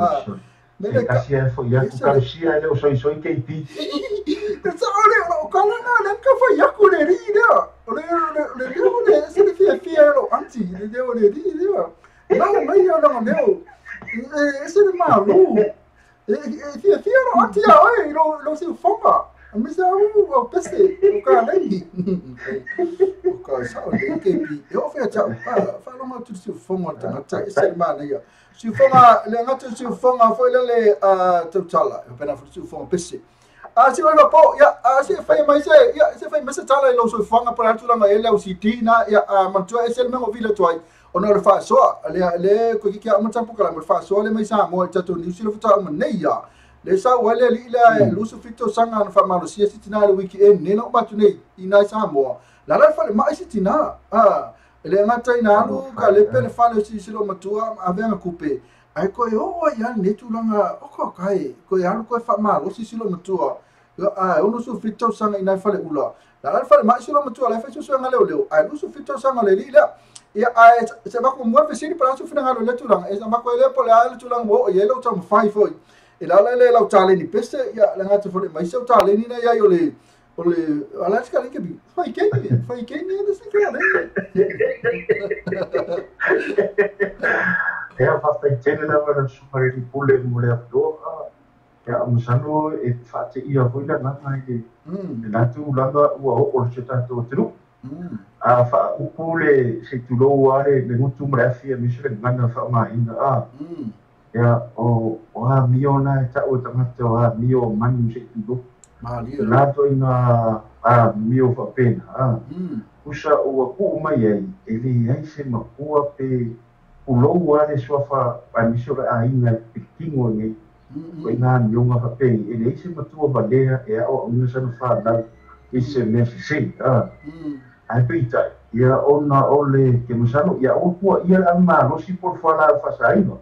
Speaker 13: Mele kasia fo ya ku kasia le so ke pi.
Speaker 2: Esa ole o kala na ka fa ya ku le ri da. Le se le fia lo anti le le ri da. Na mai ya no meu. Ese de ma lo. Fia lo anti ya oi lo su fonga. Misa o peste o ka lengi. O ka sa o le ke pi. Eu fa ta fa lo ma tu su fonga ta ta ese ma na ya. Si fonga le ngatu si fonga foi le tala eu pena si fonga pesse si vai po ya si fai mai se ya si fai mai se tala lo so fonga para tu la ele o city na ya mantua ese me vile toi ono le fa so le ko ki a mantua kala me fa so le mai sa mo tatu ni si lo futa mo nei ya le sa wale li la lu su fito sanga na fa malo si tina le weekend ne no batu nei ina sa mo la fa le mai si tina le ngata ina lu ka le pele fale si silo matua avenga kupe ai ko yo ya netu langa o ko kai ko ya ko fa malo si silo matua yo ono su fito sanga ina fale ula la fale mai silo matua la fa su sanga leo ai lu su fito sanga le lila ya ai se va ko mo fe sini para su fina ngalo le tu langa e sa ma ko le pole ai tu langa mo ye lo tam 5 foi e la la tale ni peste ya la ngata fole mai se tale ni na ya yo le Oleh, alas kali ke bi, fai kene ada sikit ada.
Speaker 13: Ya pasti channel apa super di pule mulai abdo. Ya musano fate ia voila na ke. Na tu langa wa o cheta to tru. Fa pule se tu lo wale le mutu mrafi misle ngana fa ma inga ya o miona ta o tamato mio manu se tu Lato ina mio fa pena usa o ku mai ai ele ai se ma ku pe ulo wale sofa a misura a ina pikingo ni ko ina nyonga fa pe ele se ma tu badea e o usa no fa da ise me se ai pita ia ona ole ke musano ia o ku ia ama no si por fala fa saino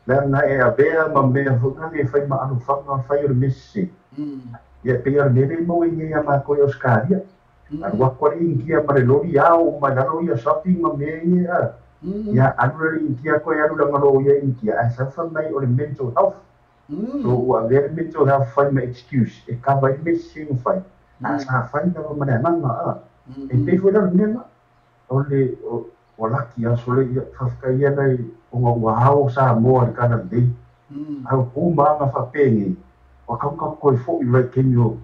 Speaker 13: na e a bea ma me fo ne fai ma anu fa ma fai o messi ia pegar nele mo ia ma ko Oscaria agora ingia marelori ao manalo ia shopping ma me ia anu ingia ko ia lu ngalo ia ingia asa fa mai o mental health so o ver mental health fai ma excuse e ka vai messi no fai asa fai da ma na e pe foi da nena ole o laki a sole ia fa ia dai o ngau sa mo al kana dei au ku ma fa pengi o ka ko fo i vai kenyo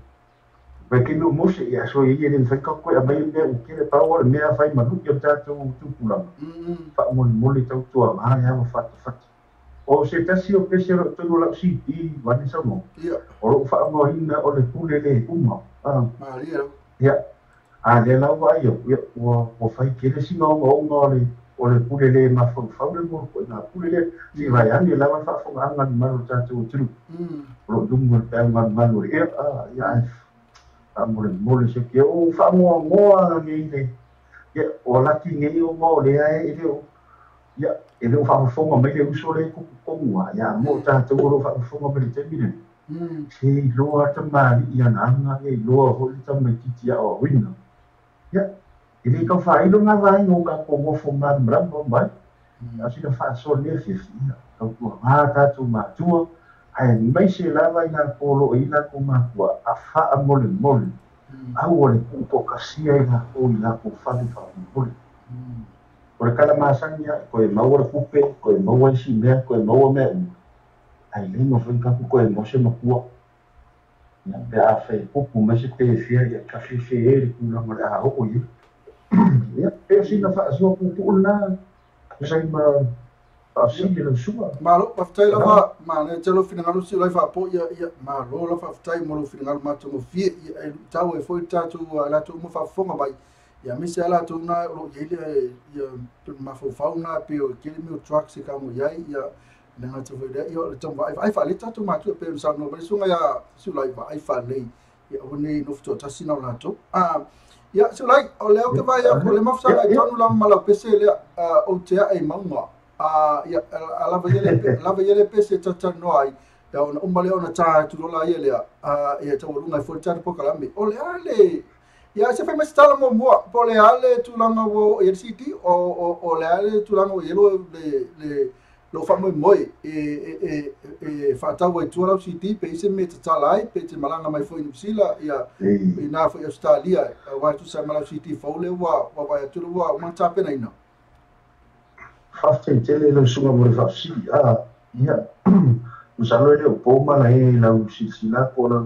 Speaker 13: mo se ia so ia ni fa ka ko a mai me o kele pa o me a fai ma lu yo ta tu pula fa mo le tau tu a ya mo fa o se ta si o pese ro tu la si i va ni sa mo o fa mo ina o le pule le uma ya le la va yo o fai kele si no le o le pule le ma fa le mo ko na pule le si vai ani la fa fa anga ma ro ta tu lo dungo pe ma lo ya mole se ke o fa mo ngi le ya o la ki ngi o mo le ai ya ele o fa fo mo me le uso le ko mo ya mo ta tu ro fa fo mo le te mi se lo a ta ma ya na nga e lo ho le ta me ki ya o win ya ele ka fa i lo nga vai no ka ko mo fo ma bra mo mai asi da fa so le fi ka ko ta tu ma tu ai mai se lava ina polo ina kuma kwa afa mole au ole ko kasia ina ko ina ko fali fa mole por kala masanya ko e mawar kupe ko e mawar si me ko e mawar me ai le mo fun ka ko e mo se mo kwa na be a fe ko me se te fia ya ka fi fe e ku na mo a o ye ya e si na fa so ko na sai ma
Speaker 2: Malo paftai lava mana telo fingalu si lava po ya malo lava paftai mo fingalu mato mo fie tau e foi tatu la tu mo fa fonga bai ya mi se ala tu na lo yele ya ma fo fauna pe o kele mi truck se ka mo yai ya Nanga tu vede yo le tong vai fa le tatu ma tu pe sa no me sunga ya su lai vai fa le ya one no fto ta sina na to ya su lai o le o ke vai o le mafsa la tonu la mala pese le o te ai manga ya la vele pese tata no ai ya ona umale ona ta tu la ye le ya ta lunga fo ta po kala mi o le ale ya se fa mestala mo po le ale tu langa wo city o le ale tu langa yelo le lo fa moi fa ta wo tu la city pe se met ta lai pe te malanga mai fo sila ya ina fo Australia wa tu sa mala city fo le wa tu wa ma ta pe na
Speaker 13: fa te le lo sunga mo fa si ya usalo le po mala la sila po la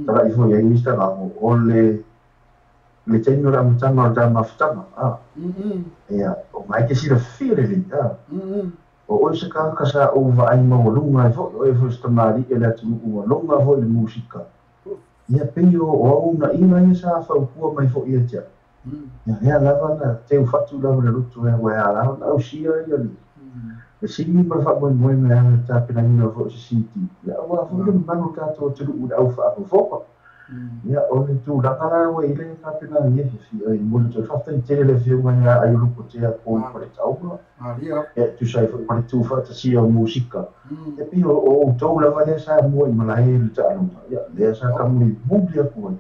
Speaker 13: ta ifo ya mista ga o le tenho la mutanga da maftanga ya o mai ke sira fire o se ka sa o va ai mo lunga fo o fo stamari e la tu o lunga fo le musica ya pio o una ina sa fa o mai fo ia tia ya lava na te fatu lava le lutu e wa ala o sia ya li e simi ma fa mo na ta pena no fo siti ya wa fo le manu ka to tu o fa fo ya ole tu la kala we ile ka pena ye fi ai mo to fa te le fi nga ai lu ko te ko por tau e tu sai fo por tu fa te sia musica e pi o to la va sa mo i malai le ta no ya le sa ka mo bublia ko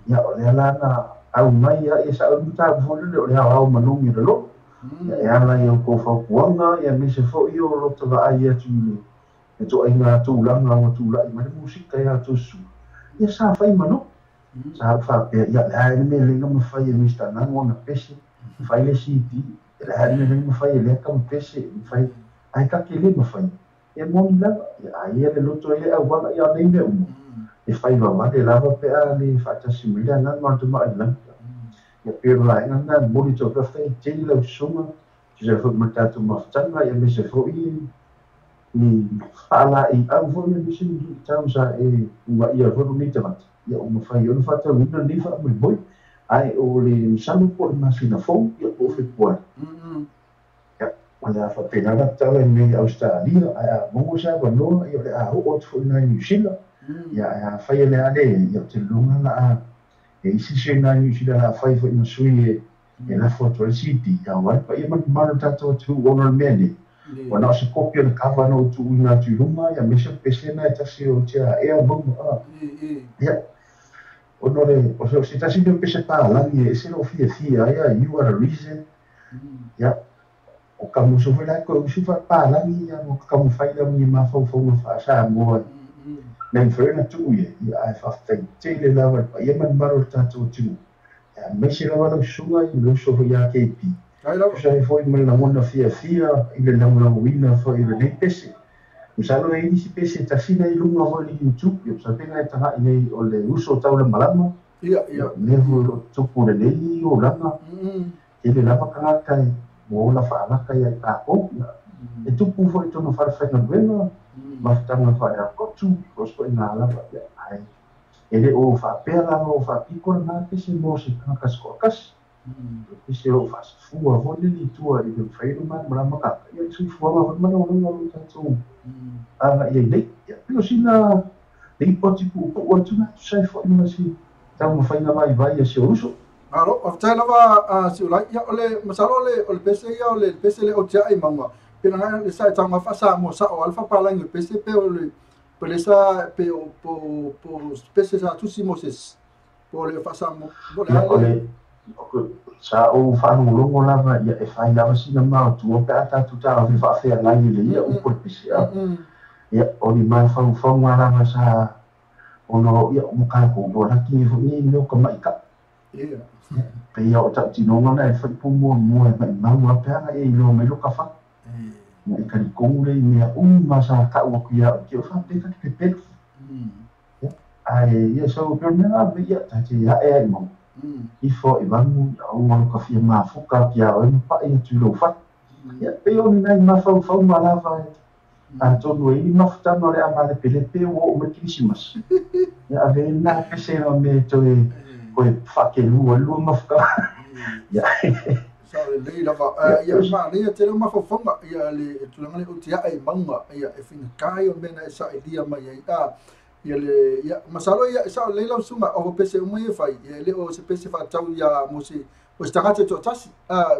Speaker 13: ya ole la na au mai ya e sa u ta fo le ole au manu mi lo ya la yo ko fa kuanga ya mi se fo io lo to va ai ya tu e to ai na tu la i ma musica ya tu su ya sa fai mano sa fa ya la me le no fai e mista na ona pese fai le siti la me le no fai le ka pese fai ai ka ke le no fai e mo la ya ai le lo to e a wala ya le me e fai va de la pe a le fa ta simila na ma to ma la ya pero la na mo li to ka fai te le suma je fa ma ta to ma tanga ya me se fo ni ala I au fo ni sin tau sa e wa ia fo ni tama ia o fai o fa tau na ni fa mo boy ai o le salu po ma sina fo ia o fe po ya wala fa pena na tau ni Australia a mo sa ba no ia le a o fo na New Zealand ya fai le ale ia te lunga na e si se na New Zealand fai fo na sui e la foto city ya wa pa ia ma ta to tu on meni wana se kopia le kava no tu ina tu luma ya me se pese na ta se o tia e a mo ya ono le o se ta se pese pa la ni se no fia ya you are a reason ya o ka mo so la ko si fa pa la ni ya mo ka mo fai la mi ma fo fa sa mo na frena tu ya fa te le la va ya man maro ta tu ya me se la va sunga I lo so ya ke pi sai foi me la mona fia ile la mona wina fo ile ne pese usalo e si pese ta sina I lunga ho ni YouTube yo sa pena ta nei o le uso tau le malama
Speaker 2: ia
Speaker 13: ne vo tu pure nei o lana ile la pakanga kai mo la fa la kai ta ko e tu pu fo to no far fa na bueno ma sta na fa ya ko tu ko sto ina la fa ai ele o fa pela o fa pico na pese mo se ka ko kas se o faz fua vou lhe tua e feiro mas brama cá e se for uma mas não tanto e aí eu sim na tem pode tipo o tu não sai fora mas se tá uma faina vai se uso
Speaker 2: alo after lava se lá ya ole masalo ole pese ya ole pese le o tia ai manga pela na sai tá uma fasa mo sa o alfa para o pese pe ole pele sa pe po pese sa tu si moses po le fasa mo
Speaker 13: ole sa o fa no longo lava ia e fai lava sina ma tu o ka ta tu ta fa fe na ile ia o por pisia ia o ni mai fa ma lava sa ono ia o ka ko do na ki fo ni no ka mai ka
Speaker 2: ia
Speaker 13: pe ia o ta ti no na e fa pu mo e ma ma pa e no me lo ka fa ia ka ko le ni ma sa ka o ki ia ki fa pe ka pe ai ia so per na ia ta ti ia e mo ifo I vangu o ngolo ka fia ma fuka kia o pa I tu lo fa ya pe o ni ma fa ma la fa a to no I ma fa no le ama le pele pe o me Christmas ya ave na pe se no me to ko fa ke lu ma fuka ya
Speaker 2: le lava ia ma le te ma fofonga ia le tulanga le utia ai manga ia e finga kai o mena sa idea mai ia ia le ia masalo ia sa le la sunga o pese o mai fai ia le o se pese fa tau ia mo se o sta to tasi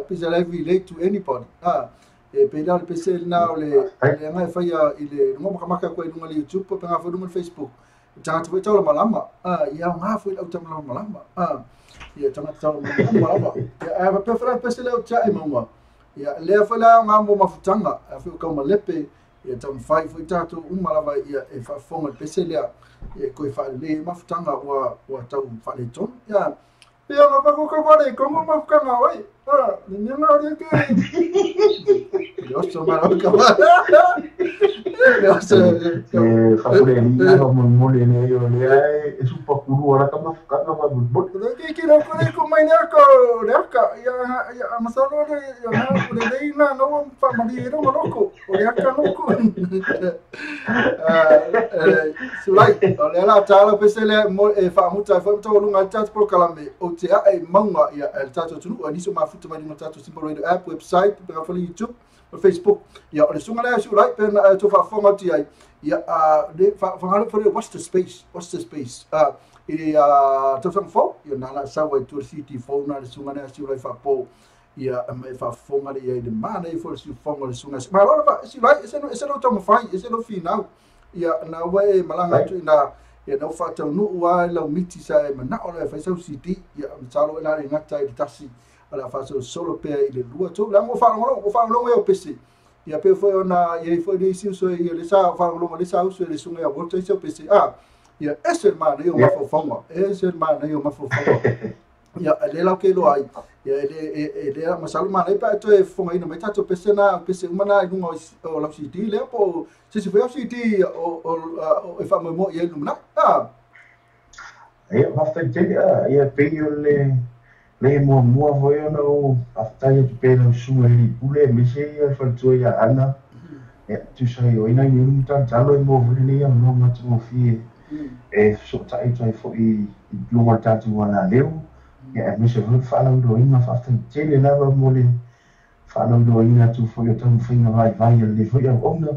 Speaker 2: pese la relate to anybody e peda le pese na o le ngai fai ia ile mo maka ko i ngali YouTube pe nga fo no Facebook tanga te tau la malama ia nga fo au tau la malama ia tanga tau malama ia pe fra pese le o cha e mama ia le fa la nga mo mafutanga fa ko malepe ia tam fai fo tatu malava ia e fa fonga pese le e ko fa le mafutanga wa tau fa le ton ia ia nga pa ko ka vale ko mo mafukanga wai ni nga ri ke yo so ma ka yo so
Speaker 13: fa pure ni no mo le ne yo le ai e su pa kuru ora ka mafukanga va bot
Speaker 2: ke ki no ko mai ne ko ka ia masalo le ya na le na no pa mari no loko o ya ka no ko sulai ole la tala pesele mo e fa muta fa to lunga chat pro kalame o te ai manga ia el tato tunu ani so ma futa mai no tato simple radio app website pe fa YouTube o Facebook ia ole sunga la sulai pe na to fa fonga ti ai ia de fa ngalo for what's the space ili to sang fo ia na sa wa to city fo na sunga na sulai fa po ia me fa fonga ia de mana e for su fonga le sunga ma ora fa sulai ese no to fai ese no final ia na we malanga tu na ia no fa tau no wa la miti sa e mana ola fa sa city ia mtalo na ri ngata i tasi ala fa so solo pe ile lua to la mo fa lo e o pesi ia pe foi ona ia foi de si so ia le sa fa lo le sa so le sunga ia volta i so pesi ia ese mana io ma fo fonga ese mana io ma fo fonga ia le la ke lo ai ia ele masalo mana pa to e fonga ina meta to pese umana i o la city le po se foi city o e fa mo ia lumna
Speaker 13: ia va fa te ia pe yo le mo foi no afta ia pe no su e pule me se ia fa to ia ana ia tu sai o ina ni tan talo mo vini ia no ma tu fi e so tai fo i lo ta tu wana leu ia me se fa la do ina fa te le lava mo le fa la do ina tu fo yo tan finga vai le fo ia ona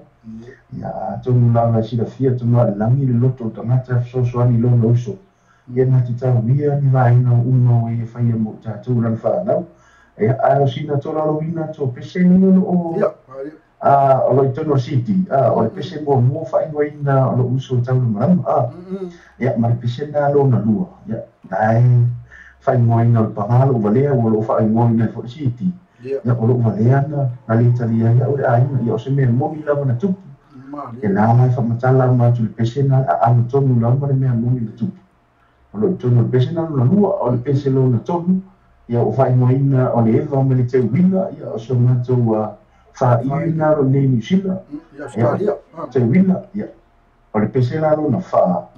Speaker 13: ia tu lava si la fia tu la langi le loto tamata so ani lo no so ia na tu ta via ni vai no uno e fa ia mo ta tu la fa na ia a si na to la lo ina to pese ni no o o lo tono city o pese mo fa ina lo uso ta lo mam ia ma pese na lo na lua ia dai fai ngoi no pa lo vale o lo fai ngoi na fo city ia o lo vale na li talia ia o ai ia se me mo la na tu e la mai fa matala ma tu pese na a to no la ma me mo na tu o lo tono pese na lo lua o pese lo na tonu ia o fai ngoi na o le va me le te wina ia o so ma tu fa ina ro nei ni sila ia te wina ia o le pese na lo na fa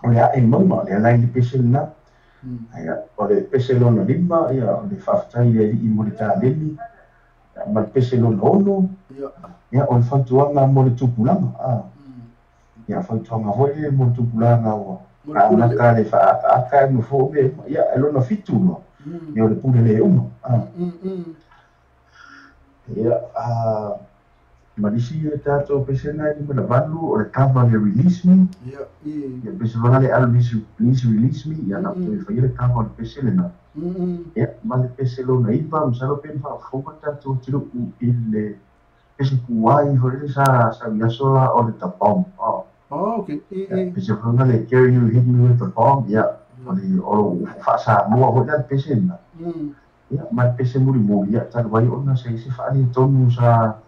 Speaker 13: o ia e mama le lai le pese na ia o le pese lo na lima ia o le faafetai le alii mo le taleni ma le pese lo na ono ia o le fautuaga mo le tupulaga ia fautuaga foi le mo le tupulaga ua anaka le faaaka e mafo me ia e lona fitu loa ia o le pule le uma ia malisi e tatou pesena i mala valu o le kava le release me ia pese vaga le alu nisi release me ia na to fa ile kava o le pese le na ia ma le pese lona iva masalo pe faafoga tatou tiluku i le pese kuai foi le sa iaso la o le tapau pese vaga le carry you hit me with the bomb ia o le o faasamoa foi le pese na ia ma pese muri ia taluai ona se faali tonu sa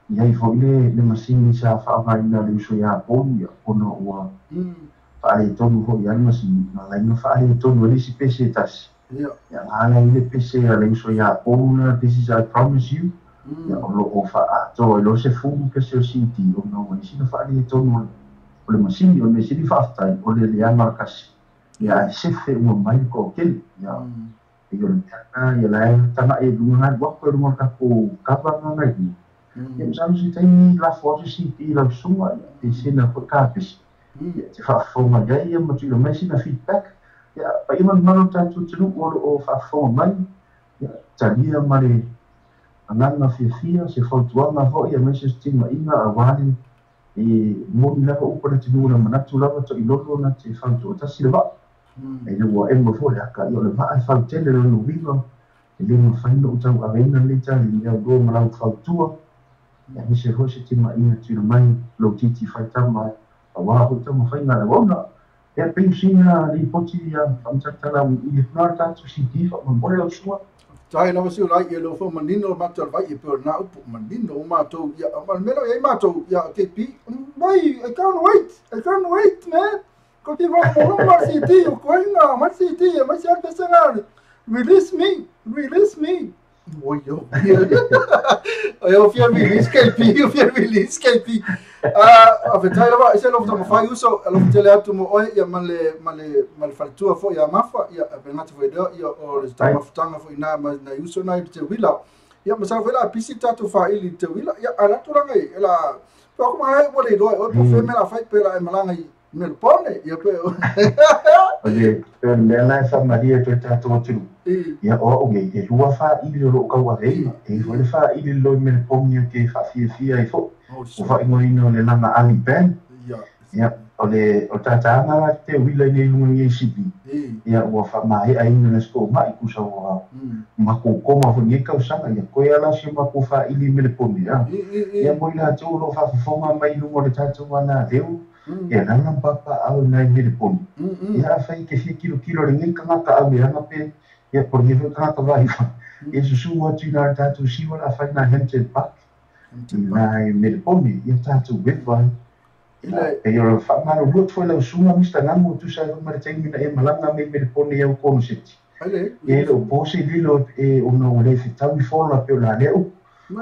Speaker 13: ia fo le masini sa faavaina le uso ia polu ia ona ua faali tonu ho ia masini ma laina faali tonu le si pese tasi ia ala le pese le uso ia polu na this is I promise you ia o lo fa to lo se fu pese o sinti o no ni sina faali tonu o le masini o le sini faaftai o le ana kasi ia se fe mo mai ko kel ia iyo ia lai tana e dunga wa ko mo ka ko kapa na ngai ia samsi tai la foto si ti la suma e sina ko kapis ia te fa forma dai ia mo tu mai sina feedback ia pa ia man ta tu tu o fa forma mai ia talia ma le agaga fiafia se fautuaga foʻi a mese timaʻiga auali e moni lava upa le tunuu le manatu lava toʻilolo na te fautuatasi le va'a e le ua ema foʻi le aka i o le va'a e fautele lona uiga e le mafaina o tau aveina le tali auloa ma lau fautua e mese foʻi se timaʻiga tuina mai lou titi faitama auā foʻi taumafaina le ona e peusina le poti ia faamatala i na tatu siti faamamole lausuga
Speaker 2: tai na wasi lai e lo fo manino mata vai e pe na upu manino mato ya mal melo e mato ya KP vai I can't wait man ko ti va mo ma city ko ina ma city ma si alta senare release me oi yo eu fui release KP a vetai lava ese lo tamo fai uso lo tele atu mo oi ya male faltua fo ya mafa ya benata foi do ya o le tamo futanga fo ina ma na uso na te wila ya ma sa vela pisita tu fa ili te wila ya ala tu ranga ela pa ko mai bo le do o po fe me la fai pela e malanga I me pone ya pe
Speaker 13: oye le na sa maria to tato tu ya o nge e lua fa ili lo ka wa rei e fo le fa ili lo me pomio ke fa fia e fo o fa ino le langa ali ben ya o tata na te wila ni lungi sibi ya o fa mai ai no sko mai ku sa wa ma ko koma fo ni ka usanga ya ko ya la si ma ko fa ili me pomio ya mo ila to lo fa fo ma mai lu mo le tata wana deu ya nana papa au nai me pomio ya fa ke fi kilo le ni ka ka au ya na pe ya por ni fa ka vai ya su wa tu na tatu si wala fa na hente pak nai me pomio ya tatu with one e yo fa ma ro foi la suma mista namo tu sa ma te mi na e malanga me pomio ya ko no seti e lo posi lilo e uno le fitau fo la pe la leo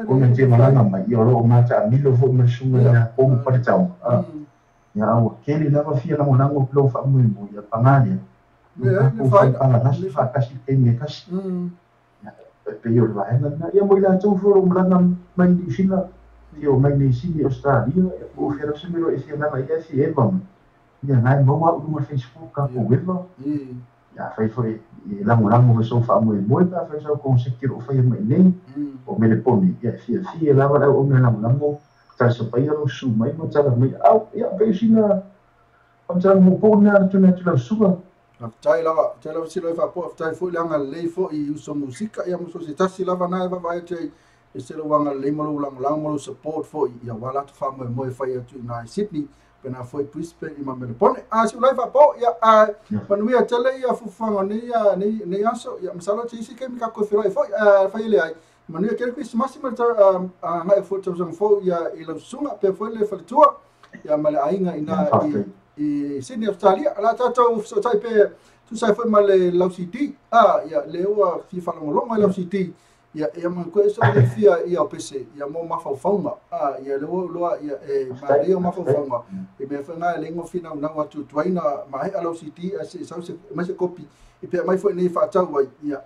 Speaker 13: o me te malanga mai yo lo mata milo fo me suma ya o mo pa tau ya o kele lava fia na monango plo fa mo ya pangalia le fai ala na fa kasi te me kasi pe yo la na ya mo la tu fo mlanga mai di sina yo mai ni sini Australia o fera se miro e fia na ya si e mam ya nai mo wa no Facebook ka o weba ya fai foi la monango so fa mo ta fa so con se tiro fa mai nei o me le poni ya fia lava o me la monango ta so pa yo su mai mo tala mai au ya vesina am tala mo pona tu na tu suba
Speaker 2: tai lava si lo fa po tai fu langa le fo I uso musica ya mo so si tasi lava na va vai te e se lo wanga le mo lang support fo ya wala to fa mo fa ya tu na Sydney pena foi Brisbane I ma me pone a si lo fa po ya a manuia tele ya fu fanga ni aso ya msala ti si ke mi ka ko fo fa ile ai manuia quero que isso máximo na foto usang fo ya ilo sunga pe fo le faltua ya mala ainga ina I Sydney Australia la tato so tai pe tu sai fo male lau city ya leo fi fa longa lau city ya man ko eso le fia ya PC ya mo ma fa fauma ya leo ya ma leo ma fa fauma e me fa na lengo fina na watu twaina ma lau city sa se copy e pe mai foi nei fa tau vai ia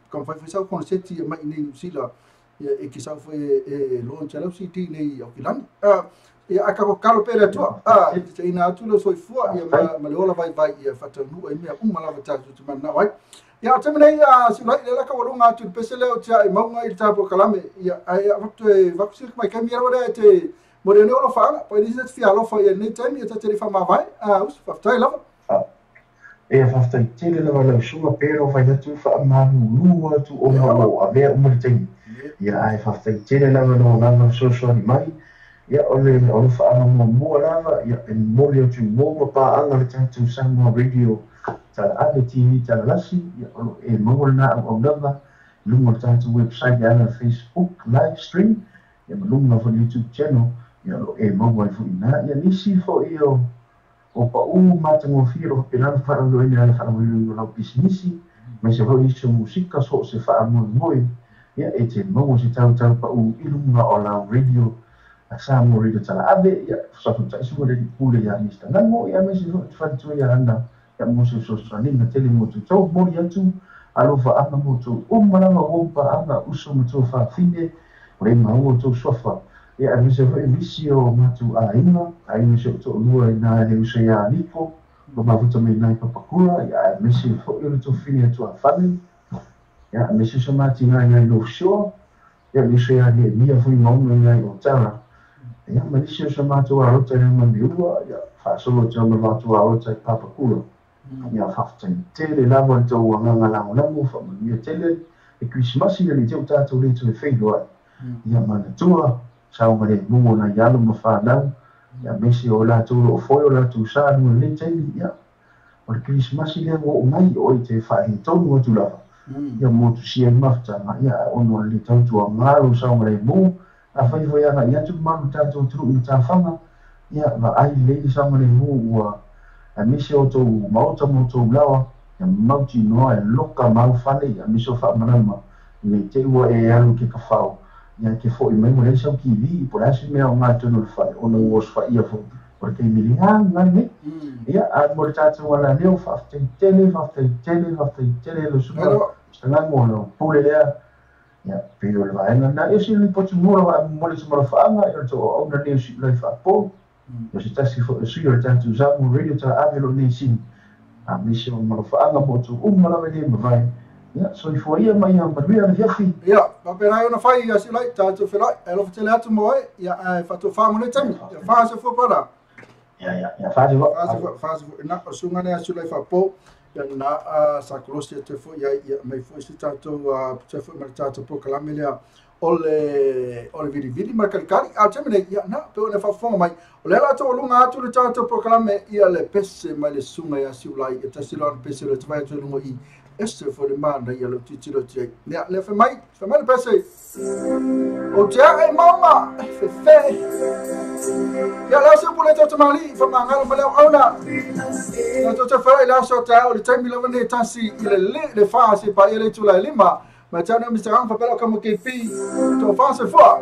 Speaker 2: com fa fa con seti mai nei sila ia e ki sa foi lo chalo city nei o kilani ia aka ko kalo pele tu te ina tu lo soi fu ia ma le ola vai ia fa tau e me uma lava tatu tu man na vai ia te nei si lai le ka walunga tu pesele o tia mau ngai ta po kalame ia ai avto e vakusi mai ka mira ora te mo le no fa pa ni se fia lo fa ia nei time ia te fa ma vai us fa tai lava
Speaker 13: e fafta tele la wala suma pero vai tu fa ma lua tu o no a ver o te ya ai fafta tele la wala na so mai ya ole fa mo la ya en molio tu mo pa anga le tu sang radio ta ade TV ta la si ya e mo na o dava lungo ta tu website ya na Facebook live stream ya lungo for YouTube channel ya e mo wa fu na ya ni si fo io o pa mata mo firo pe lan fa lo ina fa lo la business ma se ho iso musica so se fa mo ya e te mo se tau pa ilunga o la radio a sa mo radio tala ave ya sa fa su le pule ya mista na mo ya me se fa tu ya anda ya mo se so ni na tele mo tu mo ya tu alo fa ana mo tu mana mo pa ana uso mo tu fa fine re ma mo tu sofa ya me se foi visio matu ainga se to lua ina le usa ya liko ma futa me nai papakula ya me se foi le to fine to a family ya me se sama tinga ngai lo sho ya me se ya ni fu mo ngai lo tsara ya me se sama to aro tsara ma biwa ya fa so lo tsama ma to aro tsara papa kulo ya fa te le la mo to wa nga la mo fa me tele e Christmas ile ni te uta to le to fe lo ya ma na to sa o le mo na ya lo ma fa na ya me se o la to lo fo la to sa no le te ya o Christmas ile o mai o te fa hi to mo tu la ya mo tu sia mafta ya o no le tau tu ngaro sa o le mo a fa i ya ya tu ma ta tu tru ta fama ya va ai le sa o le mo wa a mi se o to ma o mo to lawa ya ma ti no e loka ma fa le ya mi so fa ma ma le te wo e ya lu ke ka fa ya ke fo i me mo le sa ki vi por asi me o ma tu no fa o no wo fa ia fo porque mi lian ngani ya a mo ta tu wala le o fa tele lo su setengah mono pule ya pero le va na eu si le potu mo mo le mo fa nga eu to o na le si le fa po eu si ta si fo si eu ta tu za mo radio ta a lo ni sin a mi si mo fa nga mo tu mo la le mo vai ya so i fo ia mai ma ria le fi
Speaker 2: ya va per ai una fai ya si lai ta tu fe lai e lo fatele atu mo ya fa tu fa mo le tami fa se fo para
Speaker 13: ya fa
Speaker 2: na sunga ne asu lai fa po ya na sakrosi te fo ya mai fo si tato te fo mai tato po kalamelia ole vidi marcali a temene ya na pe ona fa fo mai ole la to lunga atu le tato po kalame ia le pese mai le sunga ya si ulai e tasilon pese le tvai to lungo i este fo le manda ia lo titilo te ya le fe mai le pese o tia e mama fe ya la se pule to mali fa mangalo male ona na to te fai la so ta o le time le vane tasi le fa se pa ile tu la lima ma tana mi sa fa pelo como que pi to fa se fo